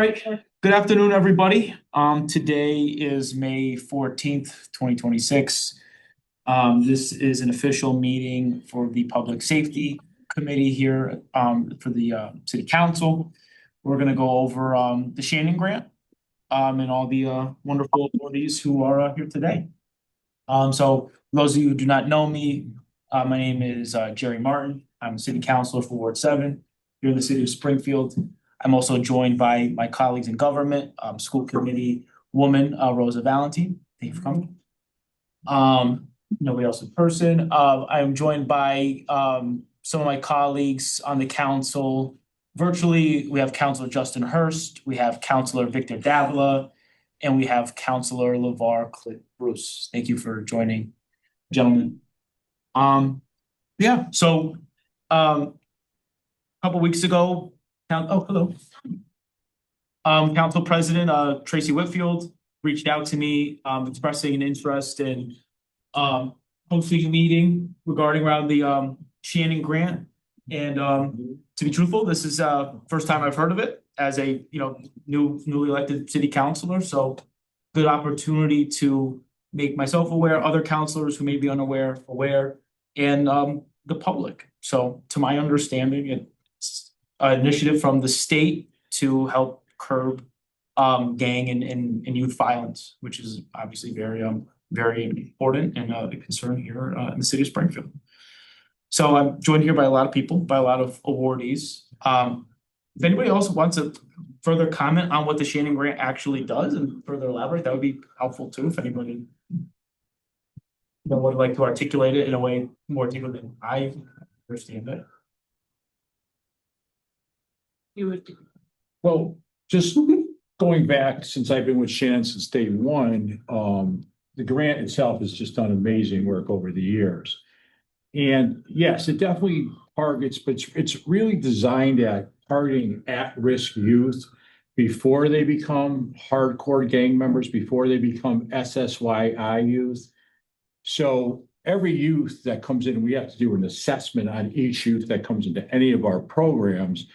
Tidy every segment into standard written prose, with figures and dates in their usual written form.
right, good afternoon, everybody. Today is May 14th, 2026. This is an official meeting for the Public Safety Committee here, for the City Council. We're gonna go over the Shannon Grant, and all the wonderful authorities who are here today. So for those of you who do not know me, my name is Jerry Martin. I'm a City Councilor for Ward 7 here in the city of Springfield. I'm also joined by my colleagues in government, school committee woman, Rosa Valentine. Thank you for coming. Nobody else in person. I'm joined by some of my colleagues on the council. Virtually, we have Councilor Justin Hurst, we have Councilor Victor Davila, and we have Councilor LeVar Clint Bruce. Thank you for joining, gentlemen. Yeah, so a couple weeks ago, hello. Council President Tracy Whitfield reached out to me expressing an interest in hosting a meeting regarding around the Shannon Grant. And to be truthful, this is first time I've heard of it as a newly elected city councilor. So good opportunity to make myself aware, other councilors who may be unaware, aware, and the public. So to my understanding, it's an initiative from the state to help curb gang and youth violence, which is obviously very important and a concern here in the city of Springfield. So I'm joined here by a lot of people, by a lot of awardees. If anybody else wants to further comment on what the Shannon Grant actually does and further elaborate, that would be helpful too. If anybody would like to articulate it in a way more articulate than I understand it. You would. Well, just going back, since I've been with Shannon since day one, the grant itself has just done amazing work over the years. And yes, it definitely targets, but it's really designed at targeting at-risk youth before they become hardcore gang members, before they become SSYI youth. So every youth that comes in, we have to do an assessment on each youth that comes into any of our programs.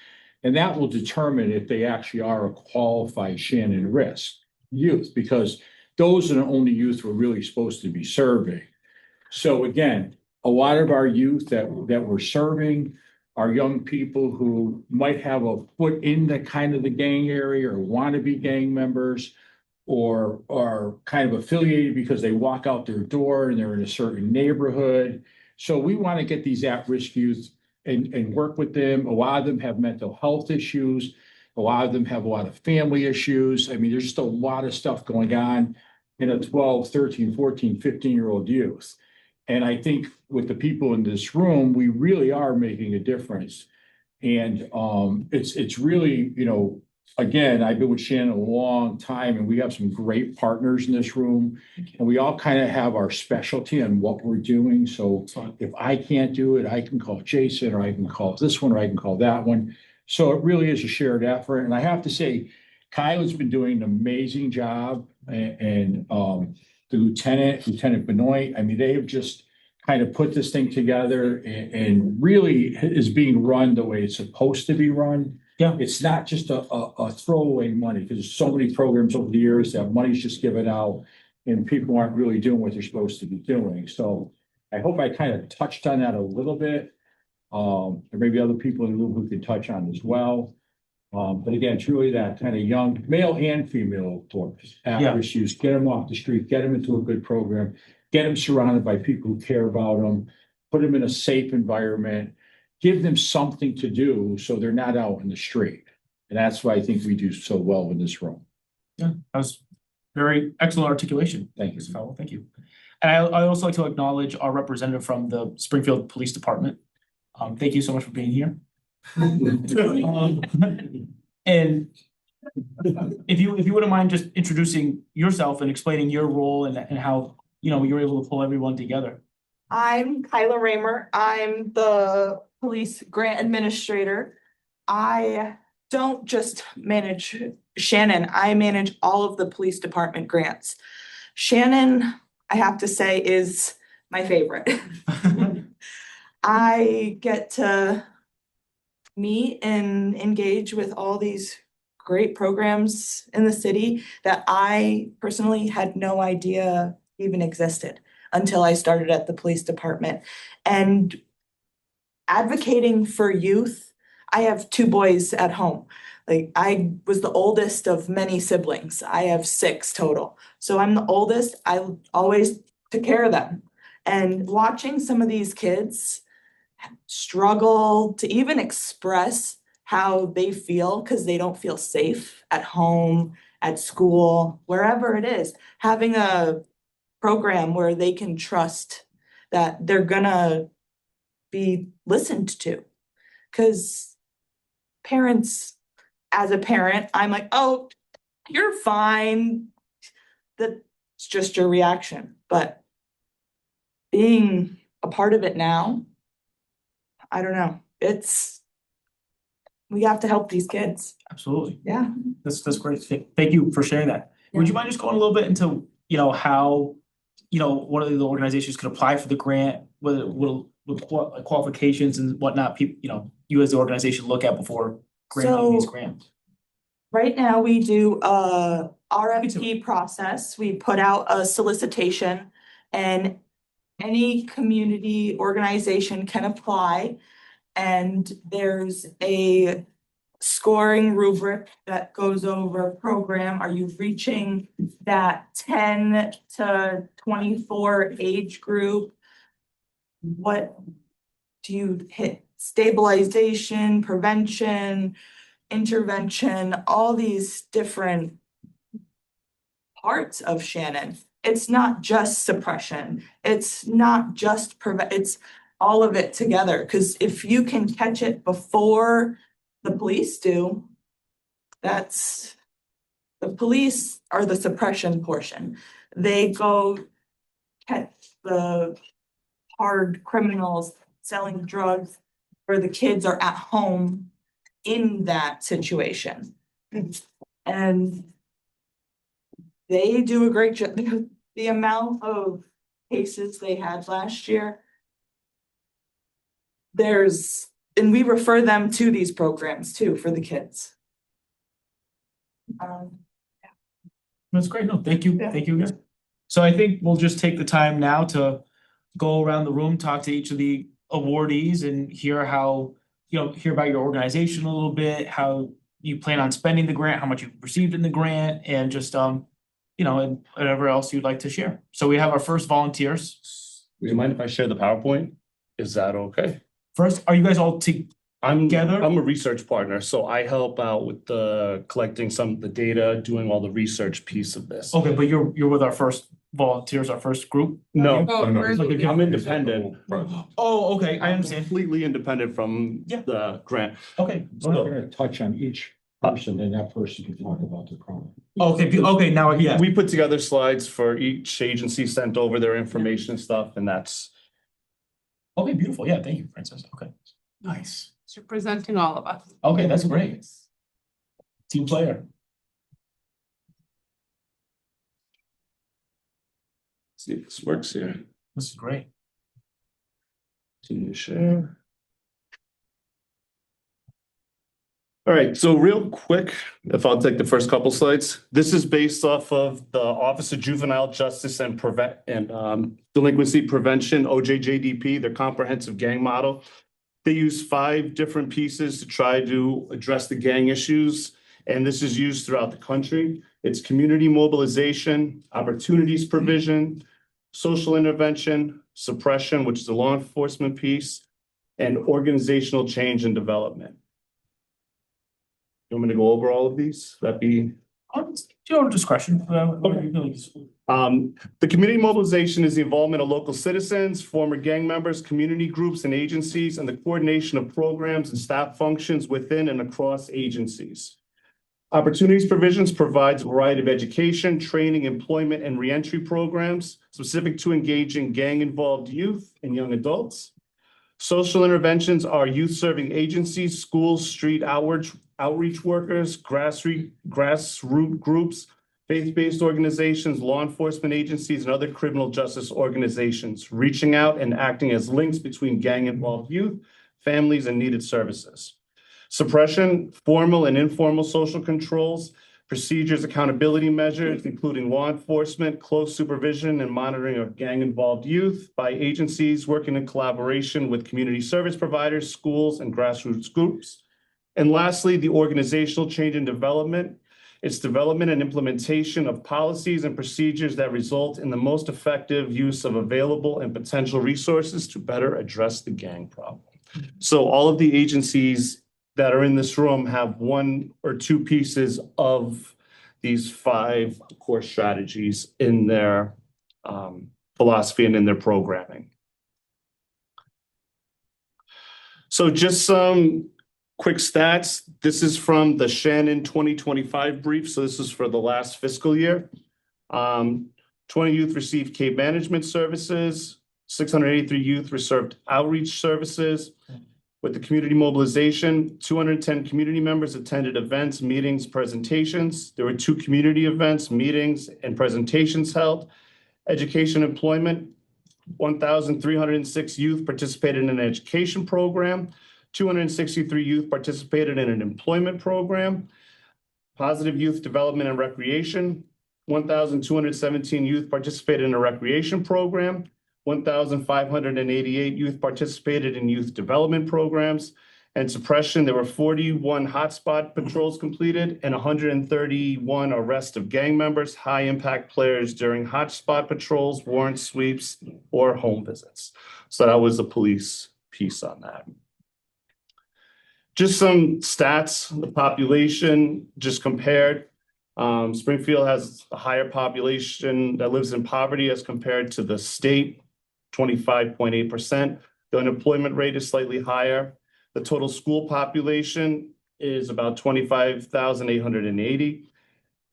And that will determine if they actually are a qualified Shannon risk youth, because those are the only youth we're really supposed to be serving. So again, a lot of our youth that we're serving are young people who might have a foot in the kind of the gang area or want to be gang members, or are kind of affiliated because they walk out their door and they're in a certain neighborhood. So we want to get these at-risk youth and work with them. A lot of them have mental health issues. A lot of them have a lot of family issues. I mean, there's just a lot of stuff going on in a 12, 13, 14, 15-year-old youth. And I think with the people in this room, we really are making a difference. And it's really, again, I've been with Shannon a long time, and we have some great partners in this room. And we all kind of have our specialty on what we're doing. So if I can't do it, I can call Jason, or I can call this one, or I can call that one. So it really is a shared effort. And I have to say, Kyla's been doing an amazing job, and the Lieutenant Benoit, I mean, they have just kind of put this thing together and really is being run the way it's supposed to be run. Yeah, it's not just a throwaway money, because there's so many programs over the years that money's just given out and people aren't really doing what they're supposed to be doing. So I hope I kind of touched on that a little bit. There may be other people in the room who can touch on as well. But again, it's really that kind of young male and female at-risk youth. Get them off the street, get them into a good program, get them surrounded by people who care about them, put them in a safe environment, give them something to do so they're not out in the street. And that's why I think we do so well in this room. Yeah, that was very excellent articulation. Thank you, Mr. Fowler. Thank you. And I also like to acknowledge our representative from the Springfield Police Department. Thank you so much for being here. And if you wouldn't mind just introducing yourself and explaining your role and how you're able to pull everyone together. I'm Kyla Raymer. I'm the police grant administrator. I don't just manage Shannon, I manage all of the police department grants. Shannon, I have to say, is my favorite. I get to meet and engage with all these great programs in the city that I personally had no idea even existed until I started at the police department. And advocating for youth, I have two boys at home. Like, I was the oldest of many siblings. I have six total. So I'm the oldest. I always took care of them. And watching some of these kids struggle to even express how they feel because they don't feel safe at home, at school, wherever it is, having a program where they can trust that they're gonna be listened to. Because parents, as a parent, I'm like, oh, you're fine. That's just your reaction. But being a part of it now, I don't know. We have to help these kids. Absolutely. Yeah. That's great. Thank you for sharing that. Would you mind just going a little bit into, how, one of the organizations could apply for the grant, whether with qualifications and whatnot, people, you as the organization look at before granting these So- grants? Right now, we do a RFP process. We put out a solicitation and any community organization can apply. And there's a scoring rubric that goes over program. Are you reaching that 10 to 24 age group? What do you hit? Stabilization, prevention, intervention, all these different parts of Shannon. It's not just suppression. It's not just it's all of it together. Because if you can catch it before the police do, the police are the suppression portion. They go catch the hard criminals selling drugs where the kids are at home in that situation. And they do a great job. The amount of cases they had last year, and we refer them to these programs too for the kids. That's great. No, thank you. Yeah. Thank you again. So I think we'll just take the time now to go around the room, talk to each of the awardees and hear hear about your organization a little bit, how you plan on spending the grant, how much you've received in the grant, and just, and whatever else you'd like to share. So we have our first volunteers. Do you mind if I share the PowerPoint? Is that okay? First, are you guys all together? I'm a research partner, so I help out with collecting some of the data, doing all the research piece of this. Okay, but you're with our first volunteers, our first group? No, I'm independent. Oh, okay, I I'm understand. completely independent from Yeah. the grant. Okay. So we're gonna touch on each person and that person can talk about the problem. Okay, now, yeah. We put together slides for each agency, sent over their information and stuff, and that's. Okay, beautiful. Yeah, thank you, Francis. Okay, nice. You're presenting all of us. Okay, that's great. Team player. See if this works here. This is great. Continue to share. All right, so real quick, if I'll take the first couple slides, this is based off of the Office of Juvenile Justice and Delinquency Prevention, OJJDP, their comprehensive gang model. They use 5 different pieces to try to address the gang issues, and this is used throughout the country. It's community mobilization, opportunities provision, social intervention, suppression, which is the law enforcement piece, and organizational change and development. You want me to go over all of these? That'd be. Your discretion. The community mobilization is the involvement of local citizens, former gang members, community groups and agencies, and the coordination of programs and staff functions within and across agencies. Opportunities provisions provides a variety of education, training, employment, and reentry programs specific to engaging gang-involved youth and young adults. Social interventions are youth-serving agencies, schools, street outreach workers, grassroots groups, faith-based organizations, law enforcement agencies, and other criminal justice organizations, reaching out and acting as links between gang-involved youth, families, and needed services. Suppression, formal and informal social controls, procedures, accountability measures, including law enforcement, close supervision and monitoring of gang-involved youth by agencies working in collaboration with community service providers, schools, and grassroots groups. And lastly, the organizational change and development. It's development and implementation of policies and procedures that result in the most effective use of available and potential resources to better address the gang problem. So all of the agencies that are in this room have one or two pieces of these 5 core strategies in their philosophy and in their programming. So just some quick stats. This is from the Shannon 2025 brief. So this is for the last fiscal year. 20 youth received case management services. 683 youth received outreach services. With the community mobilization, 210 community members attended events, meetings, presentations. There were 2 community events, meetings, and presentations held. Education employment, 1,306 youth participated in an education program. 263 youth participated in an employment program. Positive youth development and recreation, 1,217 youth participated in a recreation program. 1,588 youth participated in youth development programs. And suppression, there were 41 hotspot patrols completed and 131 arrests of gang members, high impact players during hotspot patrols, warrant sweeps, or home visits. So that was the police piece on that. Just some stats, the population just compared. Springfield has a higher population that lives in poverty as compared to the state, 25.8%. The unemployment rate is slightly higher. The total school population is about 25,880.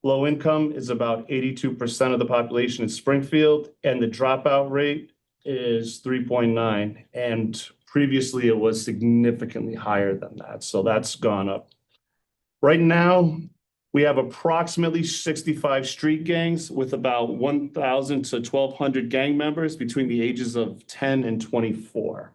Low income is about 82% of the population in Springfield, and the dropout rate is 3.9. And previously it was significantly higher than that. So that's gone up. Right now, we have approximately 65 street gangs with about 1,000 to 1,200 gang members between the ages of 10 and 24.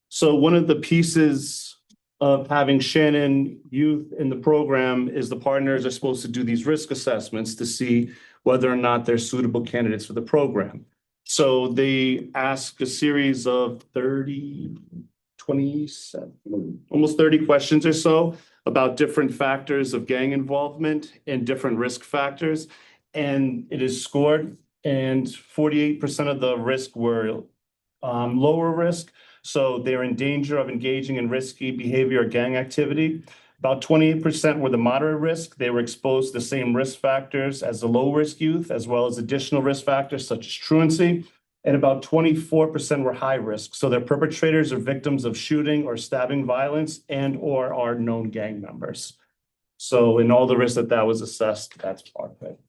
So one of the pieces of having Shannon youth in the program is the partners are supposed to do these risk assessments to see whether or not they're suitable candidates for the program. So they ask a series of 27, almost 30 questions or so about different factors of gang involvement and different risk factors. And it is scored, and 48% of the risk were lower risk. So they're in danger of engaging in risky behavior or gang activity. About 28% were the moderate risk. They were exposed to the same risk factors as the low risk youth, as well as additional risk factors such as truancy. And about 24% were high risk. So they're perpetrators or victims of shooting or stabbing violence and or are known gang members. So in all the risks that was assessed, that's part of it.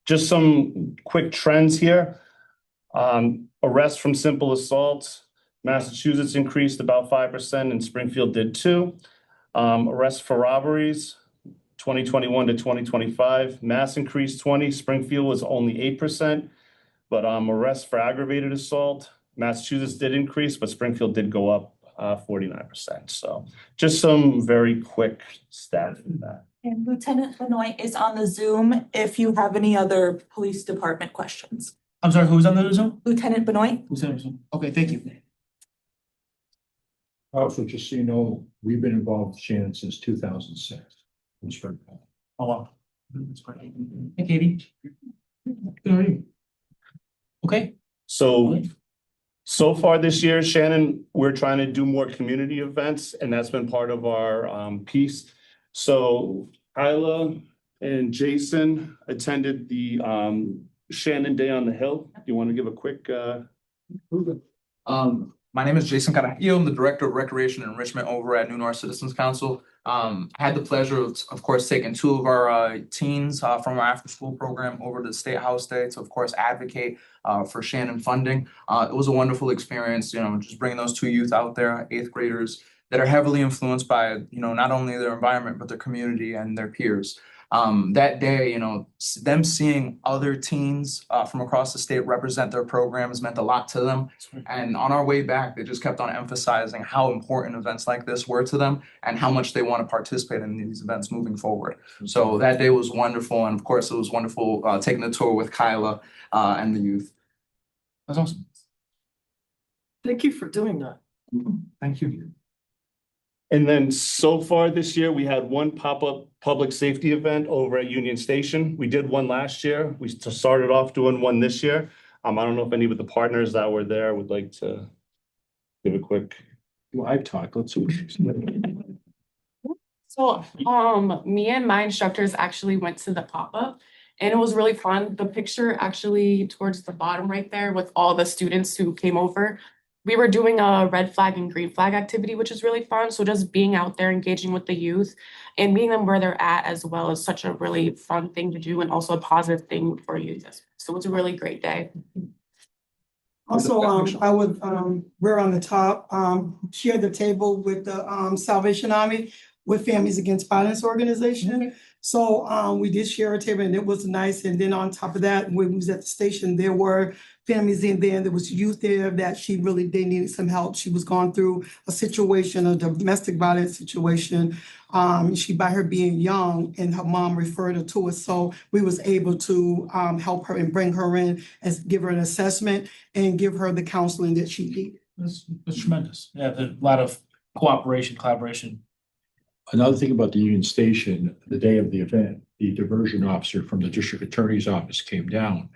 Just some quick trends here. Arrests from simple assaults. Massachusetts increased about 5% and Springfield did too. Arrests for robberies, 2021 to 2025. Mass increased 20, Springfield was only 8%. But arrests for aggravated assault, Massachusetts did increase, but Springfield did go up 49%. So just some very quick stats in that. And Lieutenant Benoit is on the Zoom if you have any other police department questions. I'm sorry, who's on the Zoom? Lieutenant Benoit? Who's on the Zoom? Okay, thank you. Also, just so you know, we've been involved with Shannon since 2006. in Springfield. Oh, wow. That's great. Hey, Katie. Good, how are you? Okay. So far this year, Shannon, we're trying to do more community events, and that's been part of our piece. So Kyla and Jason attended the Shannon Day on the Hill. Do you want to give a quick My name is Jason Carajillo. I'm the Director of Recreation and Enrichment over at New North Citizens Council. I had the pleasure of course, taking 2 of our teens from our after-school program over to the State House Day to, of course, advocate for Shannon funding. It was a wonderful experience, just bringing those 2 youth out there, 8th graders, that are heavily influenced by, not only their environment, but their community and their peers. That day, them seeing other teens from across the state represent their programs meant a lot to them. And on our way back, they just kept on emphasizing how important events like this were to them and how much they want to participate in these events moving forward. So that day was wonderful. And of course, it was wonderful taking the tour with Kyla and the youth. That's awesome. Thank you for doing that. Thank you. And then so far this year, we had one pop-up public safety event over at Union Station. We did one last year. We started off doing one this year. I don't know if any of the partners that were there would like to give a quick. Live talk, let's see what she's saying. So, me and my instructors actually went to the pop-up and it was really fun. The picture actually towards the bottom right there with all the students who came over. We were doing a red flag and green flag activity, which is really fun. So just being out there, engaging with the youth and meeting them where they're at as well is such a really fun thing to do and also a positive thing for youth. So it's a really great day. Also, we're on the top, shared the table with the Salvation Army with Families Against Violence organization. So we did share a table and it was nice. And then on top of that, when we was at the station, there were families in there and there was youth there that they needed some help. She was going through a situation, a domestic violence situation. She, by her being young and her mom referred her to us. So we was able to help her and bring her in and give her an assessment and give her the counseling that she needed. That's tremendous. Yeah, there's a lot of cooperation, collaboration. Another thing about the Union Station, the day of the event, the diversion officer from the district attorney's office came down.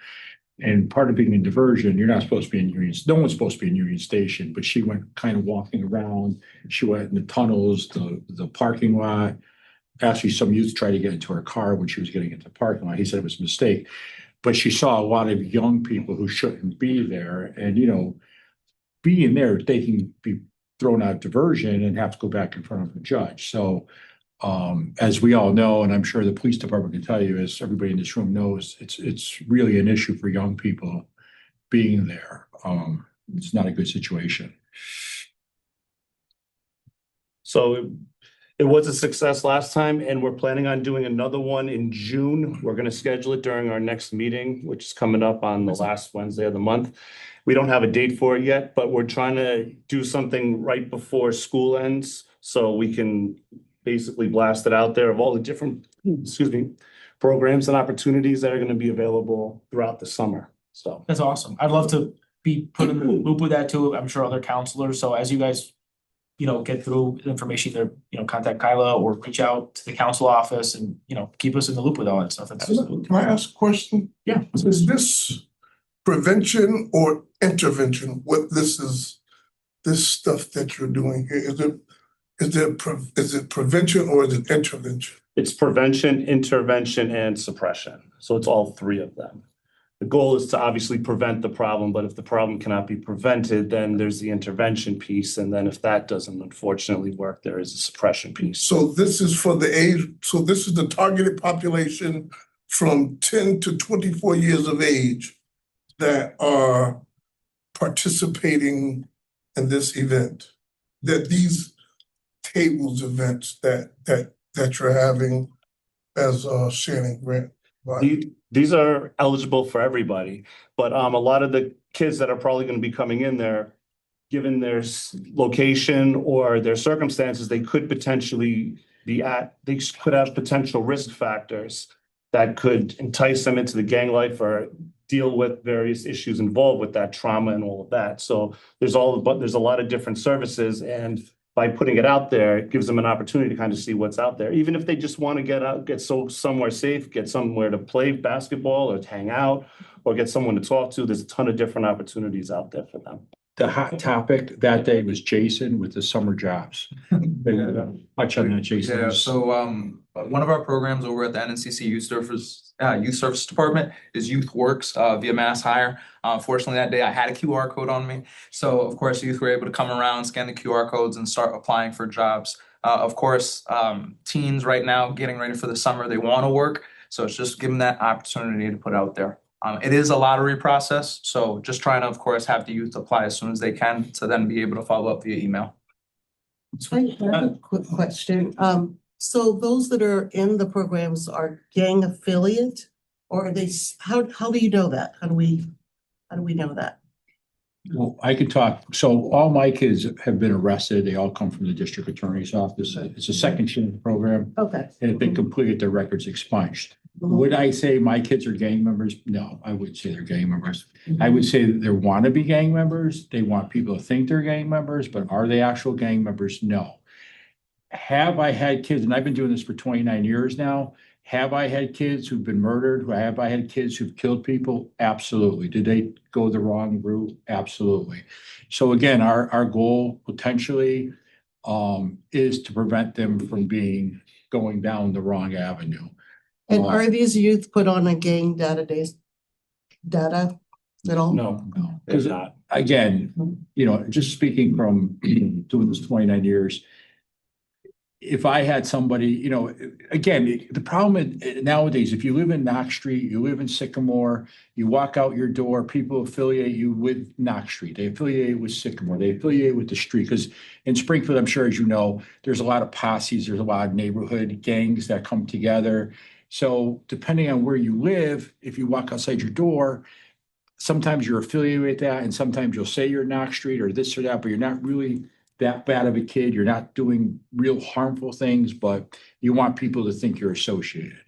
And part of being in diversion, you're not supposed to be in Union, no one's supposed to be in Union Station, but she went kind of walking around. She went in the tunnels, the parking lot. Actually, some youth tried to get into her car when she was getting into the parking lot. He said it was a mistake. But she saw a lot of young people who shouldn't be there. And, being there, they can be thrown out diversion and have to go back in front of a judge. So as we all know, and I'm sure the police department can tell you, as everybody in this room knows, it's really an issue for young people being there. It's not a good situation. So it was a success last time and we're planning on doing another one in June. We're going to schedule it during our next meeting, which is coming up on the last Wednesday of the month. We don't have a date for it yet, but we're trying to do something right before school ends so we can basically blast it out there of all the different, programs and opportunities that are going to be available throughout the summer. So That's awesome. I'd love to be put in the loop with that too. I'm sure other counselors. So as you guys, get through the information, either, contact Kyla or reach out to the council office and, keep us in the loop with all that stuff. That's Can I ask a question? Yeah. Is this prevention or intervention? What this stuff that you're doing here, is it prevention or is it intervention? it's prevention, intervention, and suppression. So it's all three of them. The goal is to obviously prevent the problem, but if the problem cannot be prevented, then there's the intervention piece. And then if that doesn't unfortunately work, there is a suppression piece. So this is for the age, so this is the targeted population from 10 to 24 years of age that are participating in this event. That these tables events that you're having as Shannon Grant. These are eligible for everybody, but a lot of the kids that are probably going to be coming in there, given their location or their circumstances, they could potentially they could have potential risk factors that could entice them into the gang life or deal with various issues involved with that trauma and all of that. So there's a lot of different services, and by putting it out there, it gives them an opportunity to kind of see what's out there. Even if they just want to get out, somewhere safe, get somewhere to play basketball or to hang out or get someone to talk to, there's a ton of different opportunities out there for them. The hot topic that day was Jason with the summer jobs. Touch on that, Jason. Yeah, so one of our programs over at the NNCC Youth Service Department is Youth Works via Mass Hire. Fortunately, that day I had a QR code on me. So of course, youth were able to come around, scan the QR codes and start applying for jobs. Of course, teens right now getting ready for the summer, they want to work. So it's just giving that opportunity to put out there. It is a lottery process, so just trying to, of course, have the youth apply as soon as they can to then be able to follow up via email. I have a quick question. So those that are in the programs are gang affiliate? Or are they, how do you know that? How do we know that? Well, I could talk. So all my kids have been arrested. They all come from the district attorney's office. It's a second chance program. Okay. And if they completed, their records expunged. Mhm. Would I say my kids are gang members? No, I wouldn't say they're gang members. I would say that they want to be gang members. They want people to think they're gang members, but are they actual gang members? No. Have I had kids, and I've been doing this for 29 years now. Have I had kids who've been murdered? Have I had kids who've killed people? Absolutely. Did they go the wrong route? Absolutely. So again, our goal potentially is to prevent them from going down the wrong avenue. And are these youth put on a gang data at all? No, because again, just speaking from doing this 29 years, if I had somebody, again, the problem nowadays, if you live in Knox Street, you live in Sycamore, you walk out your door, people affiliate you with Knox Street. They affiliate with Sycamore. They affiliate with the street. Because in Springfield, I'm sure, as you know, there's a lot of posses, there's a lot of neighborhood gangs that come together. So depending on where you live, if you walk outside your door, sometimes you're affiliated with that, and sometimes you'll say you're Knox Street or this or that, but you're not really that bad of a kid. You're not doing real harmful things, but you want people to think you're associated.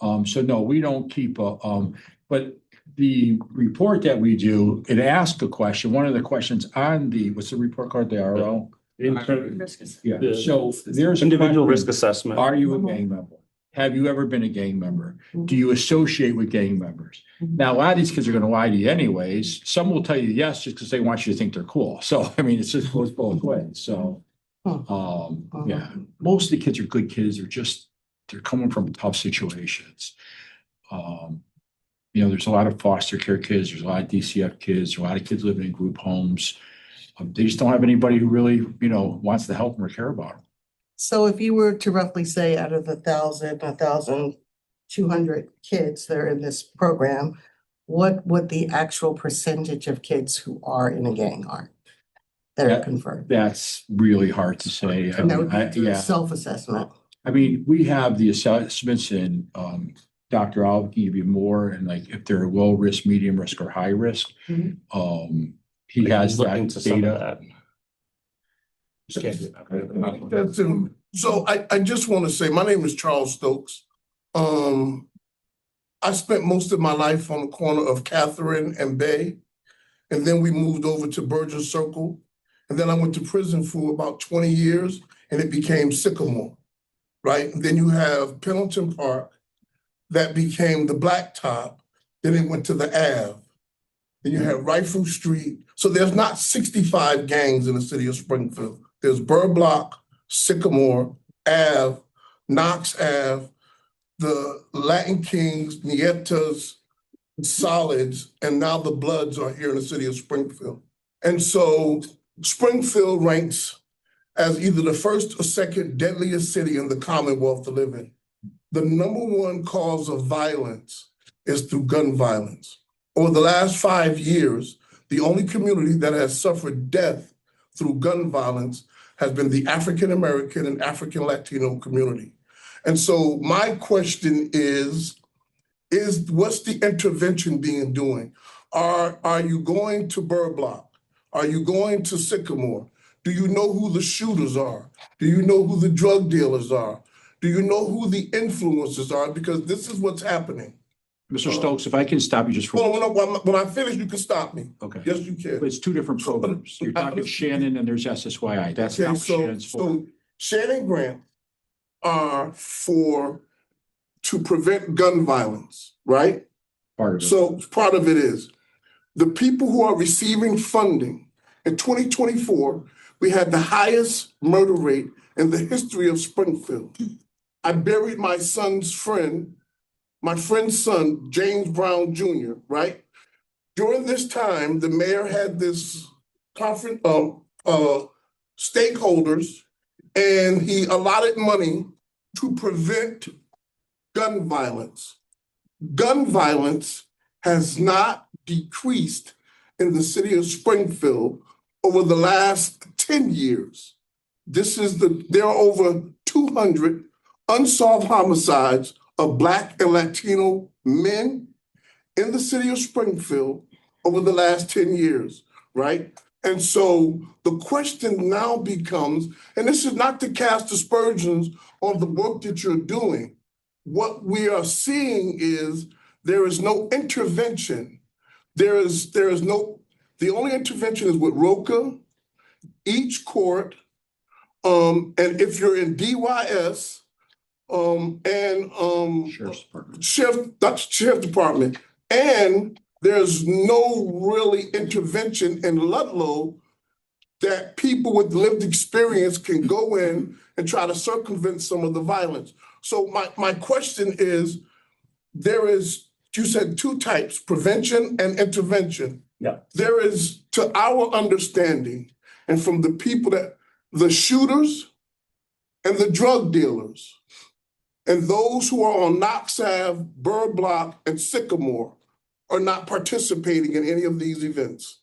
So no, we don't keep but the report that we do, it asks a question. One of the questions on what's the report called? The RO? Yeah, so there's Individual risk assessment. Are you a gang member? Have you ever been a gang member? Do you associate with gang members? Now, a lot of these kids are going to lie to you anyways. Some will tell you yes, just because they want you to think they're cool. So, I mean, it just goes both ways. So, yeah, most of the kids are good kids. They're coming from tough situations. There's a lot of foster care kids. There's a lot of DCF kids. There's a lot of kids living in group homes. They just don't have anybody who really, wants to help them or care about them. So if you were to roughly say out of 1,200 kids that are in this program, what would the actual percentage of kids who are in a gang are that are confirmed? That's really hard to say. And that would be self-assessment. I mean, we have the assessments in Dr. Al can give you more, and like if they're low risk, medium risk, or high risk. He has that data. So I just want to say, my name is Charles Stokes. I spent most of my life on the corner of Catherine and Bay, and then we moved over to Burgess Circle, and then I went to prison for about 20 years, and it became Sycamore, right? And then you have Pendleton Park, that became the Blacktop, then it went to the Ave. Then you have Rifle Street. So there's not 65 gangs in the city of Springfield. There's Burr Block, Sycamore, Ave, Knox Ave, the Latin Kings, Nietas, Solids, and now the Bloods are here in the city of Springfield. And so Springfield ranks as either the first or second deadliest city in the Commonwealth to live in. The number one cause of violence is through gun violence. Over the last 5 years, the only community that has suffered death through gun violence has been the African American and African Latino community. And so my question is what's the intervention being doing? Are you going to Burr Block? Are you going to Sycamore? Do you know who the shooters are? Do you know who the drug dealers are? Do you know who the influencers are? Because this is what's happening. Mr. Stokes, if I can stop you just for. When I finish, you can stop me. Okay. Yes, you can. It's two different programs. You're talking Shannon and there's SSYI. That's not what Shannon's for. So Shannon grant are to prevent gun violence, right? Part of it. So part of it is the people who are receiving funding. In 2024, we had the highest murder rate in the history of Springfield. I buried my friend's son, James Brown Jr., right? During this time, the mayor had this conference stakeholders, and he allotted money to prevent gun violence. Gun violence has not decreased in the city of Springfield over the last 10 years. There are over 200 unsolved homicides of Black and Latino men in the city of Springfield over the last 10 years, right? And so the question now becomes, and this is not to cast aspersions on the work that you're doing. What we are seeing is there is no intervention. There is no, the only intervention is with ROCA, each court, and if you're in DYS, Sheriff's Department. Sheriff Department, and there's no really intervention in Ludlow that people with lived experience can go in and try to circumvent some of the violence. So my question is, there is, you said two types, prevention and intervention. Yeah. There is, to our understanding, and from the people that, the shooters and the drug dealers, and those who are on Knox Ave, Burr Block, and Sycamore are not participating in any of these events.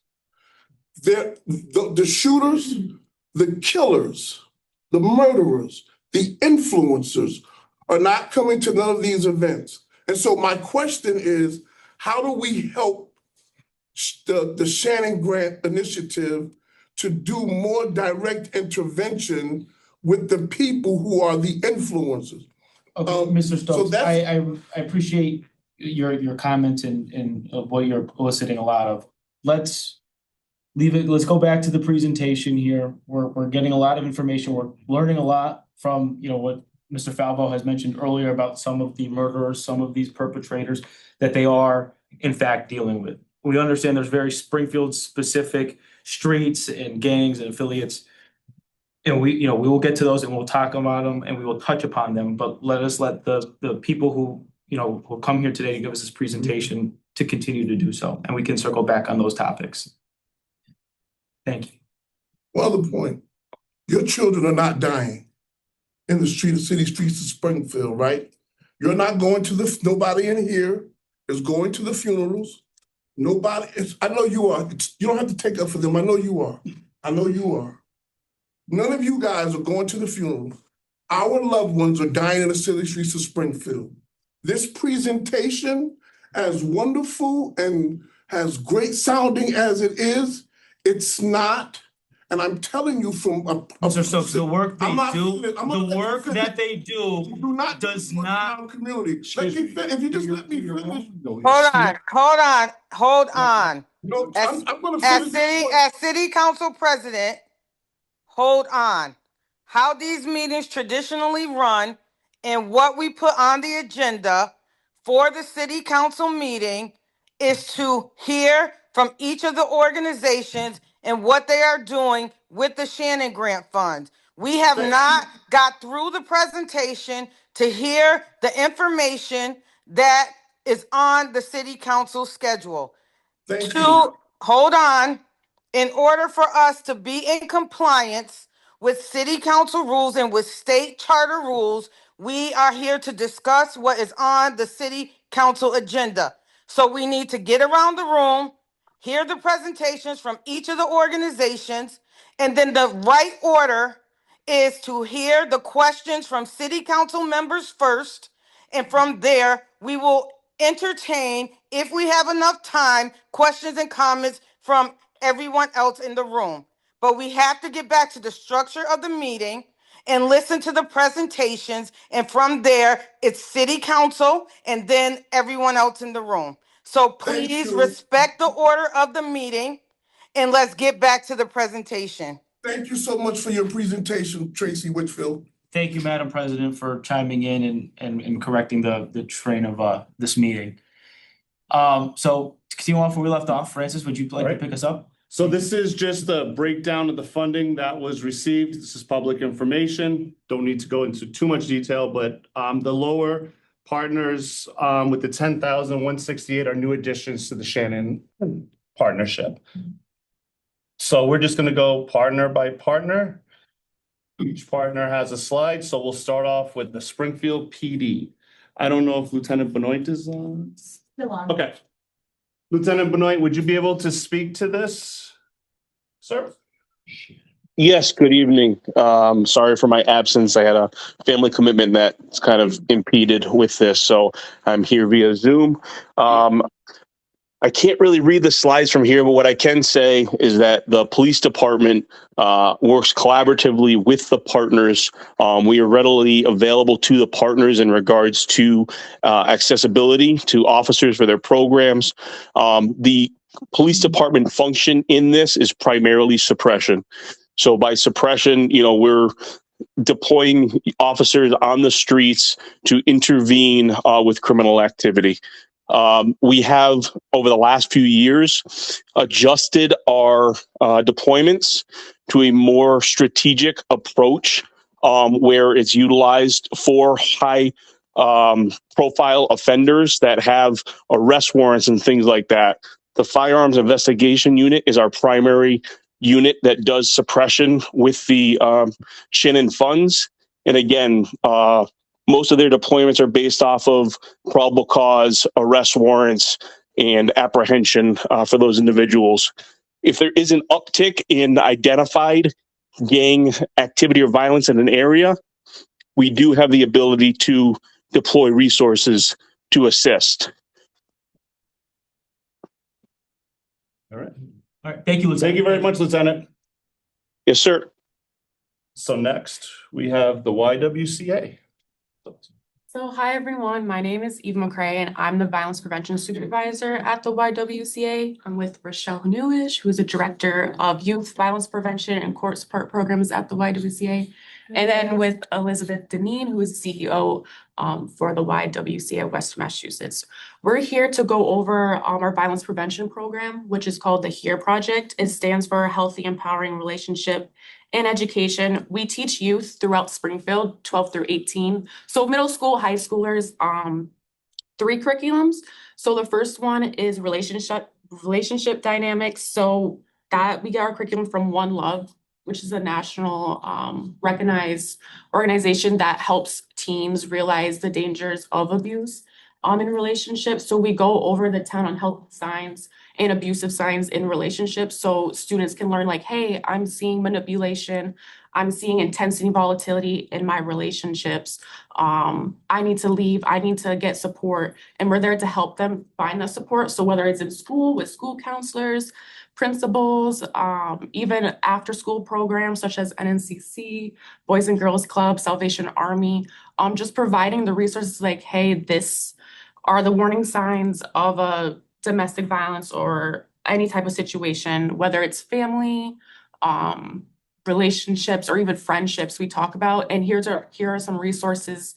The shooters, the killers, the murderers, the influencers are not coming to none of these events. And so my question is, how do we help the Shannon Grant Initiative to do more direct intervention with the people who are the influencers? Okay, Mr. so Stokes, that's- I appreciate your comments and of what you're eliciting a lot of. Let's leave it, let's go back to the presentation here. We're getting a lot of information. We're learning a lot from, what Mr. Falvo has mentioned earlier about some of the murderers, some of these perpetrators that they are in fact dealing with. We understand there's very Springfield specific streets and gangs and affiliates. And we will get to those and we'll talk about them and we will touch upon them, but let the people who, will come here today to give us this presentation to continue to do so, and we can circle back on those topics. Thank you. One other point, your children are not dying in the city streets of Springfield, right? You're not going to nobody in here is going to the funerals. Nobody is, I know you are. You don't have to take up for them. I know you are. I know you are. None of you guys are going to the funeral. Our loved ones are dying in the city streets of Springfield. This presentation, as wonderful and as great sounding as it is, it's not. And I'm telling you from Mr. Stokes, the work they I'm not do, finished. I'm not the work finished. that they do do not does work in not. our community. Let me if you just let me finish. Hold on. No, As, I'm gonna as finish. city council president, hold on. How these meetings traditionally run and what we put on the agenda for the city council meeting is to hear from each of the organizations and what they are doing with the Shannon Grant Fund. We have not got through the presentation to hear the information that is on the city council schedule. Thank you. Hold on, in order for us to be in compliance with city council rules and with state charter rules, we are here to discuss what is on the city council agenda. So we need to get around the room, hear the presentations from each of the organizations, and then the right order is to hear the questions from city council members first, and from there, we will entertain, if we have enough time, questions and comments from everyone else in the room. But we have to get back to the structure of the meeting and listen to the presentations, and from there, it's city council and then everyone else in the room. So please you. respect the order of the meeting, and let's get back to the presentation. Thank you so much for your presentation, Tracy Whitfield. Thank you, Madam President, for chiming in and correcting the train of this meeting. So to continue off where we left off, Francis, would you like to pick us up? So this is just a breakdown of the funding that was received. This is public information. Don't need to go into too much detail, but the lower partners with the 10,168 are new additions to the Shannon partnership. So we're just gonna go partner by partner. Each partner has a slide, so we'll start off with the Springfield PD. I don't know if Lieutenant Benoit is on. Still on. Okay. Lieutenant Benoit, would you be able to speak to this, sir? Yes, good evening. Sorry for my absence. I had a family commitment that's kind of impeded with this, so I'm here via Zoom. I can't really read the slides from here, but what I can say is that the police department works collaboratively with the partners. We are readily available to the partners in regards to accessibility to officers for their programs. The police department function in this is primarily suppression. So by suppression, we're deploying officers on the streets to intervene with criminal activity. We have, over the last few years, adjusted our deployments to a more strategic approach where it's utilized for high profile offenders that have arrest warrants and things like that. The Firearms Investigation Unit is our primary unit that does suppression with the Shannon funds. And again, most of their deployments are based off of probable cause, arrest warrants, and apprehension for those individuals. If there is an uptick in identified gang activity or violence in an area, we do have the ability to deploy resources to assist. All right. All right, thank you, Lieutenant. Thank you very much, Lieutenant. Yes, sir. So next, we have the YWCA. So hi everyone, my name is Eva McCrae and I'm the Violence Prevention Supervisor at the YWCA. I'm with Rochelle Newish, who is a Director of Youth Violence Prevention and Court Support Programs at the YWCA. And then with Elizabeth Deneen, who is CEO for the YWCA West Massachusetts. We're here to go over our violence prevention program, which is called the HERE Project. It stands for Healthy Empowering Relationship in Education. We teach youth throughout Springfield, 12 through 18. So middle school, high schoolers, 3 curriculums. So the first one is relationship dynamics. So that we get our curriculum from One Love, which is a national recognized organization that helps teens realize the dangers of abuse in relationships. So we go over the 10 unhealthy signs and abusive signs in relationships so students can learn like, hey, I'm seeing manipulation, I'm seeing intensity, volatility in my relationships. I need to leave, I need to get support, and we're there to help them find the support. So whether it's in school with school counselors, principals, even after school programs such as NNCC, Boys and Girls Club, Salvation Army, just providing the resources like, hey, this are the warning signs of a domestic violence or any type of situation, whether it's family, relationships, or even friendships we talk about. And here are some resources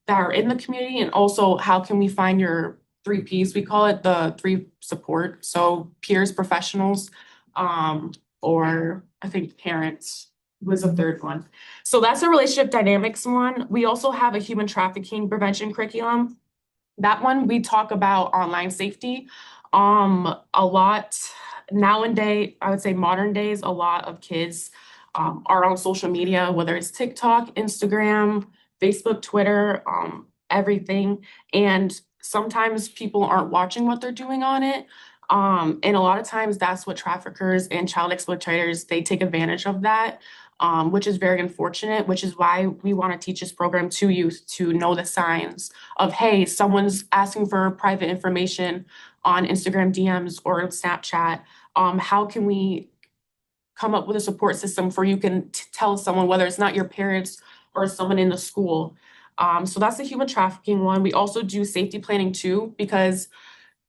that are in the community, and also how can we find your 3 Ps, we call it the 3 support. So peers, professionals, or I think parents was a 3rd one. So that's a relationship dynamics one. We also have a human trafficking prevention curriculum. That one, we talk about online safety. A lot nowadays, I would say modern days, a lot of kids are on social media, whether it's TikTok, Instagram, Facebook, Twitter, everything. And sometimes people aren't watching what they're doing on it. And a lot of times that's what traffickers and child exploiters, they take advantage of that. Which is very unfortunate, which is why we want to teach this program to youth to know the signs of, hey, someone's asking for private information on Instagram DMs or Snapchat. How can we come up with a support system for you can tell someone, whether it's not your parents or someone in the school. So that's the human trafficking one. We also do safety planning too, because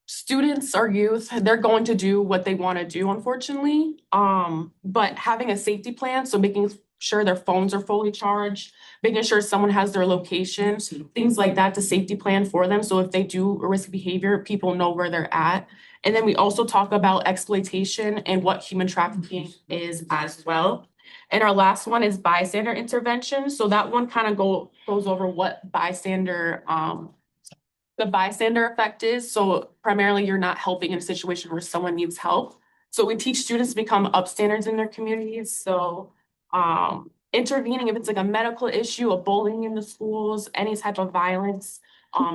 students or youth, they're going to do what they want to do, unfortunately. But having a safety plan, so making sure their phones are fully charged, making sure someone has their location, things like that to safety plan for them. So if they do a risky behavior, people know where they're at. And then we also talk about exploitation and what human trafficking is as well. And our last one is bystander intervention. So that one kind of goes over what bystander the bystander effect is. So primarily you're not helping in a situation where someone needs help. So we teach students to become upstanders in their communities. So intervening if it's like a medical issue, a bullying in the schools, any type of violence,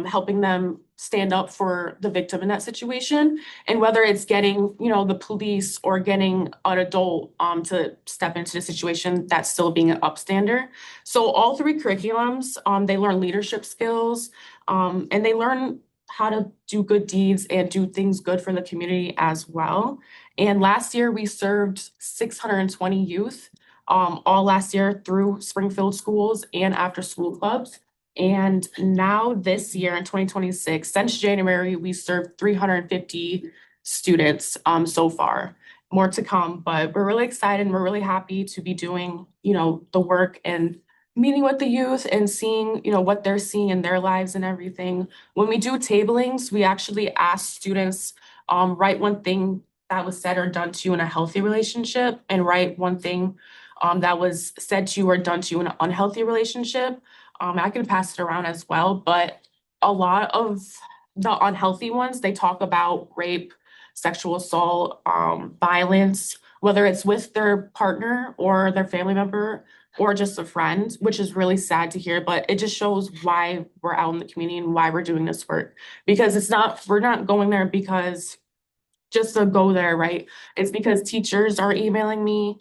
helping them stand up for the victim in that situation. And whether it's getting, the police or getting an adult to step into the situation, that's still being an upstander. So all three curriculums, they learn leadership skills, and they learn how to do good deeds and do things good for the community as well. And last year we served 620 youth, all last year through Springfield schools and after school clubs. And now this year in 2026, since January, we served 350 students so far. More to come, but we're really excited and we're really happy to be doing, the work and meeting with the youth and seeing, what they're seeing in their lives and everything. When we do tablings, we actually ask students, write one thing that was said or done to you in a healthy relationship and write one thing that was said to you or done to you in an unhealthy relationship. I can pass it around as well, but a lot of the unhealthy ones, they talk about rape, sexual assault, violence, whether it's with their partner or their family member or just a friend, which is really sad to hear, but it just shows why we're out in the community and why we're doing this work. Because we're not going there because just to go there, right? It's because teachers are emailing me,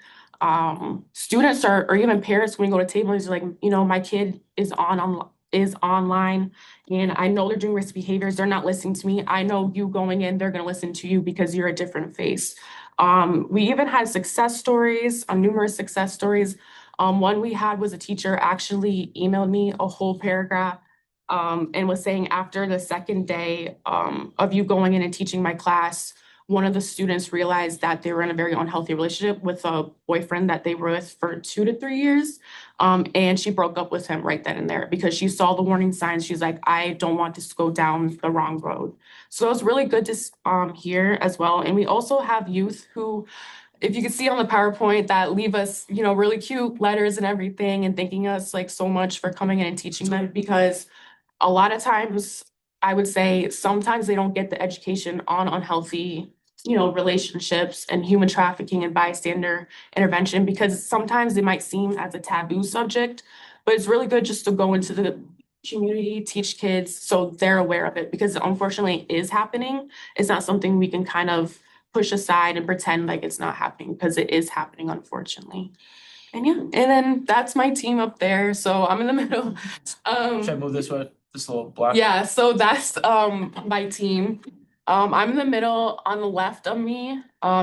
students are, or even parents when you go to tables, like, my kid is online and I know they're doing risk behaviors. They're not listening to me. I know you going in, they're going to listen to you because you're a different face. We even had success stories, numerous success stories. One we had was a teacher actually emailed me a whole paragraph and was saying after the second day of you going in and teaching my class, one of the students realized that they were in a very unhealthy relationship with a boyfriend that they were with for 2 to 3 years. And she broke up with him right then and there because she saw the warning signs. She's like, I don't want this to go down the wrong road. So it was really good to hear as well. And we also have youth who, if you can see on the PowerPoint, that leave us, really cute letters and everything and thanking us like so much for coming in and teaching them, because a lot of times I would say sometimes they don't get the education on unhealthy relationships and human trafficking and bystander intervention, because sometimes it might seem as a taboo subject, but it's really good just to go into the community, teach kids so they're aware of it, because unfortunately it is happening. It's not something we can kind of push aside and pretend like it's not happening, because it is happening, unfortunately. And yeah, and then that's my team up there. So I'm in the middle. Should I move this way? This little black? Yeah, so that's my team. I'm in the middle. On the left of me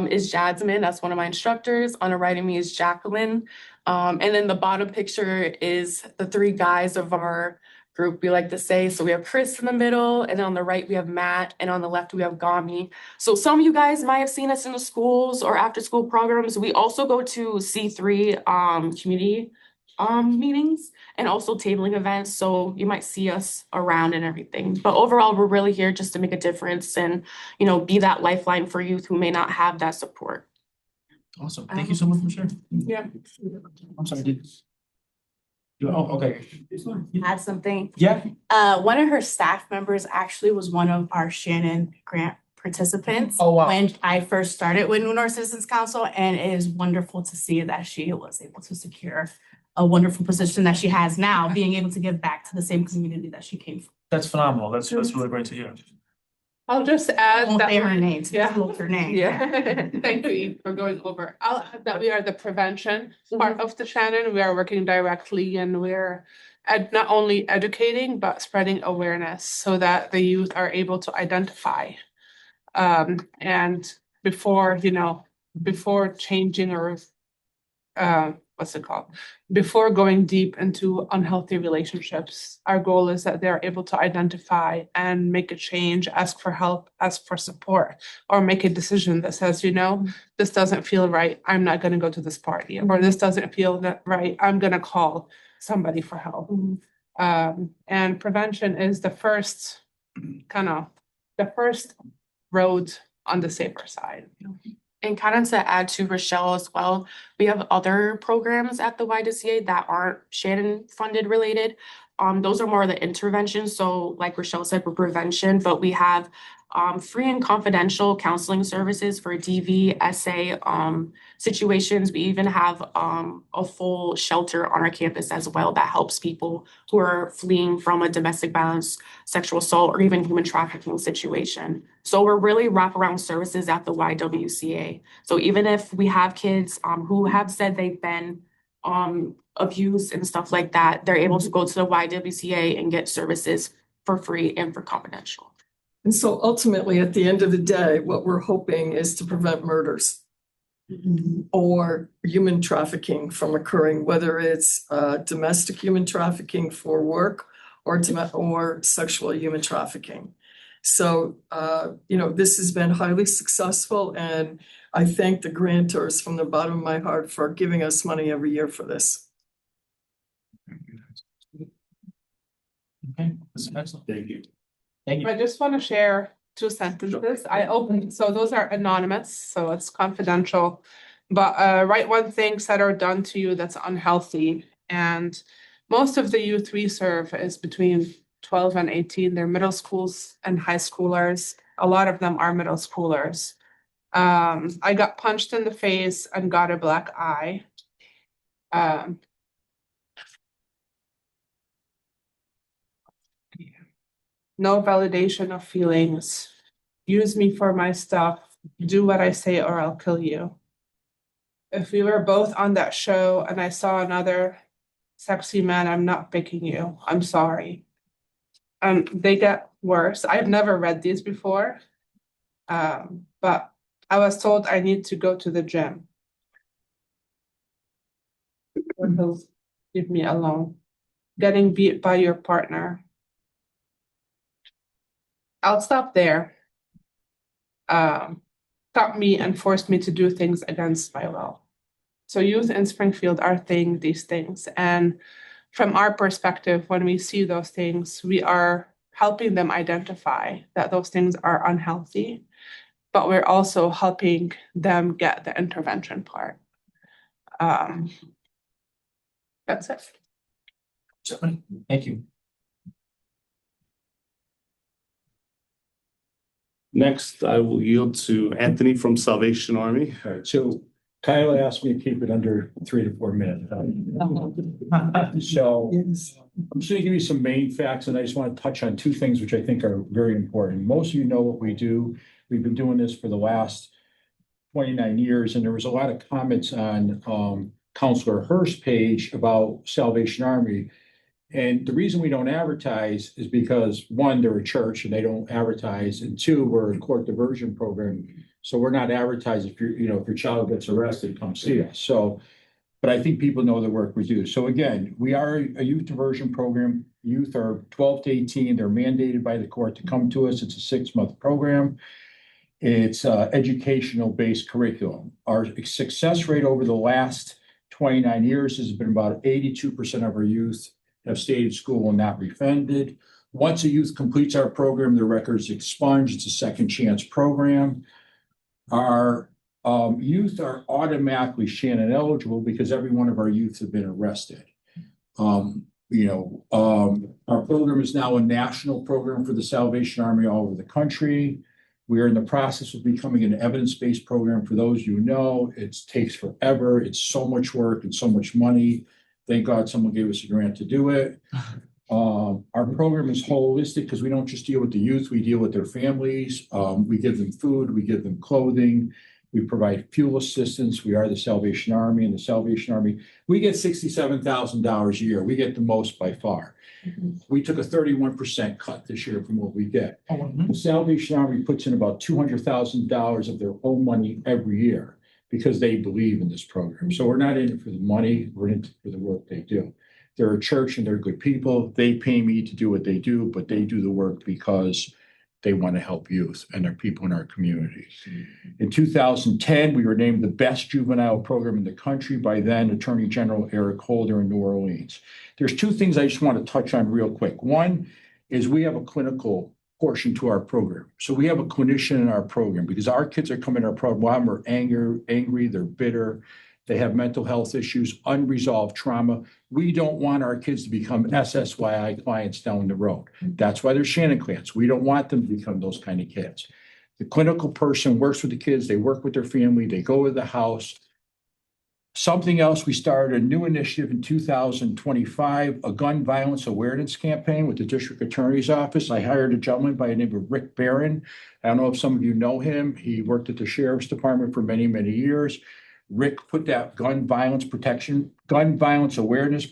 is Jasmine. That's one of my instructors. On the right of me is Jacqueline. And then the bottom picture is the 3 guys of our group, we like to say. So we have Chris in the middle, and on the right we have Matt, and on the left we have Gami. So some of you guys might have seen us in the schools or after school programs. We also go to C3 community meetings and also tabling events. So you might see us around and everything. But overall, we're really here just to make a difference and, be that lifeline for youth who may not have that support. Awesome. Thank you so much for sharing. Yeah. I'm sorry. Okay. Add something. Yeah. One of her staff members actually was one of our Shannon grant participants. Oh, wow. When I first started with New North Citizens Council, and it is wonderful to see that she was able to secure a wonderful position that she has now, being able to give back to the same community that she came from. That's phenomenal. That's really great to hear. I'll just add Won't that say her name, so yeah. just look her name. Yeah, thank you Eve, for going over. I'll add that we are the prevention part of the Shannon. We are working directly, and we're not only educating but spreading awareness so that the youth are able to identify. And before changing or before going deep into unhealthy relationships, our goal is that they're able to identify and make a change, ask for help, ask for support, or make a decision that says, this doesn't feel right, I'm not going to go to this party, or this doesn't feel right, I'm going to call somebody for help. And prevention is the first road on the safer side. And kind of to add to Rochelle as well, we have other programs at the YWCA that aren't Shannon funded related. Those are more of the interventions. So like Rochelle said, for prevention, but we have free and confidential counseling services for DV, SA situations. We even have a full shelter on our campus as well that helps people who are fleeing from a domestic violence, sexual assault, or even human trafficking situation. So we're really wraparound services at the YWCA. So even if we have kids who have said they've been abused and stuff like that, they're able to go to the YWCA and get services for free and for confidential. And so ultimately, at the end of the day, what we're hoping is to prevent murders or human trafficking from occurring, whether it's domestic human trafficking for work or sexual human trafficking. So, this has been highly successful, and I thank the grantors from the bottom of my heart for giving us money every year for this. Okay, that's excellent. Thank you. Thank you. I just want to share 2 sentences. So those are anonymous, so it's confidential. But write one thing said or done to you that's unhealthy. And most of the youth we serve is between 12 and 18. They're middle schools and high schoolers. A lot of them are middle schoolers. I got punched in the face and got a black eye. No validation of feelings. Use me for my stuff. Do what I say or I'll kill you. If we were both on that show and I saw another sexy man, I'm not picking you. I'm sorry. They get worse. I've never read these before. But I was told I need to go to the gym. Or he'll leave me alone. Getting beat by your partner. I'll stop there. Stop me and forced me to do things against my will. So youth in Springfield are saying these things. And from our perspective, when we see those things, we are helping them identify that those things are unhealthy, but we're also helping them get the intervention part. That's it. Thank you. Next, I will yield to Anthony from Salvation Army. All right, so Kyle asked me to keep it under 3 to 4 minutes. So I'm just gonna give you some main facts, and I just want to touch on 2 things which I think are very important. Most of you know what we do. We've been doing this for the last 29 years, and there was a lot of comments on Counselor Hurst's page about Salvation Army. And the reason we don't advertise is because 1, they're a church and they don't advertise, and 2, we're a court diversion program. So we're not advertising if your child gets arrested, come see us. So, but I think people know the work we do. So again, we are a youth diversion program. Youth are 12 to 18. They're mandated by the court to come to us. It's a 6-month program. It's educational based curriculum. Our success rate over the last 29 years has been about 82% of our youth have stayed at school and not reoffended. Once a youth completes our program, their record is expunged. It's a second chance program. Our youth are automatically Shannon eligible because every one of our youth have been arrested. Our program is now a national program for the Salvation Army all over the country. We are in the process of becoming an evidence-based program. For those you know, it takes forever. It's so much work and so much money. Thank God someone gave us a grant to do it. Our program is holistic because we don't just deal with the youth, we deal with their families. We give them food, we give them clothing, we provide fuel assistance. We are the Salvation Army, and the Salvation Army, we get $67,000 a year. We get the most by far. We took a 31% cut this year from what we get. The Salvation Army puts in about $200,000 of their own money every year because they believe in this program. So we're not in it for the money, we're in it for the work they do. They're a church and they're good people. They pay me to do what they do, but they do the work because they want to help youth and their people in our community. In 2010, we were named the best juvenile program in the country by then Attorney General Eric Holder in New Orleans. There's 2 things I just want to touch on real quick. One is we have a clinical portion to our program. So we have a clinician in our program because our kids are coming to our program. They're angry, they're bitter, They have mental health issues, unresolved trauma. We don't want our kids to become SSYI clients down the road. That's why they're Shannon clients. We don't want them to become those kind of kids. The clinical person works with the kids, they work with their family, they go to the house. Something else, we started a new initiative in 2025, a gun violence awareness campaign with the district attorney's office. I hired a gentleman by the name of Rick Barron. I don't know if some of you know him. He worked at the sheriff's department for many, many years. Rick put that gun violence awareness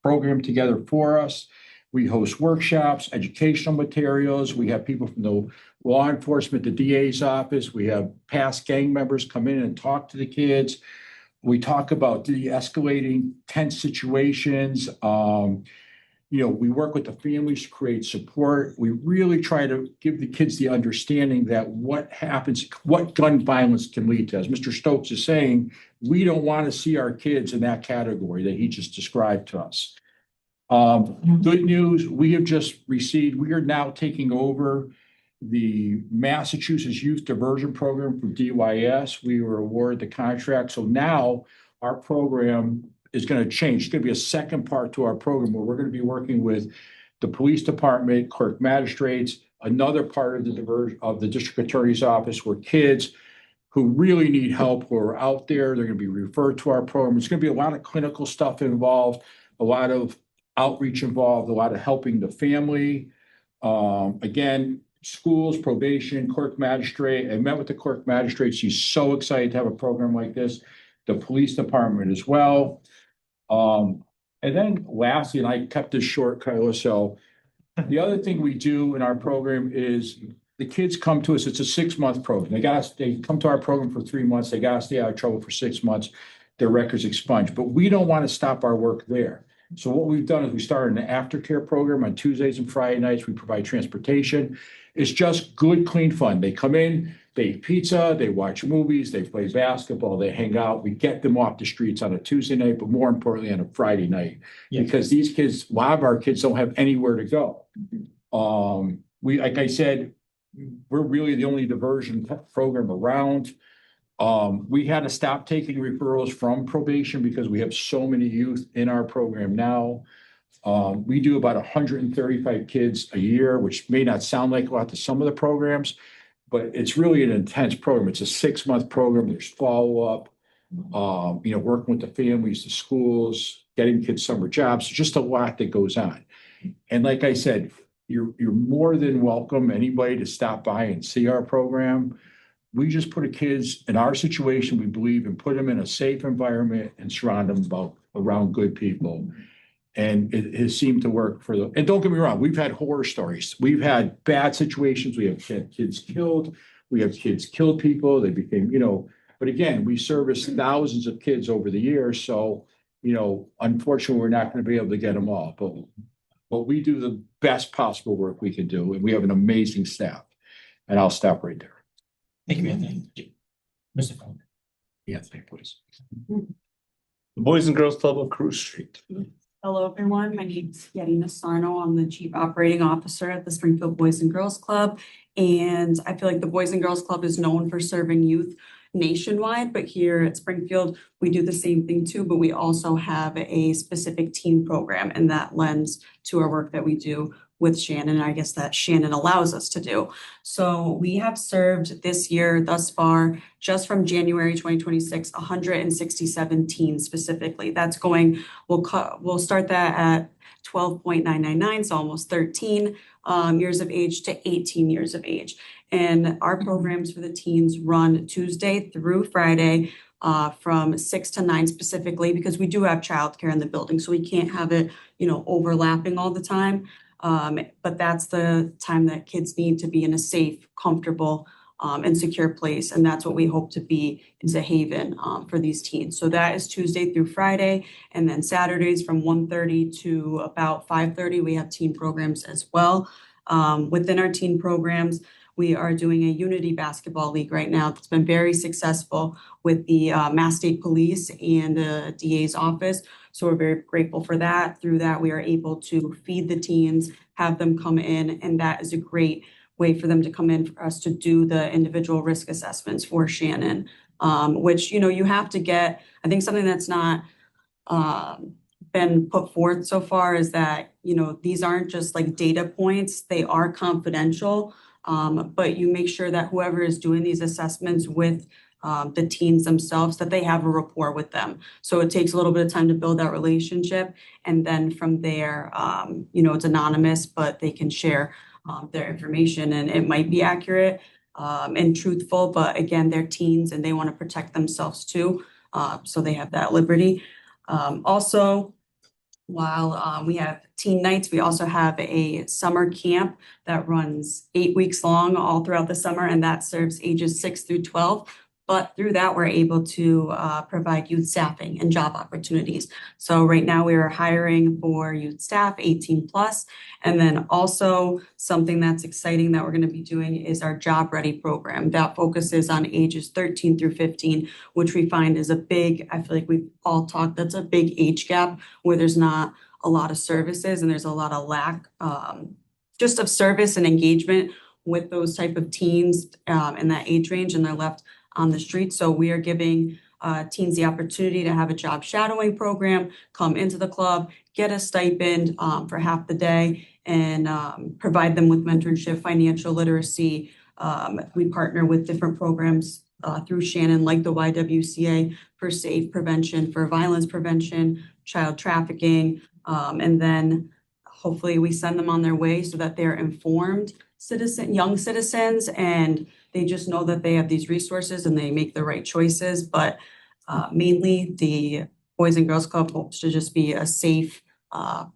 program together for us. We host workshops, educational materials. We have people from the law enforcement, the DA's office. We have past gang members come in and talk to the kids. We talk about de-escalating tense situations. We work with the families to create support. We really try to give the kids the understanding that what gun violence can lead to. As Mr. Stokes is saying, we don't want to see our kids in that category that he just described to us. Good news, we are now taking over the Massachusetts Youth Diversion Program from DYS. We were awarded the contract. So now our program is going to change. It's going to be a second part to our program where we're going to be working with the police department, clerk magistrates, another part of the district attorney's office where kids who really need help who are out there, they're going to be referred to our program. It's going to be a lot of clinical stuff involved, a lot of outreach involved, a lot of helping the family. Again, schools, probation, clerk magistrate. I met with the clerk magistrate. She's so excited to have a program like this. The police department as well. And then lastly, and I kept this short, Kyla, so the other thing we do in our program is the kids come to us. It's a 6-month program. They come to our program for 3 months. They got to stay out of trouble for 6 months. Their records expunged. But we don't want to stop our work there. So what we've done is we started an aftercare program on Tuesdays and Friday nights. We provide transportation. It's just good, clean fun. They come in, they eat pizza, they watch movies, they play basketball, they hang out. We get them off the streets on a Tuesday night, but more importantly on a Friday night. Yeah. Because these kids, a lot of our kids don't have anywhere to go. Like I said, we're really the only diversion program around. We had to stop taking referrals from probation because we have so many youth in our program now. We do about 135 kids a year, which may not sound like a lot to some of the programs, but it's really an intense program. It's a 6-month program. There's follow-up, working with the families, the schools, getting kids summer jobs, just a lot that goes on. And like I said, you're more than welcome, anybody, to stop by and see our program. We just put the kids in our situation, we believe, and put them in a safe environment and surround them around good people. And it has seemed to work and don't get me wrong, we've had horror stories. We've had bad situations. We have kids killed. We have kids killed people. They became, but again, we service thousands of kids over the years. So, unfortunately, we're not going to be able to get them all, but we do the best possible work we can do. And we have an amazing staff. And I'll stop right there. Thank you, Anthony. Mr. Fong. Anthony, please. The Boys and Girls Club of Cruise Street. Hello, everyone. My name is Yarina Sarno. I'm the Chief Operating Officer at the Springfield Boys and Girls Club. And I feel like the Boys and Girls Club is known for serving youth nationwide, but here at Springfield, we do the same thing too, but we also have a specific teen program, and that lends to our work that we do with Shannon, I guess that Shannon allows us to do. So we have served this year thus far, just from January 2026, 167 teens specifically. That's we'll start that at 12.999, so almost 13 years of age to 18 years of age. And our programs for the teens run Tuesday through Friday from 6 to 9 specifically, because we do have childcare in the building, so we can't have it, overlapping all the time. But that's the time that kids need to be in a safe, comfortable, and secure place. And that's what we hope to be, is a haven for these teens. So that is Tuesday through Friday. And then Saturdays from 1:30 to about 5:30, we have teen programs as well. Within our teen programs, we are doing a Unity Basketball League right now that's been very successful with the Mass State Police and the DA's office. So we're very grateful for that. Through that, we are able to feed the teens, have them come in, and that is a great way for them to come in for us to do the individual risk assessments for Shannon which, you know, you have to get, I think something that's not been put forth so far is that, you know, these aren't just like data points, they are confidential. But you make sure that whoever is doing these assessments with the teens themselves, that they have a rapport with them. So it takes a little bit of time to build that relationship. And then from there, you know, it's anonymous, but they can share their information and it might be accurate and truthful. But again, they're teens and they want to protect themselves too. So they have that liberty. Also, while we have teen nights, we also have a summer camp that runs 8 weeks long all throughout the summer, and that serves ages 6 through 12. But through that, we're able to provide youth staffing and job opportunities. So right now we are hiring for youth staff 18 plus. And then also something that's exciting that we're going to be doing is our Job Ready program that focuses on ages 13 through 15, which we find is a big, I feel like we've all talked, that's a big age gap where there's not a lot of services and there's a lot of lack just of service and engagement with those type of teens in that age range, and they're left on the street. So we are giving teens the opportunity to have a job shadowing program, come into the club, get a stipend for half the day, and provide them with mentorship, financial literacy. We partner with different programs through Shannon, like the YWCA for SAFE prevention, for violence prevention, child trafficking, and then hopefully we send them on their way so that they're informed young citizens, and they just know that they have these resources and they make the right choices. But mainly the Boys and Girls Club hopes to just be a safe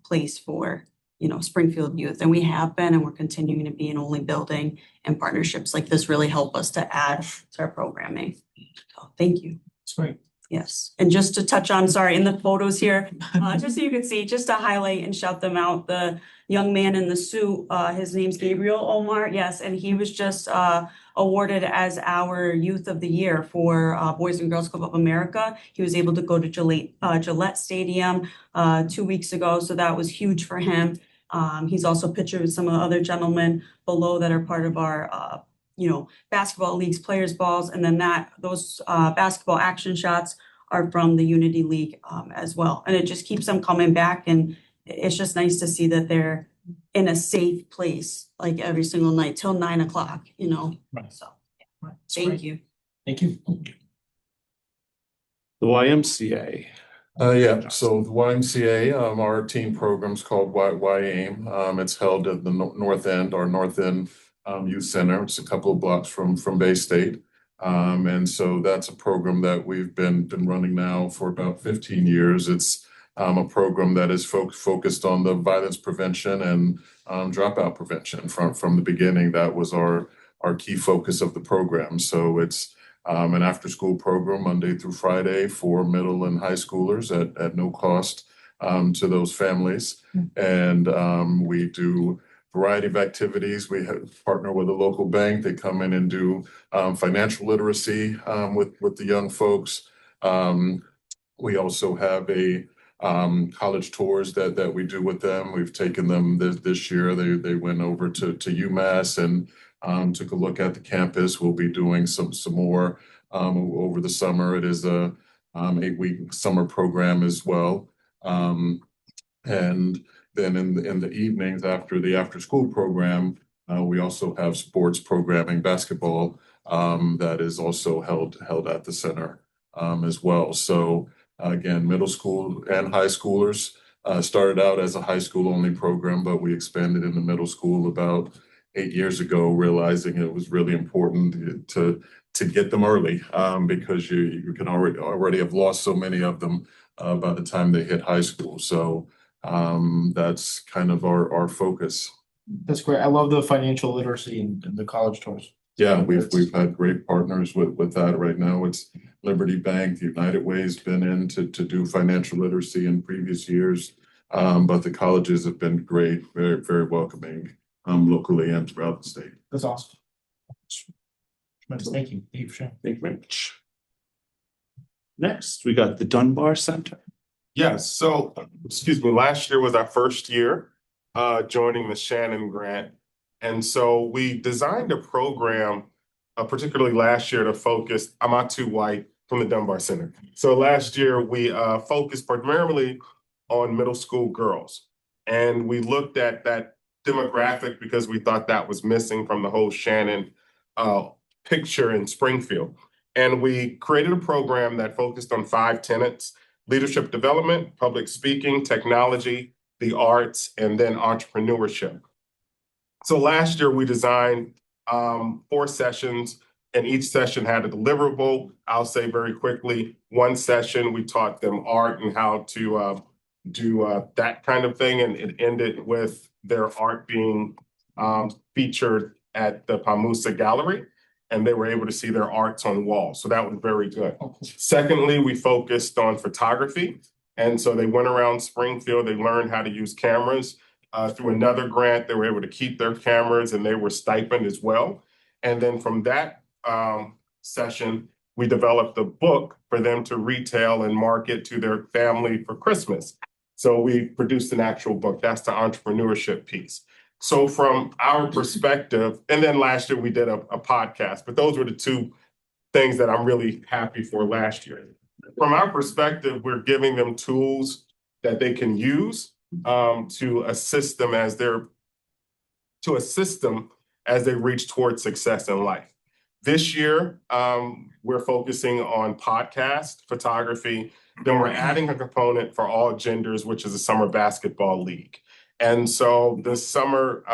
place for, you know, Springfield youth. And we have been, and we're continuing to be, and only building, and partnerships like this really help us to add to our programming. So thank you. That's great. Yes, and just to touch on, sorry, in the photos here, just so you can see, just to highlight and shout them out, the young man in the suit, his name's Gabriel Omar, yes, and he was just awarded as our Youth of the Year for Boys and Girls Club of America. He was able to go to Gillette Stadium 2 weeks ago, so that was huge for him. He's also pictured with some of the other gentlemen below that are part of our you know, basketball leagues, players balls, and then those basketball action shots are from the Unity League as well. And it just keeps them coming back, and it's just nice to see that they're in a safe place like every single night till 9 o'clock, you know. Right. So Right. That's thank great. you. Thank you. The YMCA. Yeah, so the YMCA, our team program's called YAIM. It's held at the North End, our North End Youth Center. It's a couple of blocks from Bay State. And so that's a program that we've been running now for about 15 years. It's a program that is focused on the violence prevention and dropout prevention from the beginning. That was our key focus of the program. So it's an after-school program Monday through Friday for middle and high schoolers at no cost to those families. And we do variety of activities. We partner with a local bank. They come in and do financial literacy with the young folks. We also have a college tours that we do with them. We've taken them this year. They went over to UMass and took a look at the campus. We'll be doing some more over the summer. It is a 8-week summer program as well. And then in the evenings after the after school program, we also have sports programming, basketball, that is also held at the center as well. So again, middle school and high schoolers started out as a high school only program, but we expanded into middle school about 8 years ago, realizing it was really important to get them early because you can already have lost so many of them by the time they hit high school. So that's kind of our focus. That's great. I love the financial literacy and the college tours. Yeah, we've had great partners with that. Right now it's Liberty Bank, United Way's been in to do financial literacy in previous years. But the colleges have been great, very, very welcoming locally and throughout the state. That's awesome. Tremendous. Thank you. Thank you for sharing. Thank you very much. Next, we got the Dunbar Center. Yes, so, excuse me, last year was our first year joining the Shannon Grant. And so we designed a program particularly last year, to focus. I'm not too white from the Dunbar Center. So last year we focused primarily on middle school girls, and we looked at that demographic because we thought that was missing from the whole Shannon picture in Springfield. And we created a program that focused on 5 tenets: leadership development, public speaking, technology, the arts, and then entrepreneurship. So last year we designed 4 sessions, and each session had a deliverable. I'll say very quickly, one session we taught them art and how to do that kind of thing, and it ended with their art being featured at the Pamusa Gallery, and they were able to see their arts on walls. So that was very good. Secondly, we focused on photography. And so they went around Springfield, they learned how to use cameras. Through another grant, they were able to keep their cameras and they were stipend as well. And then from that session, we developed a book for them to retail and market to their family for Christmas. So we produced an actual book. That's the entrepreneurship piece. So from our perspective, and then last year we did a podcast, but those were the 2 things that I'm really happy for last year. From our perspective, we're giving them tools that they can use to assist them as they reach towards success in life. This year, we're focusing on podcast, photography. Then we're adding a component for all genders, which is a summer basketball league. And so this summer,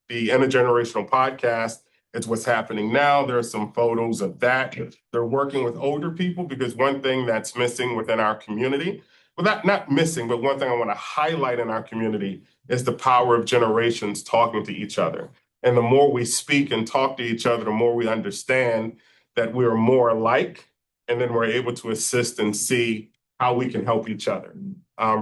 the Intergenerational Podcast, it's what's happening now. There are some photos of that. They're working with older people because one thing that's missing within our community, well, not missing, but one thing I want to highlight in our community is the power of generations talking to each other. And the more we speak and talk to each other, the more we understand that we are more alike, and then we're able to assist and see how we can help each other.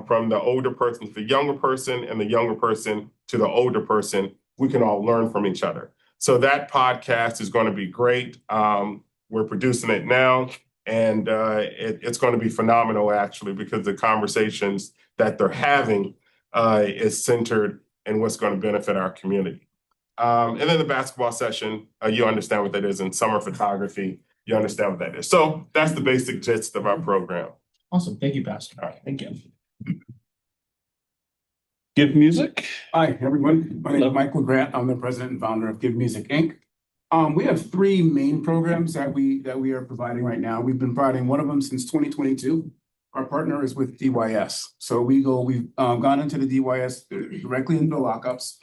From the older person to the younger person, and the younger person to the older person, we can all learn from each other. So that podcast is going to be great. We're producing it now, and it's going to be phenomenal, actually, because the conversations that they're having is centered in what's going to benefit our community. And then the basketball session, you understand what that is, and summer photography, you understand what that is. So that's the basic gist of our program. Awesome. Thank you, Pastor. All right. Thank you. Give Music. Hi, everyone. My name is Michael Grant. I'm the president and founder of Give Music, Inc. We have 3 main programs that we are providing right now. We've been providing one of them since 2022. Our partner is with DYS. So we've gone into the DYS directly into the lockups.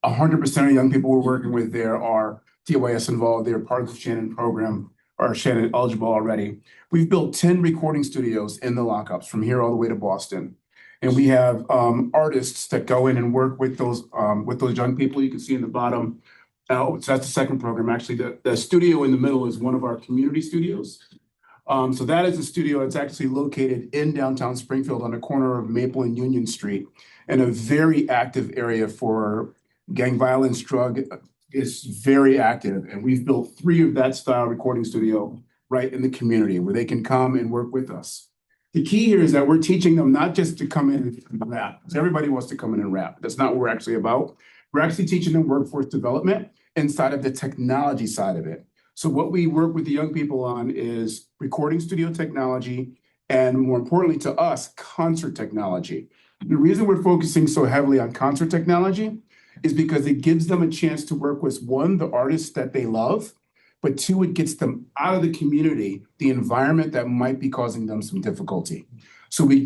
100% of young people we're working with there are DYS involved. They're part of the Shannon program, or Shannon eligible already. We've built 10 recording studios in the lockups from here all the way to Boston. And we have artists that go in and work with those young people. You can see in the bottom. So that's the second program. Actually, the studio in the middle is one of our community studios. So that is a studio that's actually located in downtown Springfield on the corner of Maple and Union Street, in a very active area for gang violence. Drug is very active. And we've built 3 of that style recording studio right in the community where they can come and work with us. The key here is that we're teaching them not just to come in and rap, because everybody wants to come in and rap. That's not what we're actually about. We're actually teaching them workforce development inside of the technology side of it. So what we work with the young people on is recording studio technology, and more importantly to us, concert technology. The reason we're focusing so heavily on concert technology is because it gives them a chance to work with, 1, the artists that they love, but 2, it gets them out of the community, the environment that might be causing them some difficulty. So we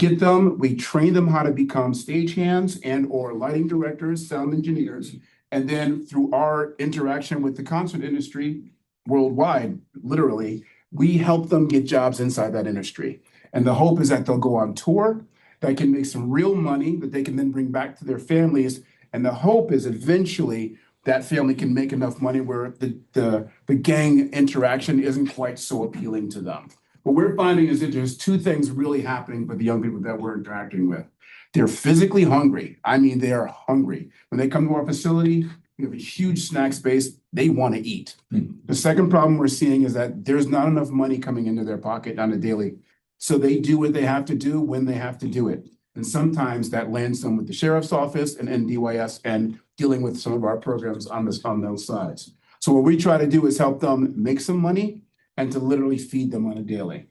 train them how to become stagehands and or lighting directors, sound engineers, and then through our interaction with the concert industry worldwide, literally, we help them get jobs inside that industry. And the hope is that they'll go on tour, that can make some real money that they can then bring back to their families. And the hope is eventually that family can make enough money where the gang interaction isn't quite so appealing to them. What we're finding is that there's 2 things really happening with the young people that we're interacting with. They're physically hungry. I mean, they are hungry. When they come to our facility, we have a huge snack space. They want to eat. The second problem we're seeing is that there's not enough money coming into their pocket on a daily. So they do what they have to do when they have to do it. And sometimes that lands them with the sheriff's office and NDYS and dealing with some of our programs on those sides. So what we try to do is help them make some money and to literally feed them on a daily.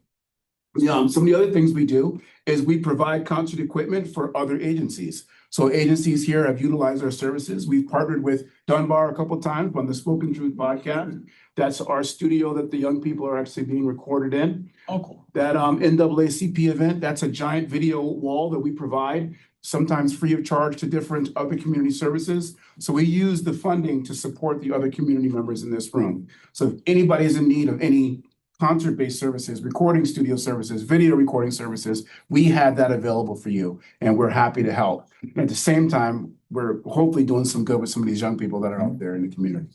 Some of the other things we do is we provide concert equipment for other agencies. So agencies here have utilized our services. We've partnered with Dunbar a couple of times on the Spoken Truth podcast. That's our studio that the young people are actually being recorded in. Oh, cool. That NAACP event, that's a giant video wall that we provide, sometimes free of charge to different other community services. So we use the funding to support the other community members in this room. So if anybody's in need of any concert-based services, recording studio services, video recording services, we have that available for you, and we're happy to help. And at the same time, we're hopefully doing some good with some of these young people that are out there in the community.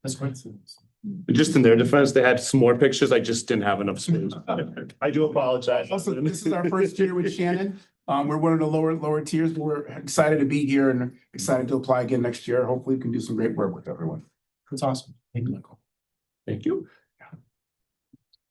That's great. Just in their defense, they had some more pictures. I just didn't have enough space. I do apologize. Also, this is our first year with Shannon. We're one of the lower tiers, but we're excited to be here and excited to apply again next year. Hopefully, we can do some great work with everyone. That's awesome. Thank you, Michael. Thank you.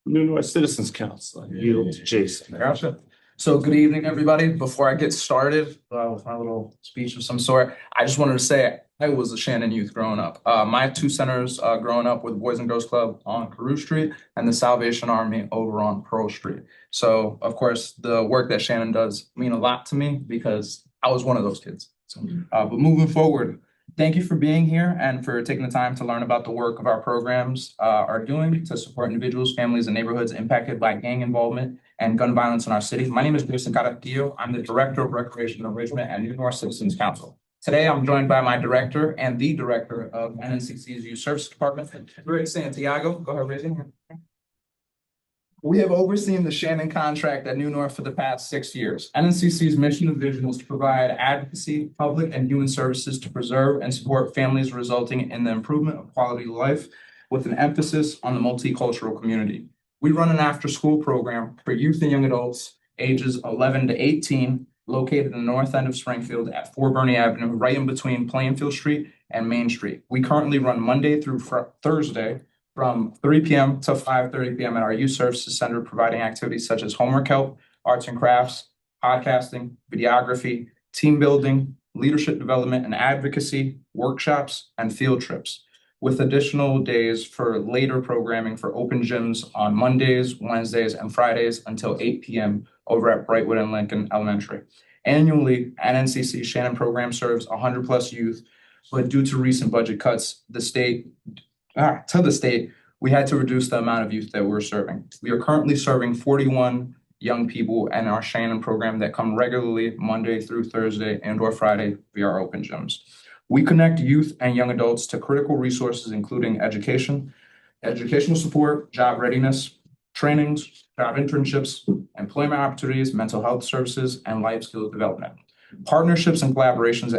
New North Citizens Council, I yield to Jason. Gotcha. So good evening, everybody. Before I get started with my little speech of some sort, I just wanted to say I was a Shannon youth growing up. My two centers growing up with Boys and Girls Club on Carew Street and the Salvation Army over on Pearl Street. So, of course, the work that Shannon does mean a lot to me because I was one of those kids. So, but moving forward, thank you for being here and for taking the time to learn about the work of our programs are doing to support individuals, families, and neighborhoods impacted by gang involvement and gun violence in our city. My name is Jason Caractillo. I'm the Director of Recreation and Enrichment at New North Citizens Council. Today, I'm joined by my director and the director of NNCC's Youth Service Department, Rick Santiago. Go ahead, raise your hand. We have overseen the Shannon contract at New North for the past 6 years. NNCC's mission and vision was to provide advocacy, public, and human services to preserve and support families, resulting in the improvement of quality of life with an emphasis on the multicultural community. We run an after-school program for youth and young adults ages 11 to 18, located in the north end of Springfield at 4 Bernie Avenue, right in between Plainfield Street and Main Street. We currently run Monday through Thursday from 3 p.m. to 5:30 p.m. at our Youth Services Center, providing activities such as homework help, arts and crafts, podcasting, videography, team building, leadership development and advocacy, workshops, and field trips, with additional days for later programming for open gyms on Mondays, Wednesdays, and Fridays until 8 p.m. over at Brightwood and Lincoln Elementary. Annually, NNCC Shannon program serves 100+ youth, but due to recent budget cuts, the state, we had to reduce the amount of youth that we're serving. We are currently serving 41 young people in our Shannon program that come regularly Monday through Thursday and or Friday via our open gyms. We connect youth and young adults to critical resources, including education, educational support, job readiness, trainings, job internships, employment opportunities, mental health services, and life skills development. Partnerships and collaborations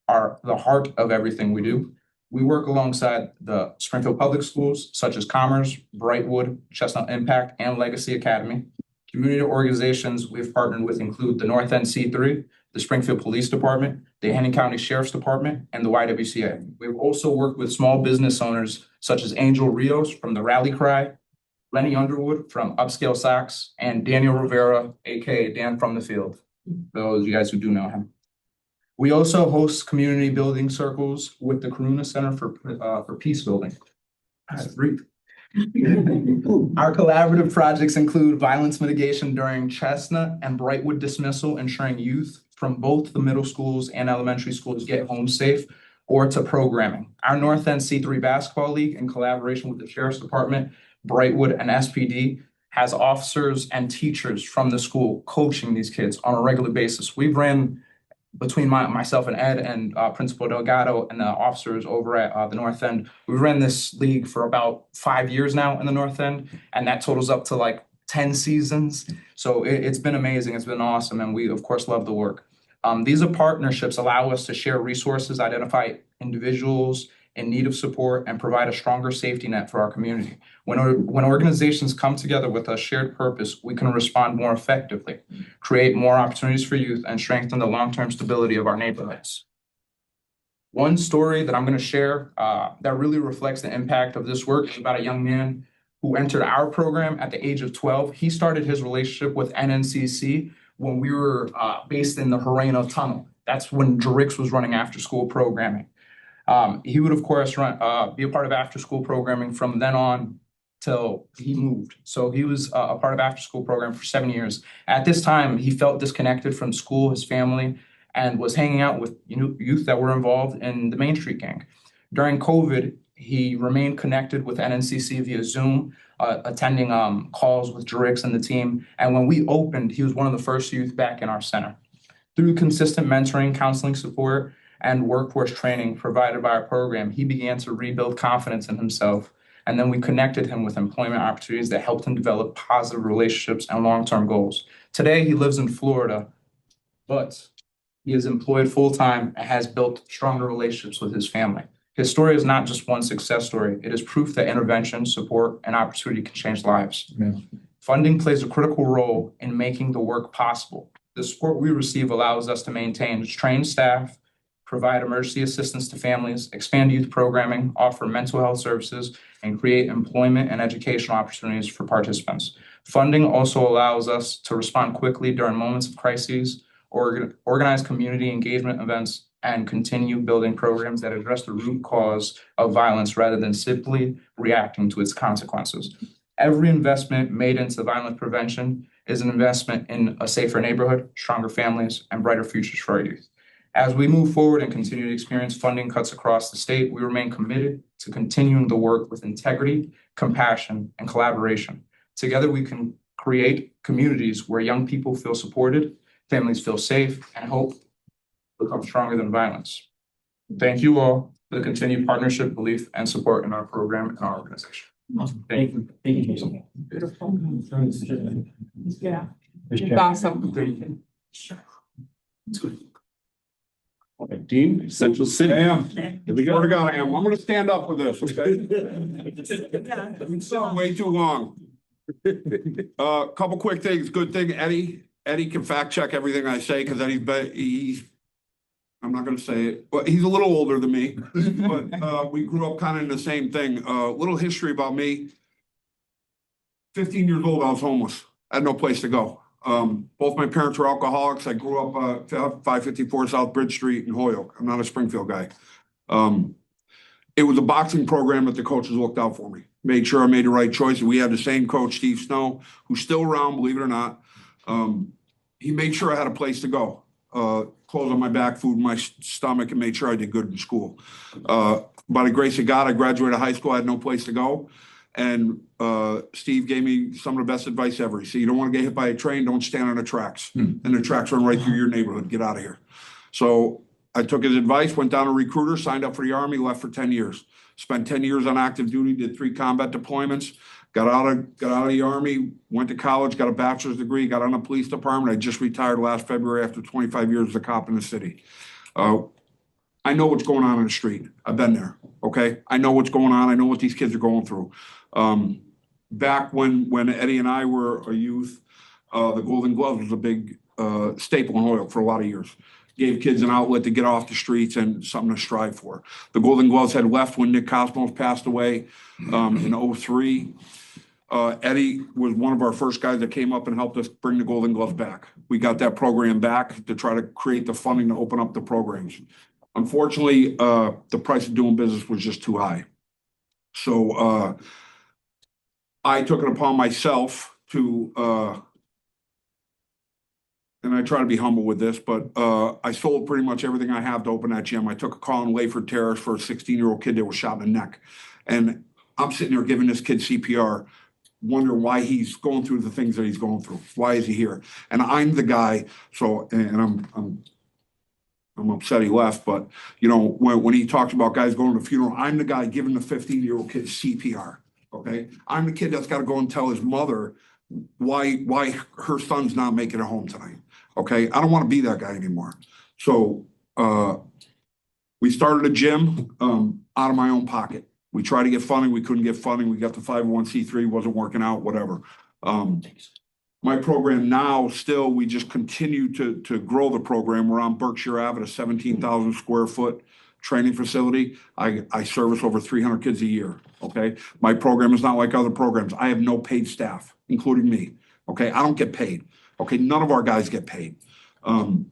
are the heart of everything we do. We work alongside the Springfield Public Schools, such as Commerce, Brightwood, Chestnut Impact, and Legacy Academy. Community organizations we've partnered with include the North End C3, the Springfield Police Department, the Henry County Sheriff's Department, and the YWCA. We've also worked with small business owners such as Angel Rios from the Rally Cry, Lenny Underwood from Upscale Socks, and Daniel Rivera, aka Dan from the Field, those of you guys who do know him. We also host community building circles with the Corona Center for Peace Building. Our collaborative projects include violence mitigation during Chestnut and Brightwood dismissal, ensuring youth from both the middle schools and elementary schools get home safe, or to programming. Our North End C3 Basketball League, in collaboration with the Sheriff's Department, Brightwood, and SPD, has officers and teachers from the school coaching these kids on a regular basis. We've ran between myself and Ed and Principal Delgado and the officers over at the North End. We ran this league for about 5 years now in the North End, and that totals up to like 10 seasons. So it's been amazing. It's been awesome. And we, of course, love the work. These are partnerships allow us to share resources, identify individuals in need of support, and provide a stronger safety net for our community. When organizations come together with a shared purpose, we can respond more effectively, create more opportunities for youth, and strengthen the long-term stability of our neighborhoods. One story that I'm going to share that really reflects the impact of this work is about a young man who entered our program at the age of 12. He started his relationship with NNCC when we were based in the Hareno Tunnel. That's when Jarix was running after-school programming. He would, of course, be a part of after-school programming from then on till he moved. So he was a part of after-school program for 7 years. At this time, he felt disconnected from school, his family, and was hanging out with youth that were involved in the Main Street Gang. During COVID, he remained connected with NNCC via Zoom, attending calls with Jarix and the team. And when we opened, he was one of the first youth back in our center. Through consistent mentoring, counseling support, and workforce training provided by our program, he began to rebuild confidence in himself. And then we connected him with employment opportunities that helped him develop positive relationships and long-term goals. Today, he lives in Florida, but he is employed full-time and has built stronger relationships with his family. His story is not just one success story. It is proof that intervention, support, and opportunity can change lives. Yeah. Funding plays a critical role in making the work possible. The support we receive allows us to maintain trained staff, provide emergency assistance to families, expand youth programming, offer mental health services, and create employment and educational opportunities for participants. Funding also allows us to respond quickly during moments of crises, organize community engagement events, and continue building programs that address the root cause of violence rather than simply reacting to its consequences. Every investment made into violence prevention is an investment in a safer neighborhood, stronger families, and brighter futures for our youth. As we move forward and continue to experience funding cuts across the state, we remain committed to continuing the work with integrity, compassion, and collaboration. Together, we can create communities where young people feel supported, families feel safe, and hope become stronger than violence. Thank you all for the continued partnership, belief, and support in our program and our organization. Thank you. Thank you, Jason. Beautiful. Yeah. It's awesome. Okay, Dean, Central City. Damn. Here we go. Swear to God, I am. I'm gonna stand up with this, okay? It's way too long. Couple quick things. Good thing Eddie can fact check everything I say because he's I'm not gonna say it, but he's a little older than me. But we grew up kind of in the same thing. Little history about me. 15 years old, I was homeless. I had no place to go. Both my parents were alcoholics. I grew up 554 South Bridge Street in Holyoke. I'm not a Springfield guy. It was a boxing program that the coaches looked out for me. Made sure I made the right choice. We had the same coach, Steve Snow, who's still around, believe it or not. He made sure I had a place to go. Clothes on my back, food in my stomach, and made sure I did good in school. By the grace of God, I graduated high school. I had no place to go. And Steve gave me some of the best advice ever. He said, you don't want to get hit by a train, don't stand on the tracks. And the tracks run right through your neighborhood. Get out of here. So I took his advice, went down to recruiter, signed up for the Army, left for 10 years. Spent 10 years on active duty, did 3 combat deployments, got out of the Army, went to college, got a bachelor's degree, got on the police department. I just retired last February after 25 years as a cop in the city. I know what's going on in the street. I've been there, okay? I know what's going on. I know what these kids are going through. Back when Eddie and I were a youth, the Golden Gloves was a big staple in Holyoke for a lot of years. Gave kids an outlet to get off the streets and something to strive for. The Golden Gloves had left when Nick Cosmos passed away in 2003. Eddie was one of our first guys that came up and helped us bring the Golden Gloves back. We got that program back to try to create the funding to open up the programs. Unfortunately, the price of doing business was just too high. So I took it upon myself to, and I try to be humble with this, but I sold pretty much everything I have to open that gym. I took a call in Layford Terrace for a 16-year-old kid that was shot in the neck. And I'm sitting there giving this kid CPR, wondering why he's going through the things that he's going through. Why is he here? And I'm the guy, and I'm upset he left, but you know, when he talks about guys going to the funeral, I'm the guy giving the 15-year-old kid CPR. Okay, I'm the kid that's got to go and tell his mother why her son's not making it home tonight. Okay, I don't want to be that guy anymore. So we started a gym out of my own pocket. We tried to get funding, we couldn't get funding. We got the 501c3, wasn't working out, whatever. My program now, still, we just continue to grow the program. We're on Berkshire Ave at a 17,000 square foot training facility. I service over 300 kids a year, okay? My program is not like other programs. I have no paid staff, including me, okay? I don't get paid, okay? None of our guys get paid. And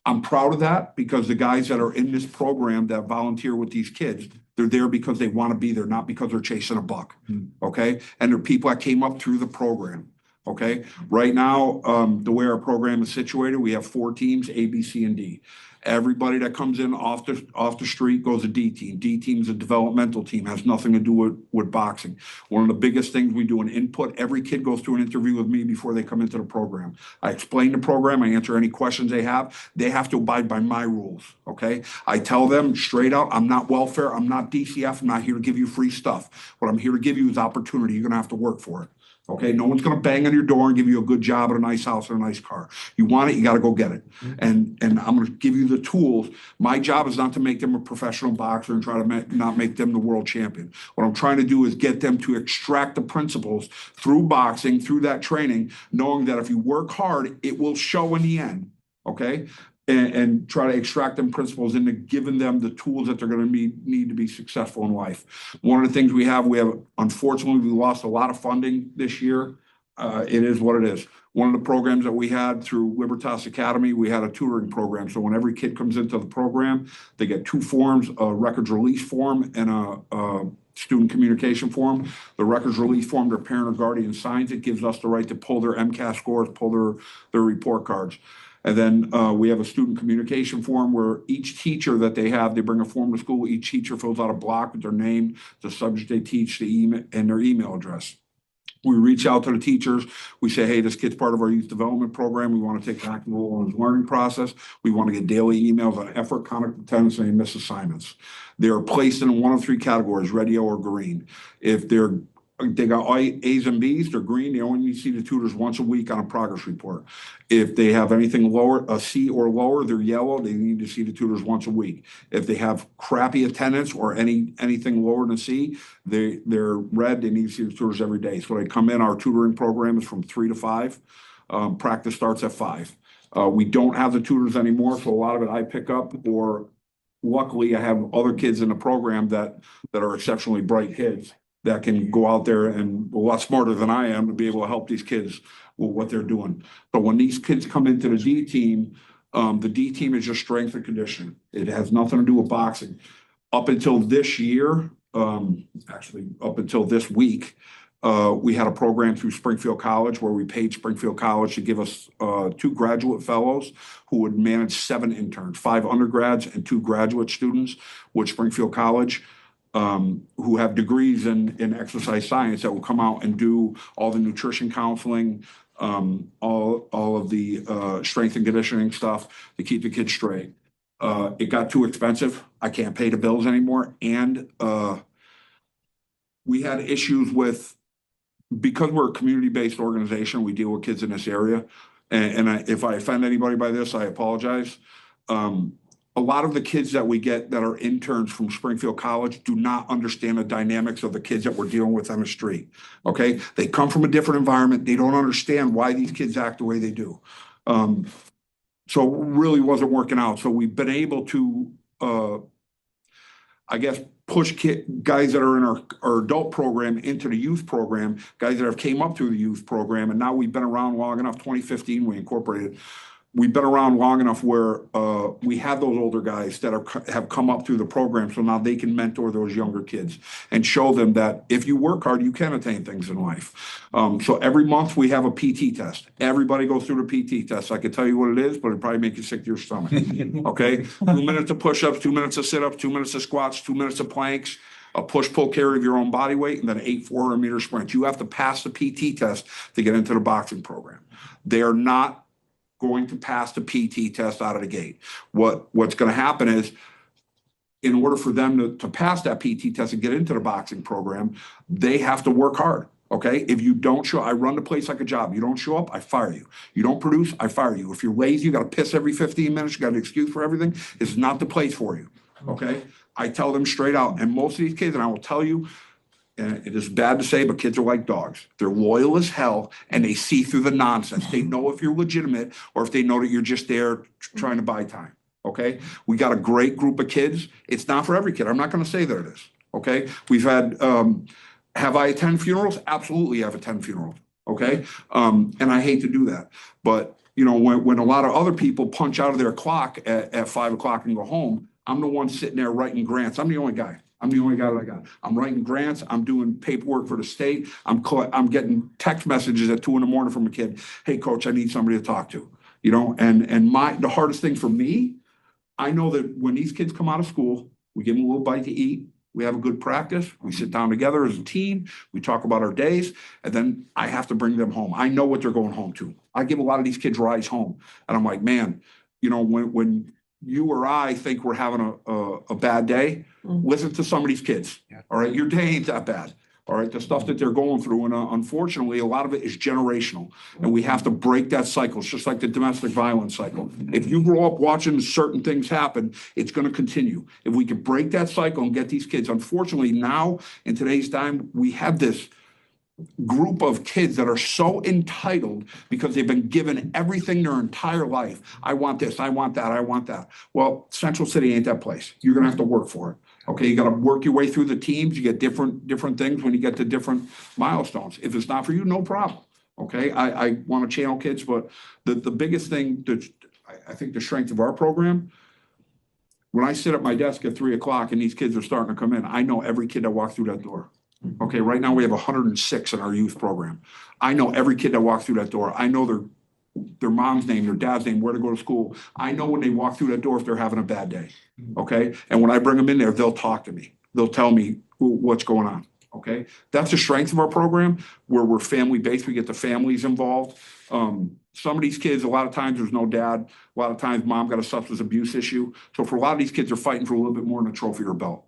I'm proud of that because the guys that are in this program that volunteer with these kids, they're there because they want to be there, not because they're chasing a buck. Okay? And they're people that came up through the program. Okay? Right now, the way our program is situated, we have 4 teams, A, B, C, and D. Everybody that comes in off the street goes to D team. D team is a developmental team, has nothing to do with boxing. One of the biggest things we do an input. Every kid goes through an interview with me before they come into the program. I explain the program. I answer any questions they have. They have to abide by my rules. Okay. I tell them straight out, I'm not welfare. I'm not DCF. I'm not here to give you free stuff. What I'm here to give you is opportunity. You're going to have to work for it. Okay, no one's gonna bang on your door and give you a good job at a nice house or a nice car. You want it, you gotta go get it. And I'm gonna give you the tools. My job is not to make them a professional boxer and try to not make them the world champion. What I'm trying to do is get them to extract the principles through boxing, through that training, knowing that if you work hard, it will show in the end. Okay? And try to extract them principles into giving them the tools that they're going to need to be successful in life. One of the things we have, unfortunately, we lost a lot of funding this year. It is what it is. One of the programs that we had through Libertas Academy, we had a tutoring program. So when every kid comes into the program, they get 2 forms, a records release form and a student communication form. The records release form, their parent or guardian signs it, gives us the right to pull their MCAS scores, pull their report cards. And then we have a student communication form where each teacher that they have, they bring a form to school. Each teacher fills out a block with their name, the subject they teach, the email, and their email address. We reach out to the teachers. We say, hey, this kid's part of our youth development program. We want to take an active role in his learning process. We want to get daily emails on effort, conduct, attendance, and missed assignments. They are placed in one of 3 categories, red, yellow, or green. If they got A's and B's, they're green. They only need to see the tutors once a week on a progress report. If they have anything lower, a C or lower, they're yellow. They need to see the tutors once a week. If they have crappy attendance or anything lower than C, they're red. They need to see the tutors every day. So they come in. Our tutoring program is from 3 to 5. Practice starts at 5. We don't have the tutors anymore, so a lot of it I pick up, or luckily I have other kids in the program that are exceptionally bright kids that can go out there and a lot smarter than I am to be able to help these kids with what they're doing. But when these kids come into the D team, the D team is just strength and conditioning. It has nothing to do with boxing. Up until this year, actually up until this week, we had a program through Springfield College where we paid Springfield College to give us 2 graduate fellows who would manage 7 interns, 5 undergrads and 2 graduate students with Springfield College. Who have degrees in exercise science that will come out and do all the nutrition counseling, all of the strength and conditioning stuff to keep the kids straight. It got too expensive. I can't pay the bills anymore. And we had issues with, because we're a community-based organization, we deal with kids in this area. And if I offend anybody by this, I apologize. A lot of the kids that we get that are interns from Springfield College do not understand the dynamics of the kids that we're dealing with on the street. Okay. They come from a different environment. They don't understand why these kids act the way they do. So it really wasn't working out. So we've been able to, I guess, push guys that are in our adult program into the youth program, guys that have came up through the youth program. And now we've been around long enough, 2015, we incorporated. We've been around long enough where we have those older guys that have come up through the program, so now they can mentor those younger kids and show them that if you work hard, you can attain things in life. So every month we have a PT test. Everybody goes through the PT test. I can tell you what it is, but it'll probably make you sick to your stomach. Okay, 2 minutes of push-ups, 2 minutes of sit-ups, 2 minutes of squats, 2 minutes of planks, a push-pull carry of your own body weight, and then 8 400-meter sprints. You have to pass the PT test to get into the boxing program. They are not going to pass the PT test out of the gate. What's going to happen is, in order for them to pass that PT test and get into the boxing program, they have to work hard. Okay. If you don't show, I run the place like a job. You don't show up, I fire you. You don't produce, I fire you. If you're lazy, you got to piss every 15 minutes, you got an excuse for everything. It's not the place for you. Okay. I tell them straight out. And most of these kids, and I will tell you, and it is bad to say, but kids are like dogs. They're loyal as hell, and they see through the nonsense. They know if you're legitimate or if they know that you're just there trying to buy time. Okay? We got a great group of kids. It's not for every kid. I'm not going to say that it is. Okay? We've had, have I attended funerals? Absolutely, I've attended funerals. Okay? And I hate to do that. But You know, when a lot of other people punch out of their clock at 5 o'clock and go home, I'm the one sitting there writing grants. I'm the only guy. I'm the only guy that I got. I'm writing grants. I'm doing paperwork for the state. I'm getting text messages at 2 a.m. from a kid. Hey, coach, I need somebody to talk to. You know, and the hardest thing for me, I know that when these kids come out of school, we give them a little bite to eat. We have a good practice. We sit down together as a team. We talk about our days, and then I have to bring them home. I know what they're going home to. I give a lot of these kids rides home, and I'm like, man, you know, when you or I think we're having a bad day, listen to some of these kids. All right, your day ain't that bad. All right, the stuff that they're going through, and unfortunately, a lot of it is generational, and we have to break that cycle. It's just like the domestic violence cycle. If you grow up watching certain things happen, it's going to continue. If we could break that cycle and get these kids, unfortunately, now in today's time, we have this group of kids that are so entitled because they've been given everything their entire life. I want this, I want that, I want that. Well, Central City ain't that place. You're gonna have to work for it. Okay, you gotta work your way through the teams. You get different things when you get to different milestones. If it's not for you, no problem. Okay, I want to channel kids, but the biggest thing that I think the strength of our program, when I sit at my desk at 3 o'clock and these kids are starting to come in, I know every kid that walks through that door. Okay, right now we have 106 in our youth program. I know every kid that walks through that door. I know their mom's name, their dad's name, where to go to school. I know when they walk through that door if they're having a bad day. Okay, and when I bring them in there, they'll talk to me. They'll tell me what's going on. Okay, that's the strength of our program, where we're family based. We get the families involved. Some of these kids, a lot of times there's no dad. A lot of times mom got a substance abuse issue. So for a lot of these kids, they're fighting for a little bit more than a trophy or belt.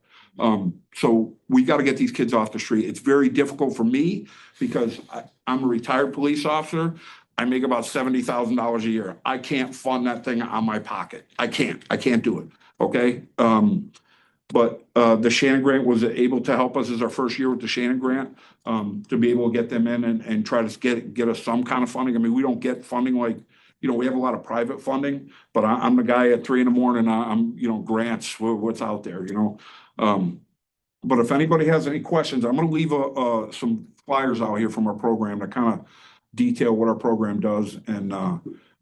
So we got to get these kids off the street. It's very difficult for me because I'm a retired police officer. I make about $70,000 a year. I can't fund that thing on my pocket. I can't do it. Okay. But the Shannon grant was able to help us as our first year with the Shannon grant, to be able to get them in and try to get us some kind of funding. I mean, we don't get funding like, you know, we have a lot of private funding, but I'm the guy at 3 a.m. I'm, you know, grants, what's out there, you know. But if anybody has any questions, I'm going to leave some flyers out here from our program to kind of detail what our program does. And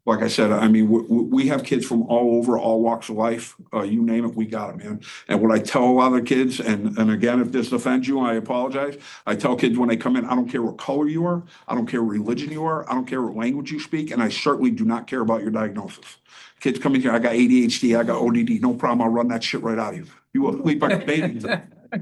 like I said, I mean, we have kids from all over, all walks of life. You name it, we got it, man. And what I tell a lot of the kids, and again, if this offends you, I apologize. I tell kids when they come in, I don't care what color you are. I don't care what religion you are. I don't care what language you speak. And I certainly do not care about your diagnosis. Kids come in here, I got ADHD, I got ODD, no problem. I'll run that shit right out of you. You will sleep like a baby.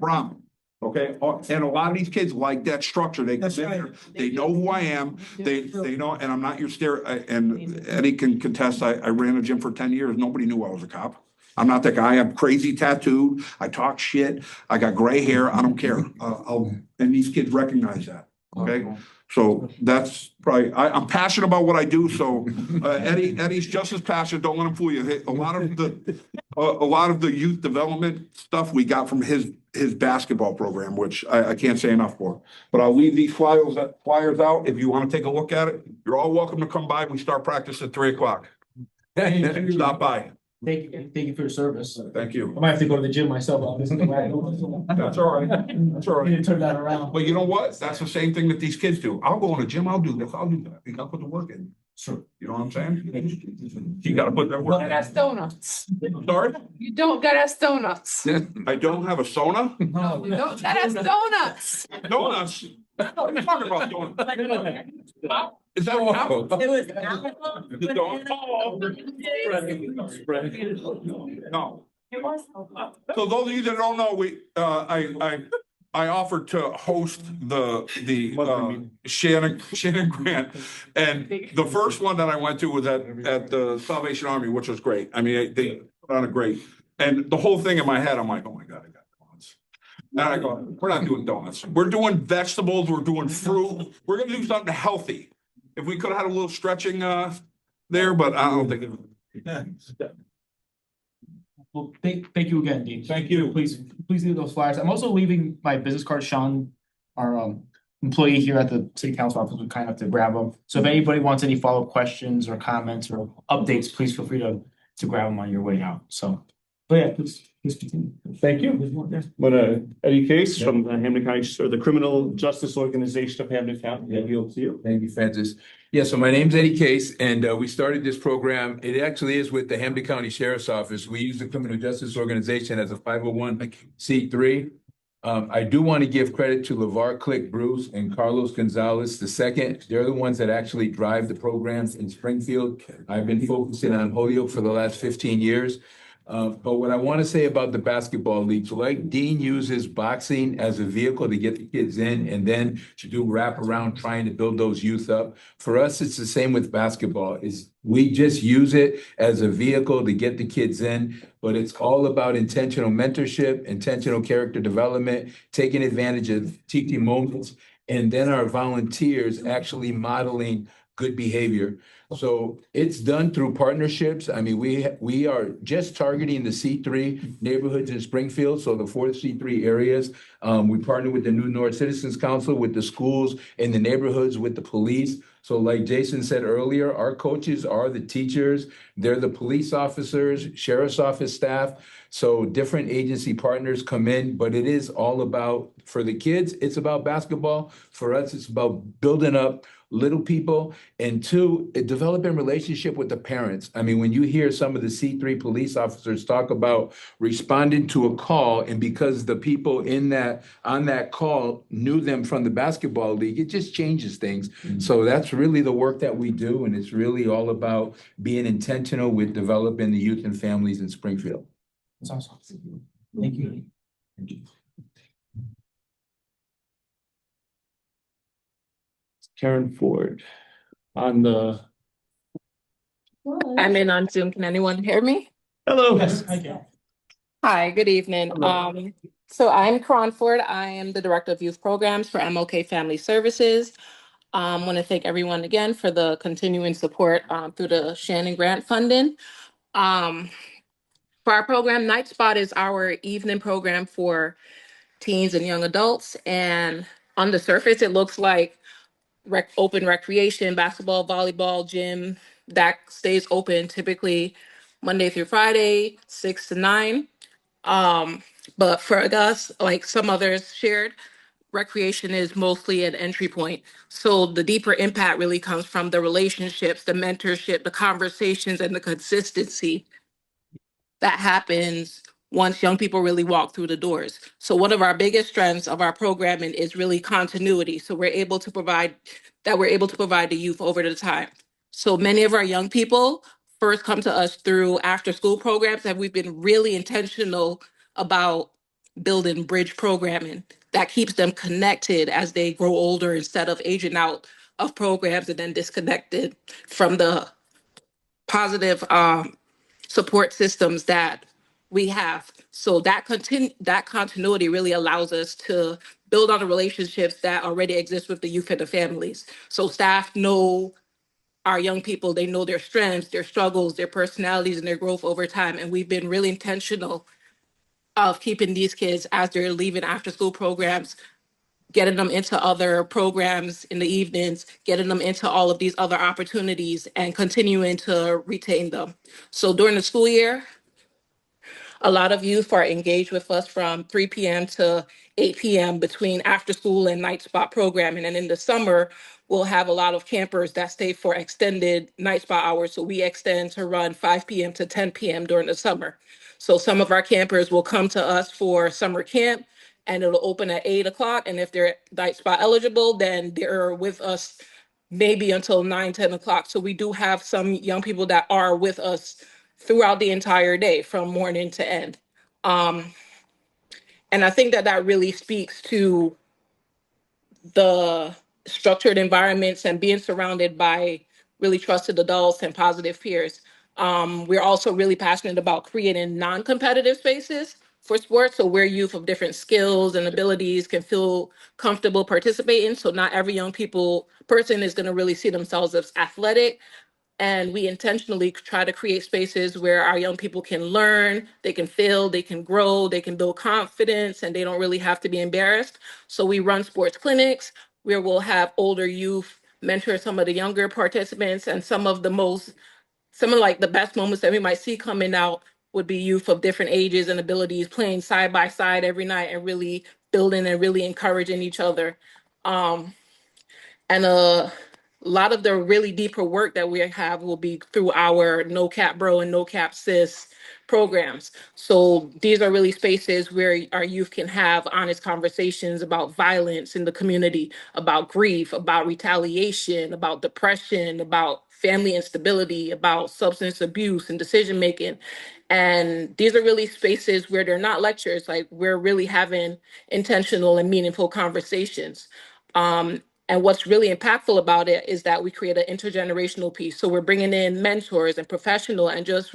Problem. Okay, and a lot of these kids like that structure. They come in here, they know who I am. They know, and I'm not your and Eddie can contest. I ran a gym for 10 years. Nobody knew I was a cop. I'm not that guy. I'm crazy tattooed. I talk shit. I got gray hair. I don't care. And these kids recognize that. Okay. So that's probably, I'm passionate about what I do. So Eddie's just as passionate. Don't let him fool you. A lot of the youth development stuff we got from his basketball program, which I can't say enough for. But I'll leave these flyers out. If you want to take a look at it, you're all welcome to come by. We start practice at 3 o'clock. Stop by. Thank you for your service. Thank you. I might have to go to the gym myself. That's all right. That's all right. You didn't turn that around. But you know what? That's the same thing that these kids do. I'll go in the gym. I'll do this. I'll do that. You got to put the work in. Sure. You know what I'm saying? You got to put that work in. That's donuts. Sorry? You don't get us donuts. I don't have a sauna? No, you don't get us donuts. Donuts? What are you talking about donuts? Is that what happened? It was No. So those of you that don't know, I offered to host the Shannon grant, and the first one that I went to was at the Salvation Army, which was great. I mean, they put on a great, and the whole thing in my head, I'm like, oh my God, I got donuts. And I go, we're not doing donuts. We're doing vegetables. We're doing fruit. We're gonna do something healthy. If we could have had a little stretching there, but I don't think it. Well, thank you again, Dean. Thank you. Please leave those flyers. I'm also leaving my business card. Sean, our employee here at the city council office, was kind enough to grab them. So if anybody wants any follow-up questions or comments or updates, please feel free to grab them on your way out. So Oh, yeah, please continue. Thank you. There's more there. Eddie Case from the Hamden County, or the Criminal Justice Organization of Hamden County. I'll yield to you. Thank you, Francis. Yeah, so my name's Eddie Case, and we started this program. It actually is with the Hamden County Sheriff's Office. We use the Criminal Justice Organization as a 501c3. I do want to give credit to LeVar Click Bruce and Carlos Gonzalez II. They're the ones that actually drive the programs in Springfield. I've been focusing on Holyoke for the last 15 years. But what I want to say about the basketball leagues, like Dean uses boxing as a vehicle to get the kids in and then to do wraparound trying to build those youth up. For us, it's the same with basketball. We just use it as a vehicle to get the kids in, but it's all about intentional mentorship, intentional character development, taking advantage of teaching moments, and then our volunteers actually modeling good behavior. So it's done through partnerships. I mean, we are just targeting the C3 neighborhoods in Springfield, so the 4 C3 areas. We partner with the New North Citizens Council, with the schools in the neighborhoods, with the police. So like Jason said earlier, our coaches are the teachers. They're the police officers, sheriff's office staff. So different agency partners come in, but it is all about, for the kids, it's about basketball. For us, it's about building up little people, and two, developing relationship with the parents. I mean, when you hear some of the C3 police officers talk about responding to a call, and because the people on that call knew them from the basketball league, it just changes things. So that's really the work that we do, and it's really all about being intentional with developing the youth and families in Springfield. That's awesome. Thank you. Thank you. Karen Ford on the. I'm in on Zoom. Can anyone hear me? Hello. Yes, I can. Hi, good evening. So I'm Karan Ford. I am the Director of Youth Programs for MLK Family Services. I want to thank everyone again for the continuing support through the Shannon Grant funding. For our program, Night Spot is our evening program for teens and young adults. And on the surface, it looks like open recreation, basketball, volleyball, gym, that stays open typically Monday through Friday, 6 to 9. But for us, like some others shared, recreation is mostly an entry point. So the deeper impact really comes from the relationships, the mentorship, the conversations, and the consistency that happens once young people really walk through the doors. So one of our biggest strengths of our programming is really continuity. So we're able to provide the youth over the time. So many of our young people first come to us through after school programs, and we've been really intentional about building bridge programming that keeps them connected as they grow older instead of aging out of programs and then disconnected from the positive support systems that we have. So that continuity really allows us to build on the relationships that already exist with the youth and the families. So staff know our young people, they know their strengths, their struggles, their personalities, and their growth over time. And we've been really intentional of keeping these kids as they're leaving after school programs, getting them into other programs in the evenings, getting them into all of these other opportunities, and continuing to retain them. So during the school year, a lot of youth are engaged with us from 3 p.m. to 8 p.m. between after school and night spot programming. And in the summer, we'll have a lot of campers that stay for extended night spot hours. So we extend to run 5 p.m. to 10 p.m. during the summer. So some of our campers will come to us for summer camp, and it'll open at 8 o'clock. And if they're night spot eligible, then they're with us maybe until 9, 10 o'clock. So we do have some young people that are with us throughout the entire day from morning to end. And I think that really speaks to the structured environments and being surrounded by really trusted adults and positive peers. We're also really passionate about creating non-competitive spaces for sports, so where youth of different skills and abilities can feel comfortable participating. So not every young person is going to really see themselves as athletic. And we intentionally try to create spaces where our young people can learn, they can fail, they can grow, they can build confidence, and they don't really have to be embarrassed. So we run sports clinics where we'll have older youth mentor some of the younger participants, and some of the best moments that we might see coming out would be youth of different ages and abilities playing side by side every night and really building and really encouraging each other. And a lot of the really deeper work that we have will be through our No Cap Bro and No Cap Sis programs. So these are really spaces where our youth can have honest conversations about violence in the community, about grief, about retaliation, about depression, about family instability, about substance abuse and decision making. And these are really spaces where they're not lectures, like we're really having intentional and meaningful conversations. And what's really impactful about it is that we create an intergenerational piece. So we're bringing in mentors and professional and just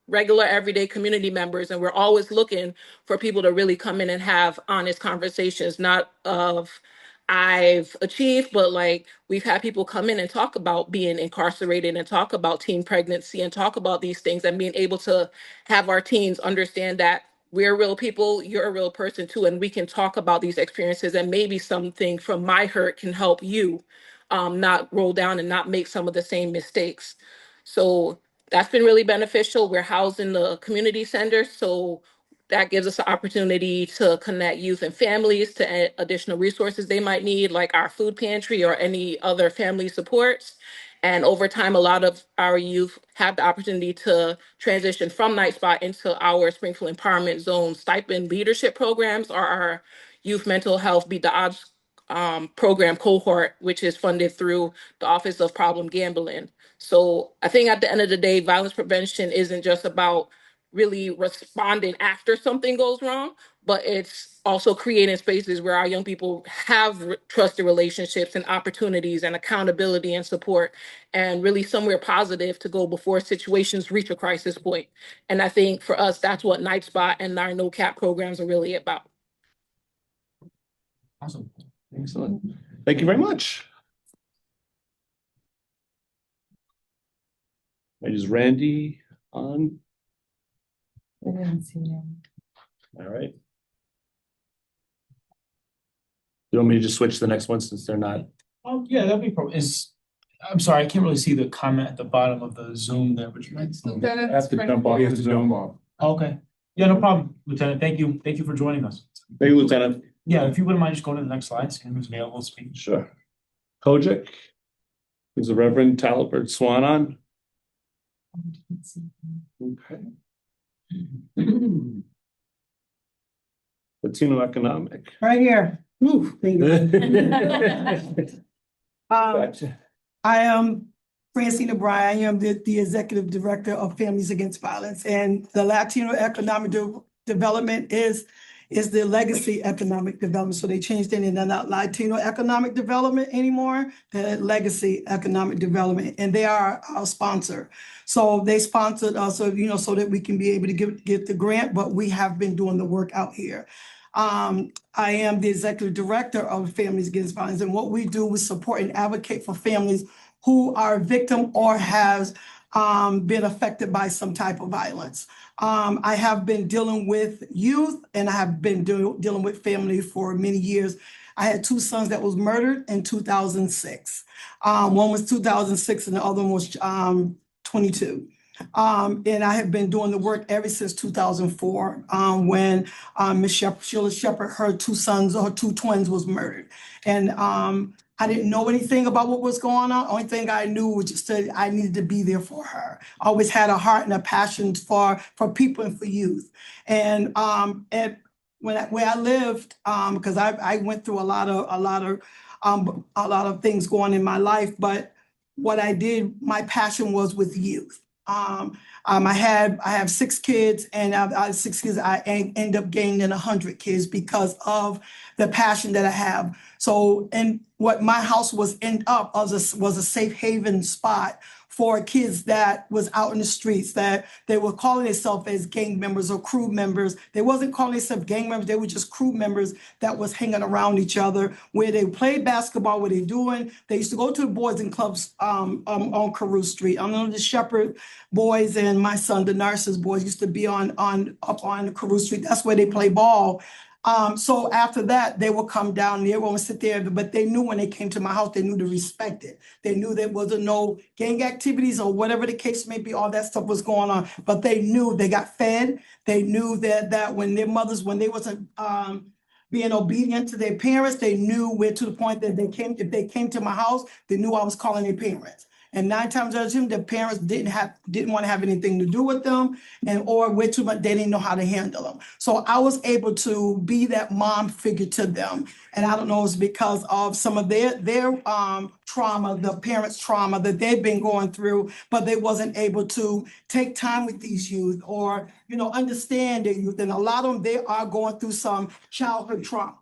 regular everyday community members. And we're always looking for people to really come in and have honest conversations, not of I've achieved, but like we've had people come in and talk about being incarcerated and talk about teen pregnancy and talk about these things and being able to have our teens understand that we're real people, you're a real person too, and we can talk about these experiences and maybe something from my hurt can help you not roll down and not make some of the same mistakes. So that's been really beneficial. We're housed in the community center, so that gives us the opportunity to connect youth and families to additional resources they might need, like our food pantry or any other family supports. And over time, a lot of our youth have the opportunity to transition from Night Spot into our Springfield Empowerment Zone stipend leadership programs or our youth mental health beat the odds program cohort, which is funded through the Office of Problem Gambling. So I think at the end of the day, violence prevention isn't just about really responding after something goes wrong, but it's also creating spaces where our young people have trusted relationships and opportunities and accountability and support and really somewhere positive to go before situations reach a crisis point. And I think for us, that's what Night Spot and our No Cap programs are really about. Awesome. Excellent. Thank you very much. Is Randy on? I didn't see him. All right. You want me to just switch to the next one since they're not? Oh, yeah, that'd be problem. I'm sorry, I can't really see the comment at the bottom of the Zoom there, but you might still. Have to jump off the Zoom. Okay, yeah, no problem, Lieutenant. Thank you. Thank you for joining us. Thank you, Lieutenant. Yeah, if you wouldn't mind just going to the next slide, see who's available to speak. Sure. Kojic. Is the Reverend Talbert Swan on? Okay. Latino Economic. Right here. Ooh, thank you. I am Francina Bryan. I am the Executive Director of Families Against Violence, and the Latino Economic Development is the Legacy Economic Development. So they changed it, and they're not Latino Economic Development anymore. They're Legacy Economic Development, and they are our sponsor. So they sponsored us, so that we can be able to get the grant, but we have been doing the work out here. I am the Executive Director of Families Against Violence, and what we do is support and advocate for families who are victim or has been affected by some type of violence. I have been dealing with youth, and I have been dealing with family for many years. I had two sons that was murdered in 2006. One was 2006 and the other one was 22. And I have been doing the work ever since 2004, when Miss Sheila Shepherd, her two sons or two twins was murdered. And I didn't know anything about what was going on. Only thing I knew was just that I needed to be there for her. I always had a heart and a passion for people and for youth. And where I lived, because I went through a lot of things going in my life, but what I did, my passion was with youth. I have 6 kids, and out of 6 kids, I end up gaining 100 kids because of the passion that I have. So, and what my house was was a safe haven spot for kids that was out in the streets, that they were calling themselves as gang members or crew members. They wasn't calling themselves gang members, they were just crew members that was hanging around each other, where they played basketball, what they doing. They used to go to the boys and clubs on Carew Street. I know the Shepherd boys and my son, the Narcissus boys, used to be up on Carew Street. That's where they play ball. So after that, they would come down there, would sit there, but they knew when they came to my house, they knew to respect it. They knew there wasn't no gang activities or whatever the case may be, all that stuff was going on. But they knew they got fed. They knew that when their mothers, when they wasn't being obedient to their parents, they knew where to the point that if they came to my house, they knew I was calling their parents. And 9 times out of 10, the parents didn't want to have anything to do with them, or way too much, they didn't know how to handle them. So I was able to be that mom figure to them. And I don't know, it's because of some of their trauma, the parents' trauma that they've been going through, but they wasn't able to take time with these youth or, understand their youth. And a lot of them, they are going through some childhood trauma.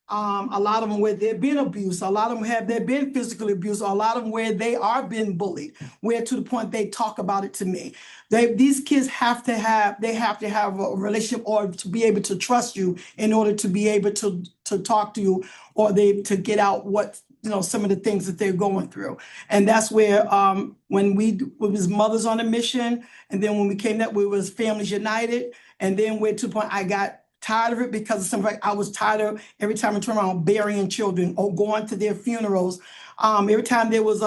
A lot of them where they've been abused, a lot of them have they've been physically abused, a lot of them where they are being bullied, where to the point they talk about it to me. These kids have to have a relationship or to be able to trust you in order to be able to talk to you or to get out what some of the things that they're going through. And that's where when we was Mothers on a Mission, and then when we came that we was Families United, and then where to the point I got tired of it because of something. I was tired of every time I turn around burying children or going to their funerals. Every time there was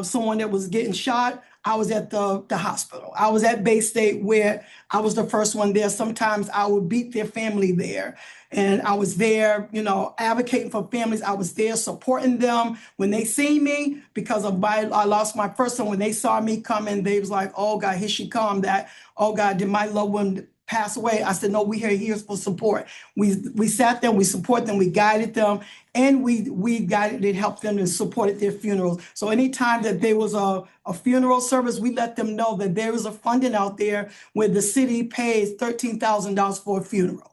someone that was getting shot, I was at the hospital. I was at Bay State where I was the first one there. Sometimes I would beat their family there. And I was there, advocating for families. I was there supporting them when they see me because I lost my first son. When they saw me coming, they was like, oh God, here she come. Oh God, did my loved one pass away? I said, no, we are here for support. We sat there, we support them, we guided them, and we guided and helped them and supported their funerals. So anytime that there was a funeral service, we let them know that there is a funding out there where the city pays $13,000 for a funeral.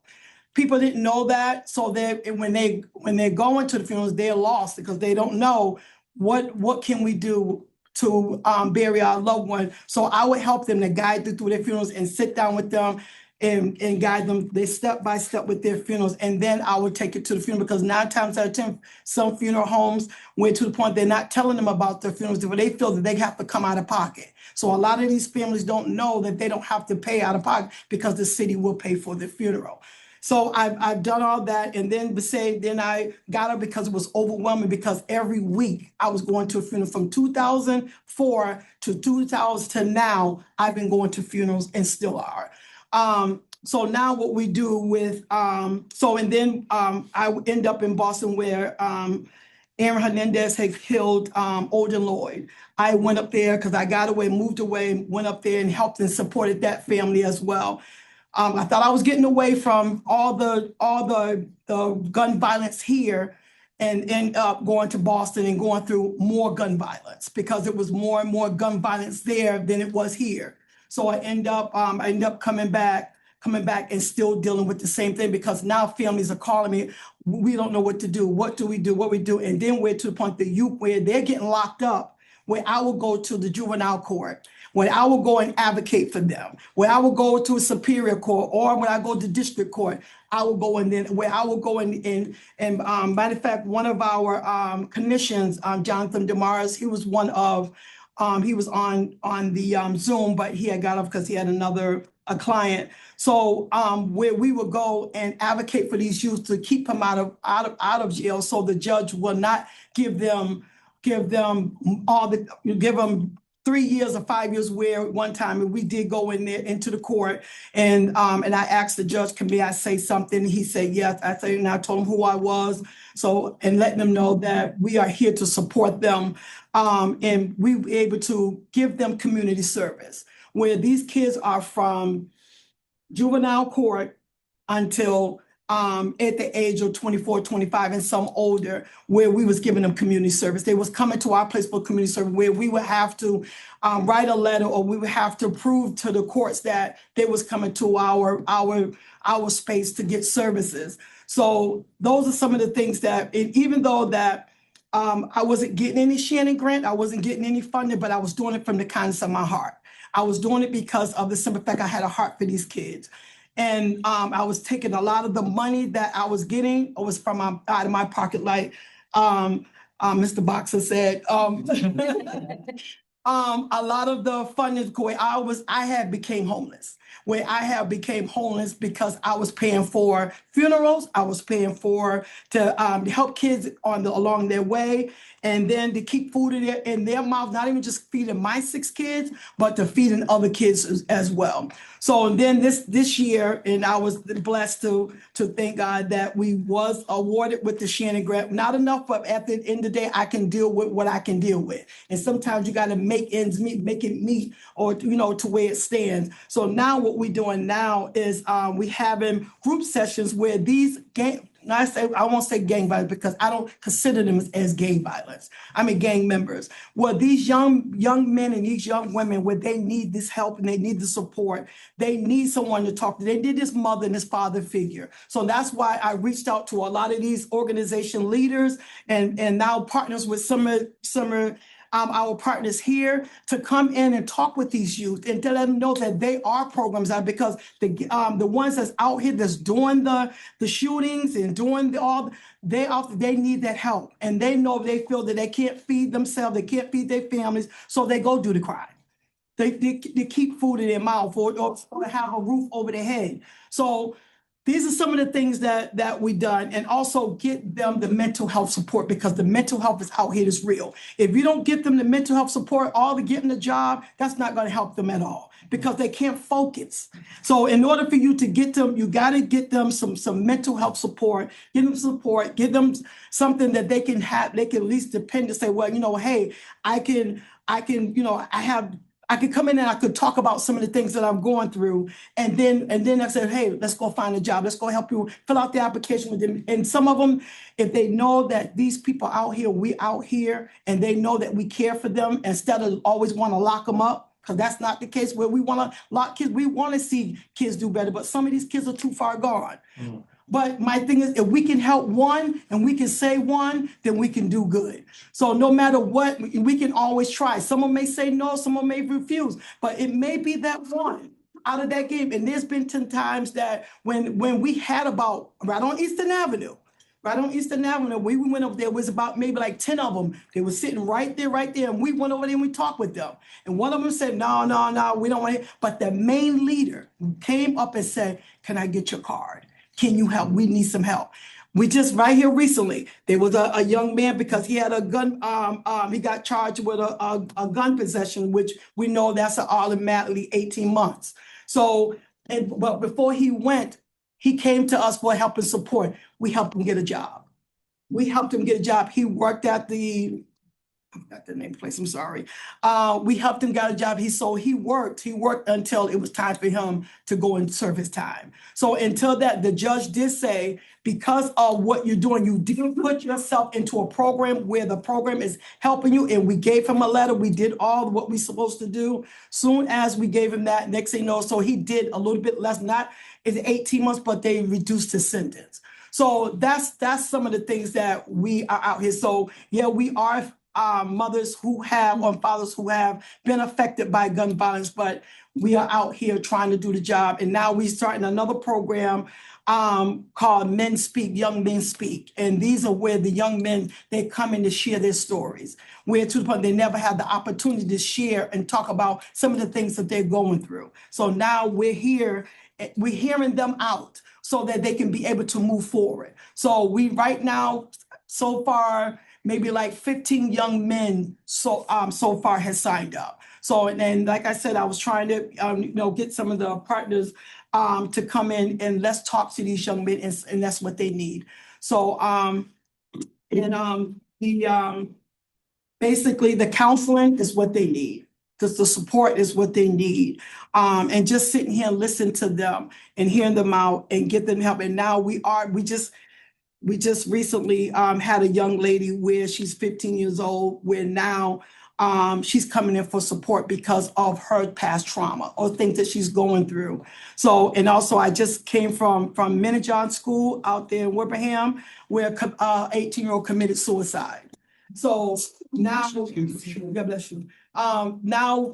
People didn't know that, so when they're going to the funerals, they're lost because they don't know what can we do to bury our loved one. So I would help them to guide them through their funerals and sit down with them and guide them step by step with their funerals. And then I would take it to the funeral because 9 times out of 10, some funeral homes went to the point they're not telling them about their funerals, where they feel that they have to come out of pocket. So a lot of these families don't know that they don't have to pay out of pocket because the city will pay for the funeral. So I've done all that, and then I got up because it was overwhelming because every week I was going to a funeral from 2004 to 2000 to now. I've been going to funerals and still are. So now what we do with I end up in Boston where Aaron Hernandez had killed Olden Lloyd. I went up there because I got away, moved away, went up there and helped and supported that family as well. I thought I was getting away from all the gun violence here and end up going to Boston and going through more gun violence because it was more and more gun violence there than it was here. So I end up coming back and still dealing with the same thing because now families are calling me. We don't know what to do. What do we do? What we do? And then we're to the point that where they're getting locked up, where I will go to the juvenile court, when I will go and advocate for them, where I will go to a superior court, or when I go to district court, I will go in there, where I will go in matter of fact, one of our commissions, Jonathan Damaris, he was one of, he was on the Zoom, but he had got off because he had a client. So where we would go and advocate for these youth to keep them out of jail, so the judge will not give them 3 years or 5 years, where one time we did go in there into the court and I asked the judge, may I say something? He said, yes. And I told him who I was. So, and letting them know that we are here to support them. And we were able to give them community service, where these kids are from juvenile court until at the age of 24, 25, and some older, where we was giving them community service. They was coming to our place for community service, where we would have to write a letter, or we would have to prove to the courts that they was coming to our space to get services. So those are some of the things that, even though that I wasn't getting any Shannon grant, I wasn't getting any funding, but I was doing it from the kindness of my heart. I was doing it because of the simple fact I had a heart for these kids. And I was taking a lot of the money that I was getting, it was from out of my pocket, like Mr. Boxer said. A lot of the funding, I had became homeless. where I have became homeless because I was paying for funerals, I was paying for to help kids along their way, and then to keep food in their mouth, not even just feeding my 6 kids, but to feeding other kids as well. So then this year, and I was blessed to thank God that we was awarded with the Shannon Grant. Not enough, but at the end of the day, I can deal with what I can deal with. And sometimes you got to make ends meet, make it meet, or to where it stands. So now what we're doing now is we having group sessions where these I won't say gang violence because I don't consider them as gang violence. I mean gang members. Well, these young men and these young women, where they need this help and they need the support, they need someone to talk to. They need this mother and this father figure. So that's why I reached out to a lot of these organization leaders and now partners with some our partners here to come in and talk with these youth and to let them know that they are programs out, because the ones that's out here that's doing the shootings and doing they need that help, and they know they feel that they can't feed themselves, they can't feed their families, so they go do the crime. They keep food in their mouth or have a roof over their head. So these are some of the things that we done, and also get them the mental health support, because the mental health is out here is real. If you don't get them the mental health support, all the getting a job, that's not going to help them at all, because they can't focus. So in order for you to get them, you got to get them some mental health support, give them support, give them something that they can have, they can at least depend to say, well, hey, I can, I could come in and I could talk about some of the things that I'm going through. And then I said, hey, let's go find a job. Let's go help you fill out the application with them. And some of them, if they know that these people out here, we out here, and they know that we care for them, instead of always want to lock them up, because that's not the case where we want to lock kids. We want to see kids do better, but some of these kids are too far gone. But my thing is, if we can help one and we can save one, then we can do good. So no matter what, we can always try. Someone may say no, someone may refuse, but it may be that one out of that game. And there's been 10 times that when we had about right on Eastern Avenue, we went over there, was about maybe like 10 of them. They were sitting right there. And we went over there and we talked with them. And one of them said, no, we don't want it. But the main leader came up and said, can I get your card? Can you help? We need some help. We just right here recently, there was a young man, because he had a gun, he got charged with a gun possession, which we know that's automatically 18 months. So, but before he went, he came to us for help and support. We helped him get a job. He worked at I forgot the name of the place, I'm sorry. We helped him get a job. He worked until it was time for him to go and serve his time. So until that, the judge did say, because of what you're doing, you didn't put yourself into a program where the program is helping you. And we gave him a letter. We did all what we're supposed to do. Soon as we gave him that, next thing you know, so he did a little bit less, not is 18 months, but they reduced his sentence. So that's some of the things that we are out here. So yeah, we are mothers who have, or fathers who have been affected by gun violence, but we are out here trying to do the job. And now we're starting another program called Men Speak, Young Men Speak. And these are where the young men, they come in to share their stories, where to the point they never had the opportunity to share and talk about some of the things that they're going through. So now we're hearing them out so that they can be able to move forward. So we right now, so far, maybe like 15 young men so far has signed up. So, and then, like I said, I was trying to get some of the partners to come in and let's talk to these young men, and that's what they need. So, basically the counseling is what they need. The support is what they need. And just sitting here and listening to them and hearing them out and get them help. And now we just recently had a young lady where she's 15 years old, where now she's coming in for support because of her past trauma or things that she's going through. So, and also I just came from Menajon School out there in Wilbraham, where 18-year-old committed suicide. So now, God bless you. Now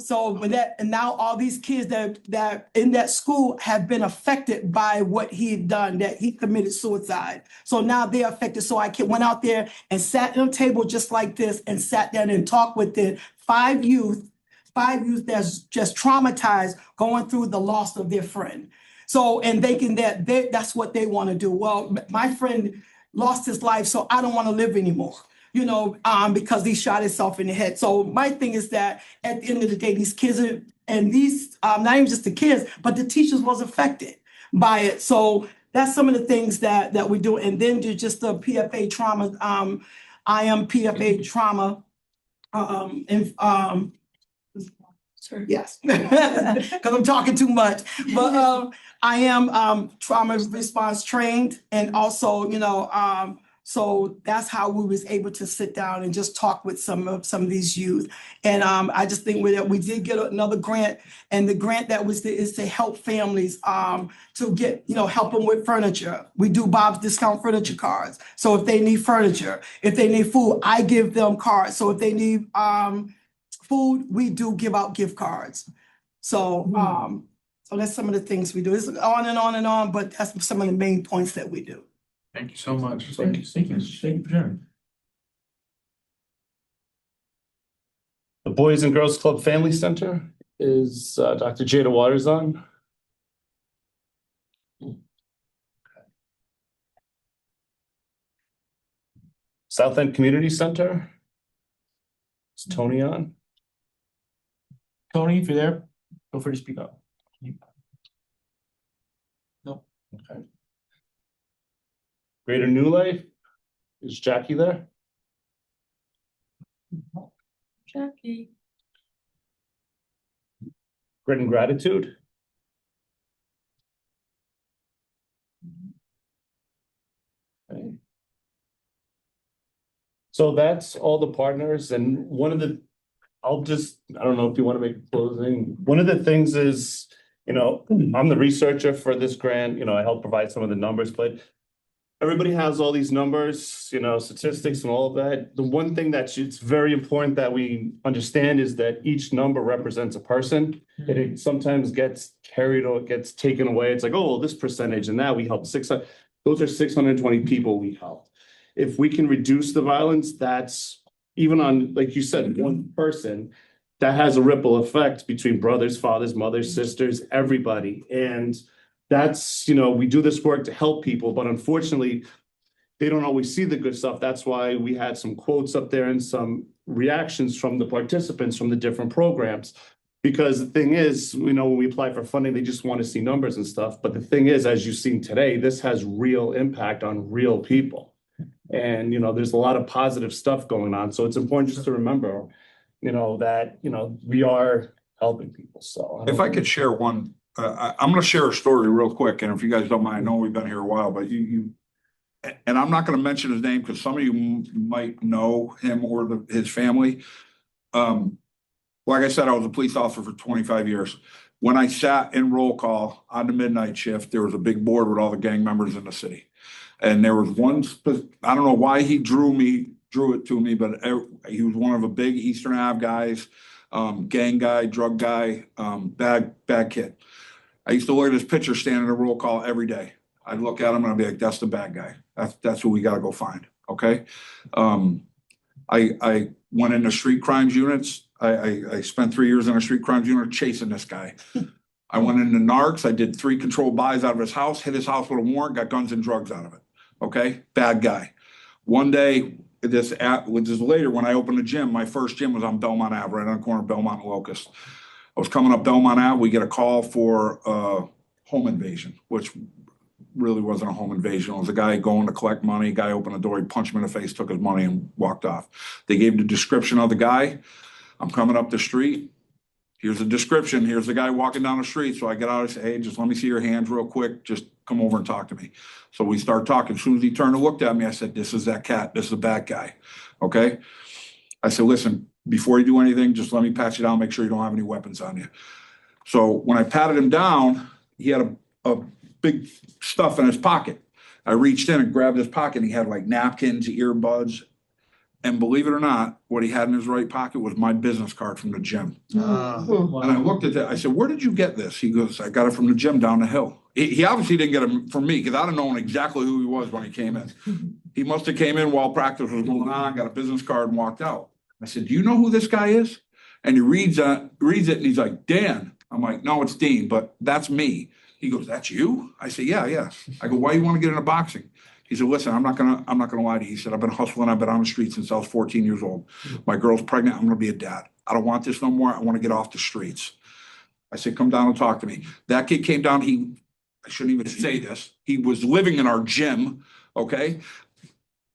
all these kids that in that school have been affected by what he had done, that he committed suicide. So now they're affected. So I went out there and sat at a table just like this and sat down and talked with the 5 youth 5 youth that's just traumatized, going through the loss of their friend. So, and thinking that that's what they want to do. Well, my friend lost his life, so I don't want to live anymore, you know, because he shot himself in the head. So my thing is that at the end of the day, these kids are, and these, not even just the kids, but the teachers was affected by it. So that's some of the things that we do. And then do just the PFA trauma. I am PFA trauma. Sorry. Yes, because I'm talking too much. But I am trauma response trained, and also, you know, so that's how we was able to sit down and just talk with some of these youth. And I just think we did get another grant, and the grant that was is to help families to get, you know, help them with furniture. We do Bob's Discount Furniture cards. So if they need furniture, if they need food, I give them cards. So if they need food, we do give out gift cards. So so that's some of the things we do. It's on and on and on, but that's some of the main points that we do. Thank you so much. Thank you for sharing. The Boys and Girls Club Family Center is Dr. Jada Waters on. South End Community Center. Is Tony on? Tony, if you're there, feel free to speak up. No. Okay. Greater New Life, is Jackie there? Jackie. Grit and Gratitude. Okay. So that's all the partners, and one of the, I don't know if you want to make a closing. One of the things is, you know, I'm the researcher for this grant, you know, I help provide some of the numbers, but everybody has all these numbers, you know, statistics and all of that. The one thing that it's very important that we understand is that each number represents a person. And it sometimes gets carried or gets taken away. It's like, oh, well, this percentage and that we helped 600. Those are 620 people we helped. If we can reduce the violence, that's even on, like you said, one person, that has a ripple effect between brothers, fathers, mothers, sisters, everybody. And that's, you know, we do this work to help people, but unfortunately, they don't always see the good stuff. That's why we had some quotes up there and some reactions from the participants from the different programs. Because the thing is, you know, when we apply for funding, they just want to see numbers and stuff. But the thing is, as you've seen today, this has real impact on real people. And, you know, there's a lot of positive stuff going on. So it's important just to remember, you know, that, you know, we are helping people. So if I could share one, I'm going to share a story real quick. And if you guys don't mind, I know we've been here a while, but and I'm not going to mention his name because some of you might know him or his family. Like I said, I was a police officer for 25 years. When I sat in roll call on the midnight shift, there was a big board with all the gang members in the city. And there was one, I don't know why he drew it to me, but he was one of a big Eastern Ave guys, gang guy, drug guy, bad kid. I used to look at his picture standing in a roll call every day. I'd look at him and I'd be like, that's the bad guy. That's who we got to go find. Okay. I went into street crimes units. I spent 3 years in a street crimes unit chasing this guy. I went into narcs. I did 3 controlled buys out of his house, hit his house with a warrant, got guns and drugs out of it. Okay. Bad guy. One day, which is later when I opened a gym, my first gym was on Belmont Ave, right on the corner of Belmont and Locust. I was coming up Belmont Ave. We get a call for home invasion, which really wasn't a home invasion. It was a guy going to collect money. Guy opened the door, he punched him in the face, took his money and walked off. They gave the description of the guy. I'm coming up the street. Here's the description. Here's the guy walking down the street. So I get out and say, hey, just let me see your hands real quick. Just come over and talk to me. So we start talking. As soon as he turned and looked at me, I said, this is that cat. This is a bad guy. Okay. I said, listen, before you do anything, just let me pat you down, make sure you don't have any weapons on you. So when I patted him down, he had a big stuff in his pocket. I reached in and grabbed his pocket and he had like napkins, earbuds. And believe it or not, what he had in his right pocket was my business card from the gym. And I looked at that. I said, where did you get this? He goes, I got it from the gym down the hill. He obviously didn't get it from me because I'd have known exactly who he was when he came in. He must have came in while practice was going on, got a business card and walked out. I said, do you know who this guy is? And he reads it and he's like, Dan. I'm like, no, it's Dean, but that's me. He goes, that's you? I say, yeah. I go, why you want to get into boxing? He said, listen, I'm not gonna lie to you. He said, I've been hustling, I've been on the street since I was 14 years old. My girl's pregnant, I'm gonna be a dad. I don't want this no more. I want to get off the streets. I said, come down and talk to me. That kid came down, I shouldn't even say this. He was living in our gym, okay?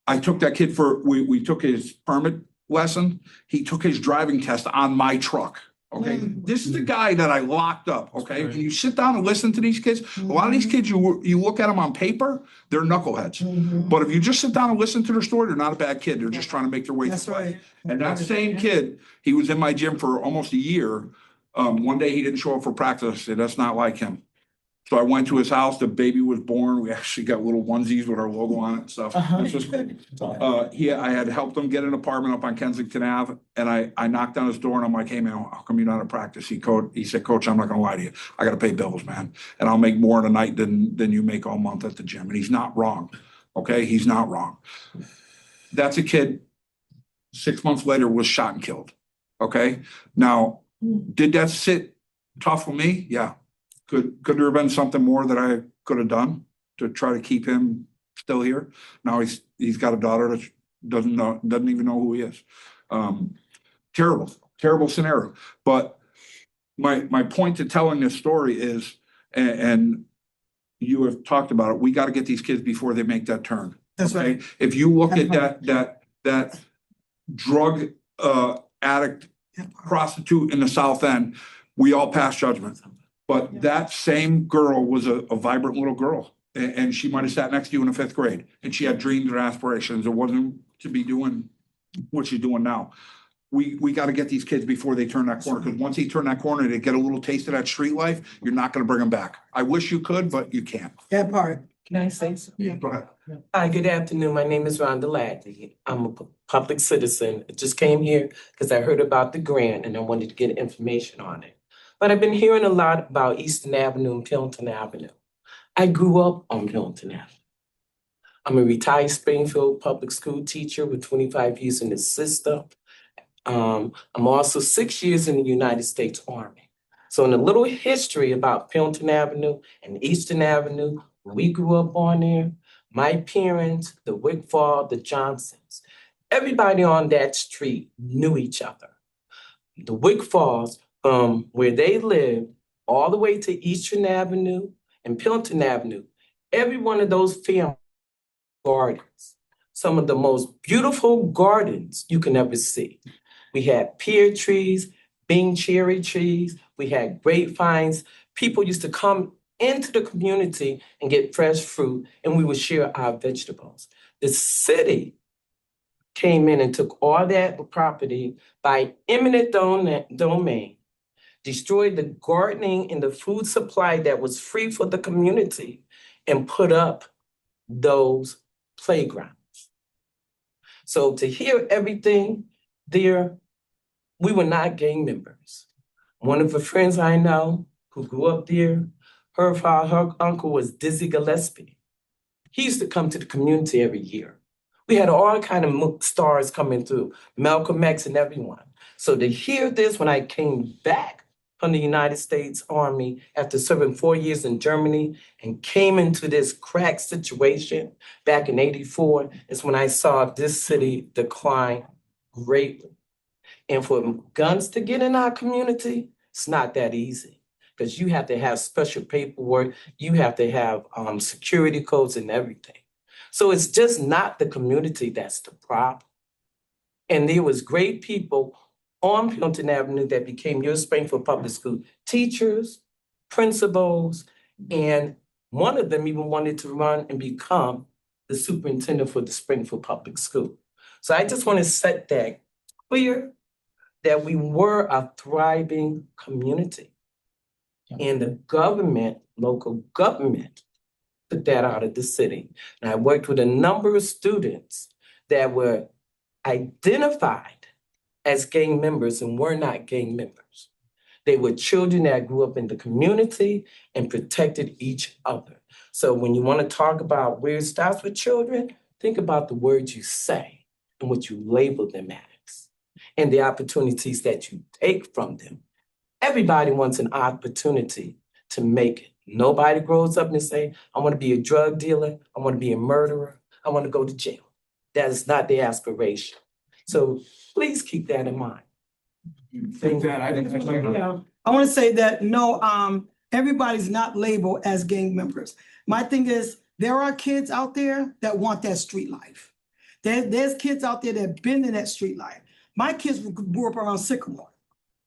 I took that kid we took his permit lesson. He took his driving test on my truck. Okay, this is the guy that I locked up. Okay, and you sit down and listen to these kids. A lot of these kids, you look at them on paper, they're knuckleheads. But if you just sit down and listen to their story, they're not a bad kid. They're just trying to make their way through life. And that same kid, he was in my gym for almost a year. One day he didn't show up for practice. I said, that's not like him. So I went to his house, the baby was born. We actually got little onesies with our logo on it and stuff. This was cool. I had helped him get an apartment up on Kensington Ave, and I knocked on his door and I'm like, hey man, how come you're not at practice? He said, Coach, I'm not gonna lie to you. I gotta pay bills, man. And I'll make more in a night than you make all month at the gym. And he's not wrong. Okay, he's not wrong. That's a kid, 6 months later was shot and killed. Okay, now, did that sit tough with me? Yeah. Could there have been something more that I could have done to try to keep him still here? Now he's got a daughter that doesn't even know who he is. Terrible scenario. But my point to telling this story is, and you have talked about it, we got to get these kids before they make that turn. That's okay? right. If you look at that drug addict prostitute in the South End, we all pass judgment. But that same girl was a vibrant little girl. And she might have sat next to you in the 5th grade. And she had dreams and aspirations. It wasn't to be doing what she's doing now. We got to get these kids before they turn that corner. Because once they turn that corner, they get a little taste of that street life, you're not going to bring them back. I wish you could, but you can't. That part. Can I say something? Yeah, go ahead. Hi, good afternoon. My name is Rhonda Ladley. I'm a public citizen. I just came here because I heard about the grant and I wanted to get information on it. But I've been hearing a lot about Eastern Avenue and Pendleton Avenue. I grew up on Pendleton Avenue. I'm a retired Springfield public school teacher with 25 years in the system. I'm also 6 years in the United States Army. So in a little history about Pendleton Avenue and Eastern Avenue, when we grew up on there, my parents, the Wickfall, the Johnsons, everybody on that street knew each other. The Wickfalls, from where they lived all the way to Eastern Avenue and Pendleton Avenue, every one of those family gardens, some of the most beautiful gardens you can ever see. We had pear trees, Bing cherry trees, we had grapevines. People used to come into the community and get fresh fruit, and we would share our vegetables. The city came in and took all that property by eminent domain, destroyed the gardening and the food supply that was free for the community, and put up those playgrounds. So to hear everything there, we were not gang members. One of the friends I know who grew up there, her uncle was Dizzy Gillespie. He used to come to the community every year. We had all kind of stars coming through, Malcolm X and everyone. So to hear this when I came back from the United States Army after serving 4 years in Germany and came into this crack situation back in '84 is when I saw this city decline greatly. And for guns to get in our community, it's not that easy because you have to have special paperwork. You have to have security codes and everything. So it's just not the community that's the problem. And there was great people on Pendleton Avenue that became your Springfield Public School teachers, principals, and one of them even wanted to run and become the superintendent for the Springfield Public School. So I just want to set that clear that we were a thriving community. And the government, local government, took that out of the city. And I worked with a number of students that were identified as gang members and were not gang members. They were children that grew up in the community and protected each other. So when you want to talk about where it starts with children, think about the words you say and what you label them as. and the opportunities that you take from them. Everybody wants an opportunity to make it. Nobody grows up and say, I want to be a drug dealer, I want to be a murderer, I want to go to jail. That is not their aspiration. So please keep that in mind. Think that I didn't actually know. Yeah, I want to say that no, everybody's not labeled as gang members. My thing is, there are kids out there that want that street life. There's kids out there that been in that street life. My kids grew up around Sycamore.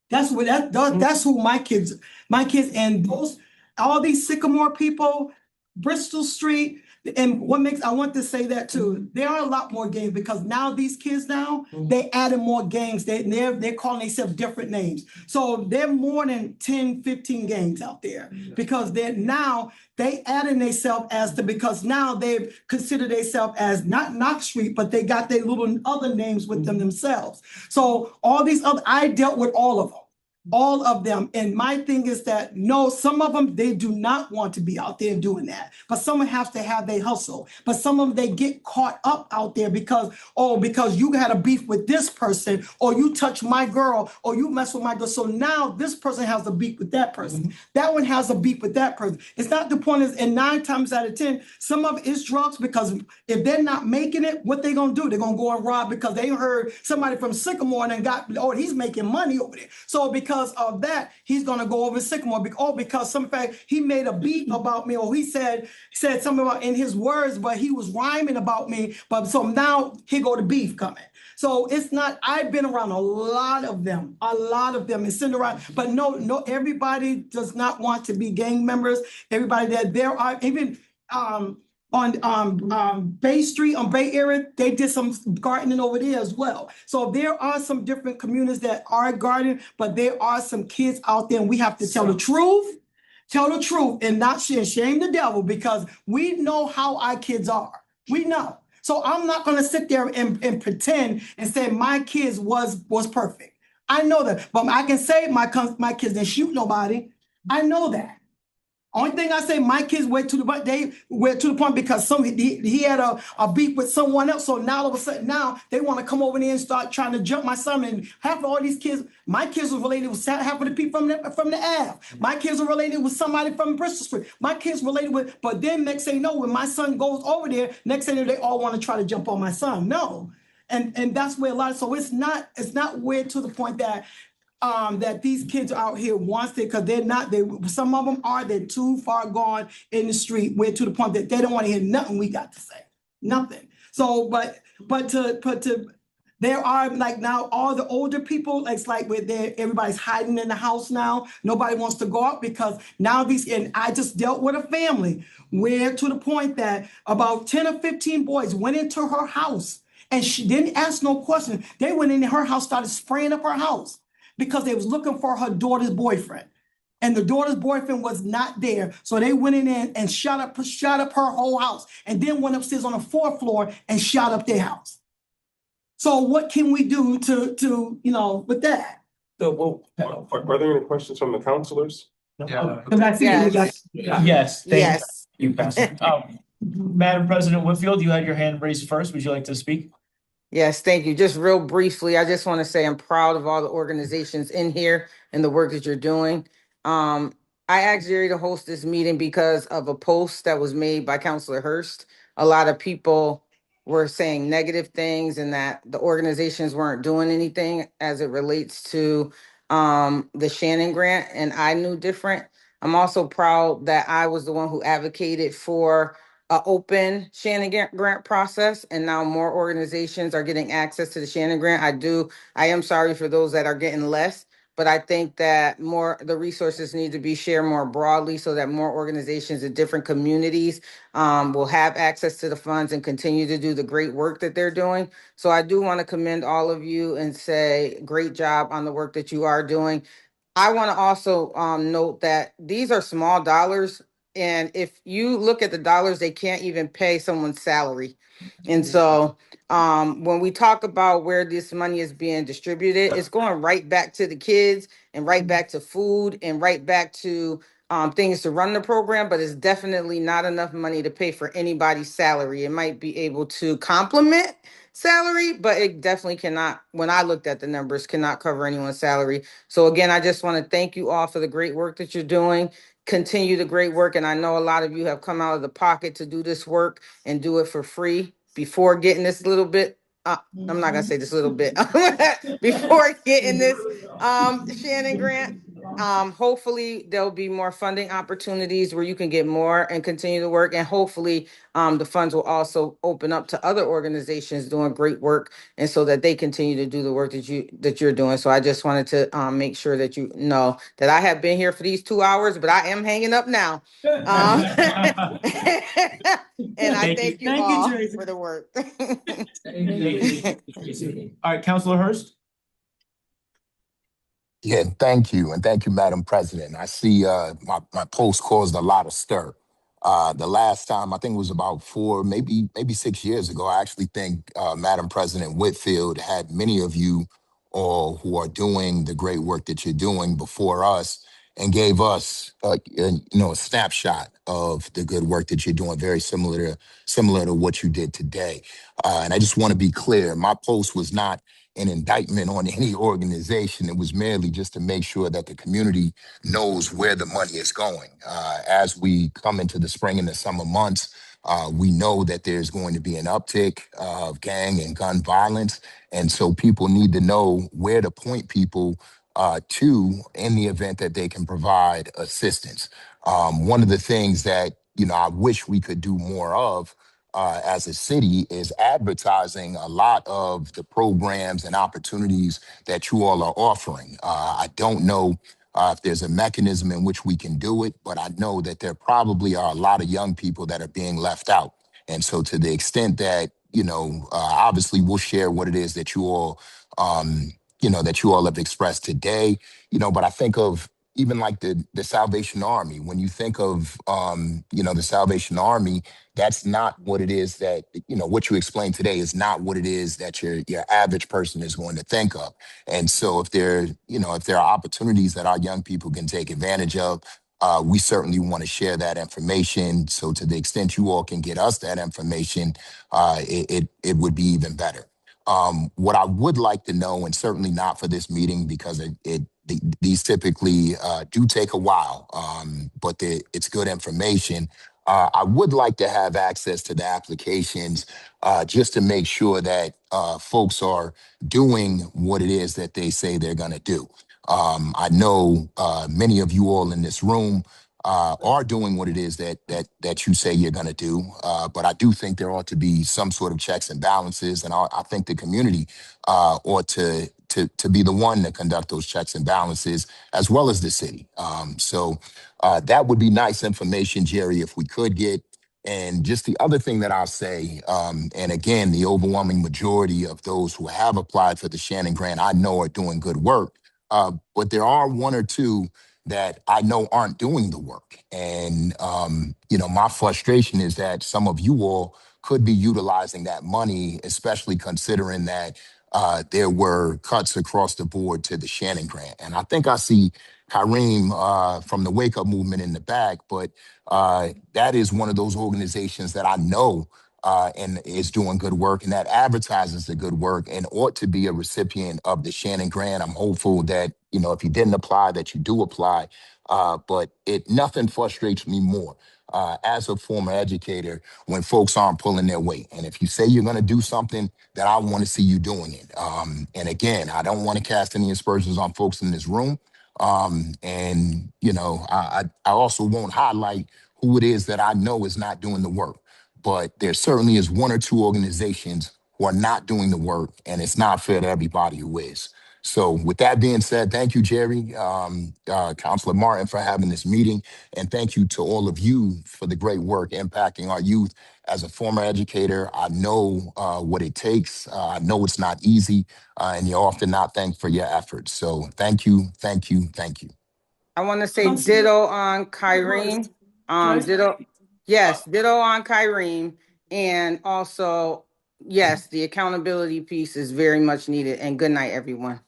That's what that's who my kids and those all these Sycamore people, Bristol Street, and what makes I want to say that too. There are a lot more gangs because now these kids now they added more gangs. They're calling themselves different names. So they're more than 10, 15 gangs out there because they adding themselves as because now they've considered themselves as not Knox Street, but they got their little other names with them themselves. So all these other I dealt with all of them. All of them. And my thing is that no, some of them, they do not want to be out there doing that. But someone has to have their hustle. But some of them, they get caught up out there because you had a beef with this person, or you touch my girl, or you mess with my girl. So now this person has a beef with that person. That one has a beef with that person. It's not the point is, and 9 times out of 10, some of it is drugs because if they're not making it, what they gonna do? They're gonna go and rob because they heard somebody from Sycamore and he's making money over there. So because of that, he's gonna go over Sycamore because some fact he made a beat about me, or he said something about in his words, but he was rhyming about me. But so now here go the beef coming. So it's not. I've been around a lot of them, and sitting around. But no, everybody does not want to be gang members. Everybody that there are even. On Bay Street, on Bay Area, they did some gardening over there as well. So there are some different communities that are gardening, but there are some kids out there, and we have to tell the truth, and not shame the devil because we know how our kids are. We know. So I'm not gonna sit there and pretend and say my kids was perfect. I know that, but I can say my kids didn't shoot nobody. I know that. Only thing I say, my kids went to the point because he had a beef with someone else. So now all of a sudden now they want to come over there and start trying to jump my son. And half of all these kids, my kids were related with half of the people from the Ave. My kids were related with somebody from Bristol Street. My kids related with, but then next thing you know, when my son goes over there, next thing you know, they all want to try to jump on my son. No. And that's where a lot of, so it's not weird to the point that that these kids are out here wants it because some of them they're too far gone in the street where to the point that they don't want to hear nothing we got to say. Nothing. So there are like now all the older people, it's like everybody's hiding in the house now. Nobody wants to go out because now and I just dealt with a family where to the point that about 10 or 15 boys went into her house and she didn't ask no question. They went into her house, started spraying up her house because they was looking for her daughter's boyfriend. And the daughter's boyfriend was not there. So they went in there and shot up her whole house and then went upstairs on the 4th floor and shot up their house. So what can we do to with that? So, are there any questions from the counselors? Yeah. Yes, thank Yes. you, Pastor. Madam President Whitfield, you had your hand raised first. Would you like to speak? Yes, thank you. Just real briefly, I just want to say I'm proud of all the organizations in here and the work that you're doing. I asked Jerry to host this meeting because of a post that was made by Councilor Hurst. A lot of people were saying negative things and that the organizations weren't doing anything as it relates to the Shannon grant, and I knew different. I'm also proud that I was the one who advocated for open Shannon grant process, and now more organizations are getting access to the Shannon grant. I am sorry for those that are getting less, but I think that the resources need to be shared more broadly so that more organizations in different communities will have access to the funds and continue to do the great work that they're doing. So I do want to commend all of you and say great job on the work that you are doing. I want to also note that these are small dollars. And if you look at the dollars, they can't even pay someone's salary. And so when we talk about where this money is being distributed, it's going right back to the kids and right back to food and right back to things to run the program, but it's definitely not enough money to pay for anybody's salary. It might be able to complement salary, but it definitely cannot, when I looked at the numbers, cannot cover anyone's salary. So again, I just want to thank you all for the great work that you're doing. Continue the great work. And I know a lot of you have come out of the pocket to do this work and do it for free before getting this little bit. I'm not gonna say this little bit before getting this Shannon grant. Hopefully there'll be more funding opportunities where you can get more and continue to work. And hopefully the funds will also open up to other organizations doing great work, and so that they continue to do the work that you're doing. So I just wanted to make sure that you know that I have been here for these 2 hours, but I am hanging up now. And I thank you all for the work. All right, Councilor Hurst. Yeah, thank you. And thank you, Madam President. I see my post caused a lot of stir. The last time, I think it was about 4, maybe 6 years ago, I actually think Madam President Whitfield had many of you all who are doing the great work that you're doing before us and gave us a snapshot of the good work that you're doing, very similar to what you did today. And I just want to be clear, my post was not an indictment on any organization. It was merely just to make sure that the community knows where the money is going. As we come into the spring and the summer months, we know that there's going to be an uptick of gang and gun violence. And so people need to know where to point people to in the event that they can provide assistance. One of the things that, I wish we could do more of as a city is advertising a lot of the programs and opportunities that you all are offering. I don't know if there's a mechanism in which we can do it, but I know that there probably are a lot of young people that are being left out. And so to the extent that, obviously we'll share what it is that that you all have expressed today, but I think of even like the Salvation Army. When you think of, the Salvation Army, that's not what it is that, what you explained today is not what it is that your average person is going to think of. And so if if there are opportunities that our young people can take advantage of, we certainly want to share that information. So to the extent you all can get us that information, it would be even better. What I would like to know, and certainly not for this meeting because these typically do take a while, but it's good information. I would like to have access to the applications just to make sure that folks are doing what it is that they say they're going to do. I know many of you all in this room are doing what it is that you say you're going to do, but I do think there ought to be some sort of checks and balances, and I think the community ought to be the one to conduct those checks and balances, as well as the city. So that would be nice information, Jerry, if we could get. And just the other thing that I'll say, and again, the overwhelming majority of those who have applied for the Shannon Grant, I know are doing good work. But there are one or two that I know aren't doing the work. And, my frustration is that some of you all could be utilizing that money, especially considering that there were cuts across the board to the Shannon Grant. And I think I see Kareem from the Wake Up Movement in the back, but that is one of those organizations that I know and is doing good work, and that advertises the good work and ought to be a recipient of the Shannon Grant. I'm hopeful that, if you didn't apply, that you do apply. But nothing frustrates me more as a former educator when folks aren't pulling their weight. And if you say you're going to do something, that I want to see you doing it. And again, I don't want to cast any aspersions on folks in this room. And, I also won't highlight who it is that I know is not doing the work. But there certainly is one or two organizations who are not doing the work, and it's not fair to everybody who is. So with that being said, thank you, Jerry, Councilor Martin, for having this meeting. And thank you to all of you for the great work impacting our youth. As a former educator, I know what it takes. I know it's not easy, and you're often not thanked for your efforts. So thank you, thank you, thank you. I want to say ditto on Kyrene. Ditto. Yes, ditto on Kyrene. And also, yes, the accountability piece is very much needed. And good night, everyone.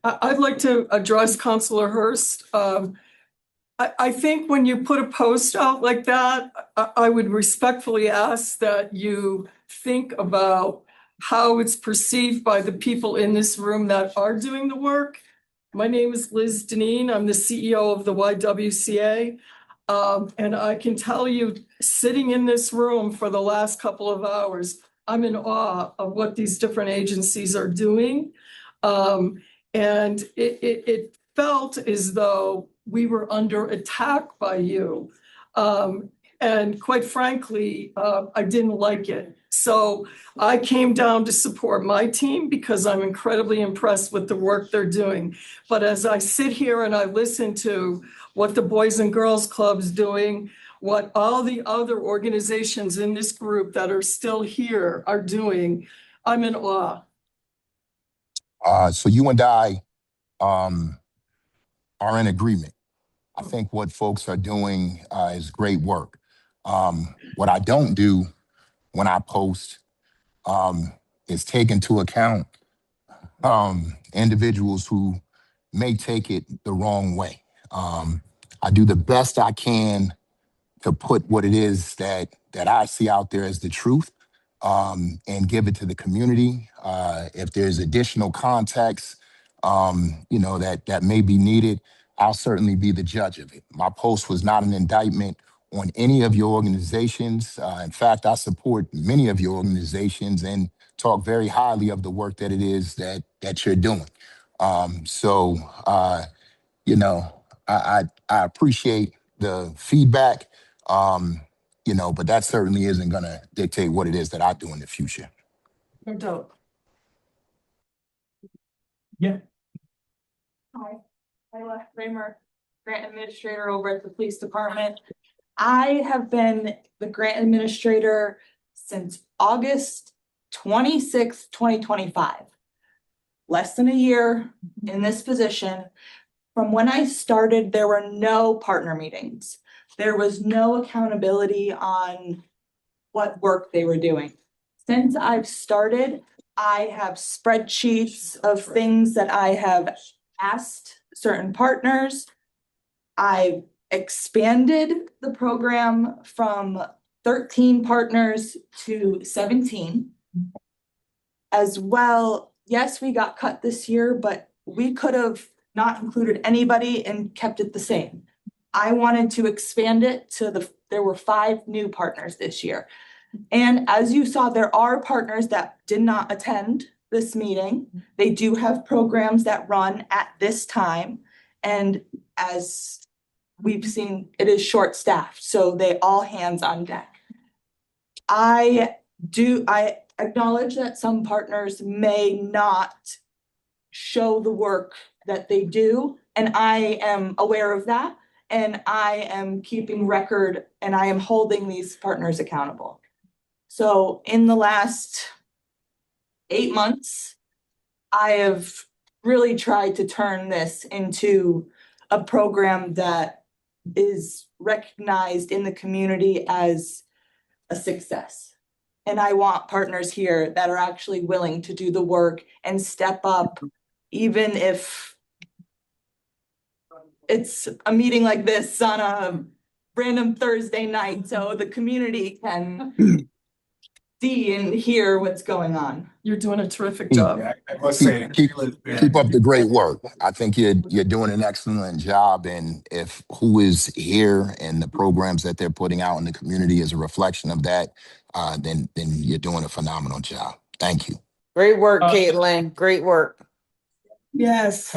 I'd like to address Councilor Hurst. I think when you put a post out like that, I would respectfully ask that you think about how it's perceived by the people in this room that are doing the work. My name is Liz Deneen. I'm the CEO of the YWCA. And I can tell you, sitting in this room for the last couple of hours, I'm in awe of what these different agencies are doing. And it felt as though we were under attack by you. And quite frankly, I didn't like it. So I came down to support my team because I'm incredibly impressed with the work they're doing. But as I sit here and I listen to what the Boys and Girls Club's doing, what all the other organizations in this group that are still here are doing, I'm in awe. So you and I are in agreement. I think what folks are doing is great work. What I don't do when I post is take into account individuals who may take it the wrong way. I do the best I can to put what it is that I see out there as the truth, and give it to the community. If there's additional context, that may be needed, I'll certainly be the judge of it. My post was not an indictment on any of your organizations. In fact, I support many of your organizations and talk very highly of the work that it is that you're doing. So, I appreciate the feedback, but that certainly isn't going to dictate what it is that I do in the future. No doubt. Yeah. Hi, Kyla Kramer, grant administrator over at the police department. I have been the grant administrator since August 26th, 2025. Less than a year in this position. From when I started, there were no partner meetings. There was no accountability on what work they were doing. Since I've started, I have spreadsheets of things that I have asked certain partners. I've expanded the program from 13 partners to 17. As well, yes, we got cut this year, but we could have not included anybody and kept it the same. I wanted to expand it to there were 5 new partners this year. And as you saw, there are partners that did not attend this meeting. They do have programs that run at this time. And as we've seen, it is short-staffed, so they all hands on deck. I acknowledge that some partners may not show the work that they do, and I am aware of that, and I am keeping record, and I am holding these partners accountable. So in the last 8 months, I have really tried to turn this into a program that is recognized in the community as a success. And I want partners here that are actually willing to do the work and step up, even if it's a meeting like this on a random Thursday night, so the community can see and hear what's going on. You're doing a terrific job. Yeah, I must say, Keep up the great work. I think you're doing an excellent job. And if who is here and the programs that they're putting out in the community is a reflection of that, then you're doing a phenomenal job. Thank you. Great work, Caitlin. Great work. Yes.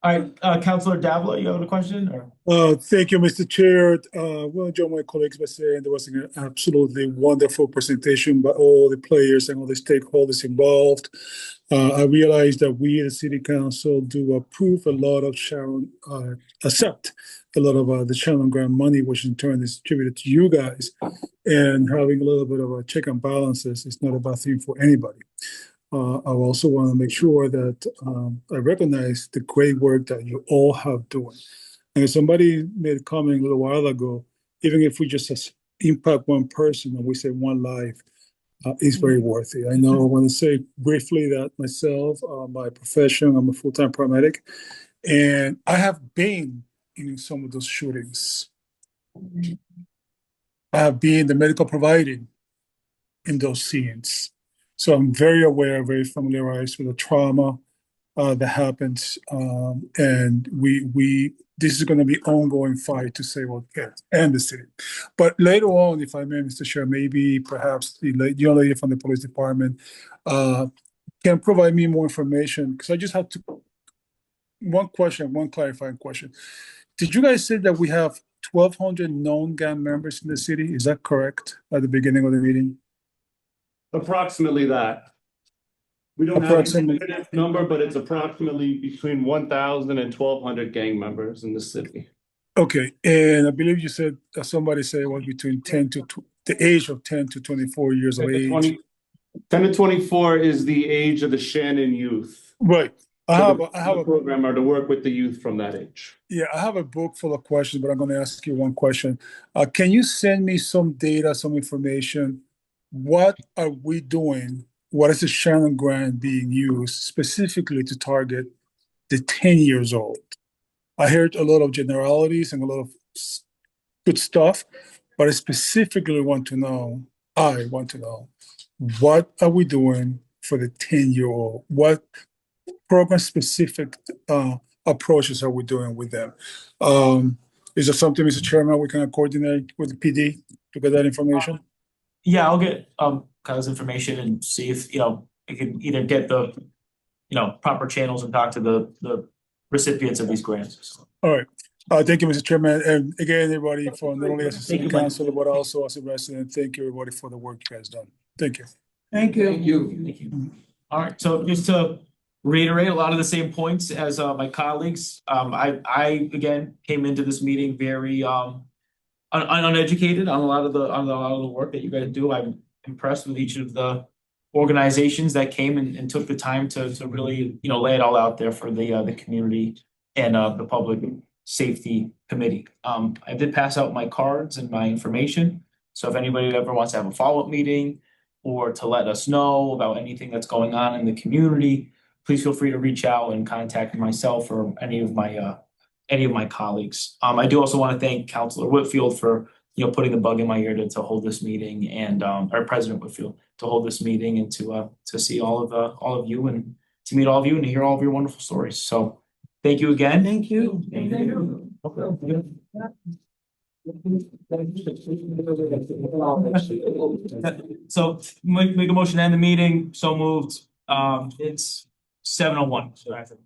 All right, Councilor Davila, you have a question or? Thank you, Mr. Chair. Well, join my colleagues by saying there was an absolutely wonderful presentation by all the players and all the stakeholders involved. I realize that we, the City Council, do approve a lot of Sharon, accept a lot of the Sharon Grant money, which in turn is distributed to you guys. And having a little bit of a check and balances is not a bad thing for anybody. I also want to make sure that I recognize the great work that you all have doing. And somebody made a comment a little while ago, even if we just impact one person and we say one life, is very worthy. I know I want to say briefly that myself, by profession, I'm a full-time paramedic, and I have been in some of those shootings. I have been the medical provider in those scenes. So I'm very aware, very familiarized with the trauma that happens. And this is going to be ongoing fight to save our kids and the city. But later on, if I may, Mr. Chair, maybe perhaps the young lady from the police department can provide me more information, because I just have one clarifying question. Did you guys say that we have 1,200 known gang members in the city? Is that correct at the beginning of the meeting? Approximately that. We don't have a definitive number, but it's approximately between 1,000 and 1,200 gang members in the city. Okay, and I believe you said, somebody said it was between the age of 10 to 24 years of age. 10 to 24 is the age of the Shannon youth. Right. I have a program to work with the youth from that age. Yeah, I have a book full of questions, but I'm going to ask you one question. Can you send me some data, some information? What are we doing? What is the Shannon grant being used specifically to target the 10 years old? I heard a lot of generalities and a lot of good stuff, but I specifically want to know, what are we doing for the 10-year-old? What program-specific approaches are we doing with them? Is there something, Mr. Chairman, we can coordinate with the PD to get that information? Yeah, I'll get Kyle's information and see if, I can either get the, proper channels and talk to the recipients of these grants. All right. Thank you, Mr. Chairman. And again, everybody, for not only as a city councilor, but also as a resident, thank you, everybody, for the work you guys done. Thank you. Thank you. Thank you. All right, so just to reiterate a lot of the same points as my colleagues, I again came into this meeting very uneducated on a lot of the work that you guys do. I'm impressed with each of the organizations that came and took the time to really, lay it all out there for the community and the public safety committee. I did pass out my cards and my information. So if anybody ever wants to have a follow-up meeting or to let us know about anything that's going on in the community, please feel free to reach out and contact myself or any of my colleagues. I do also want to thank Councilor Whitfield for putting the bug in my ear to hold this meeting, and our President Whitfield to hold this meeting and to see all of you and to meet all of you and to hear all of your wonderful stories. So thank you again. Thank you. So make a motion to end the meeting. So moved. It's 7:01. So I have to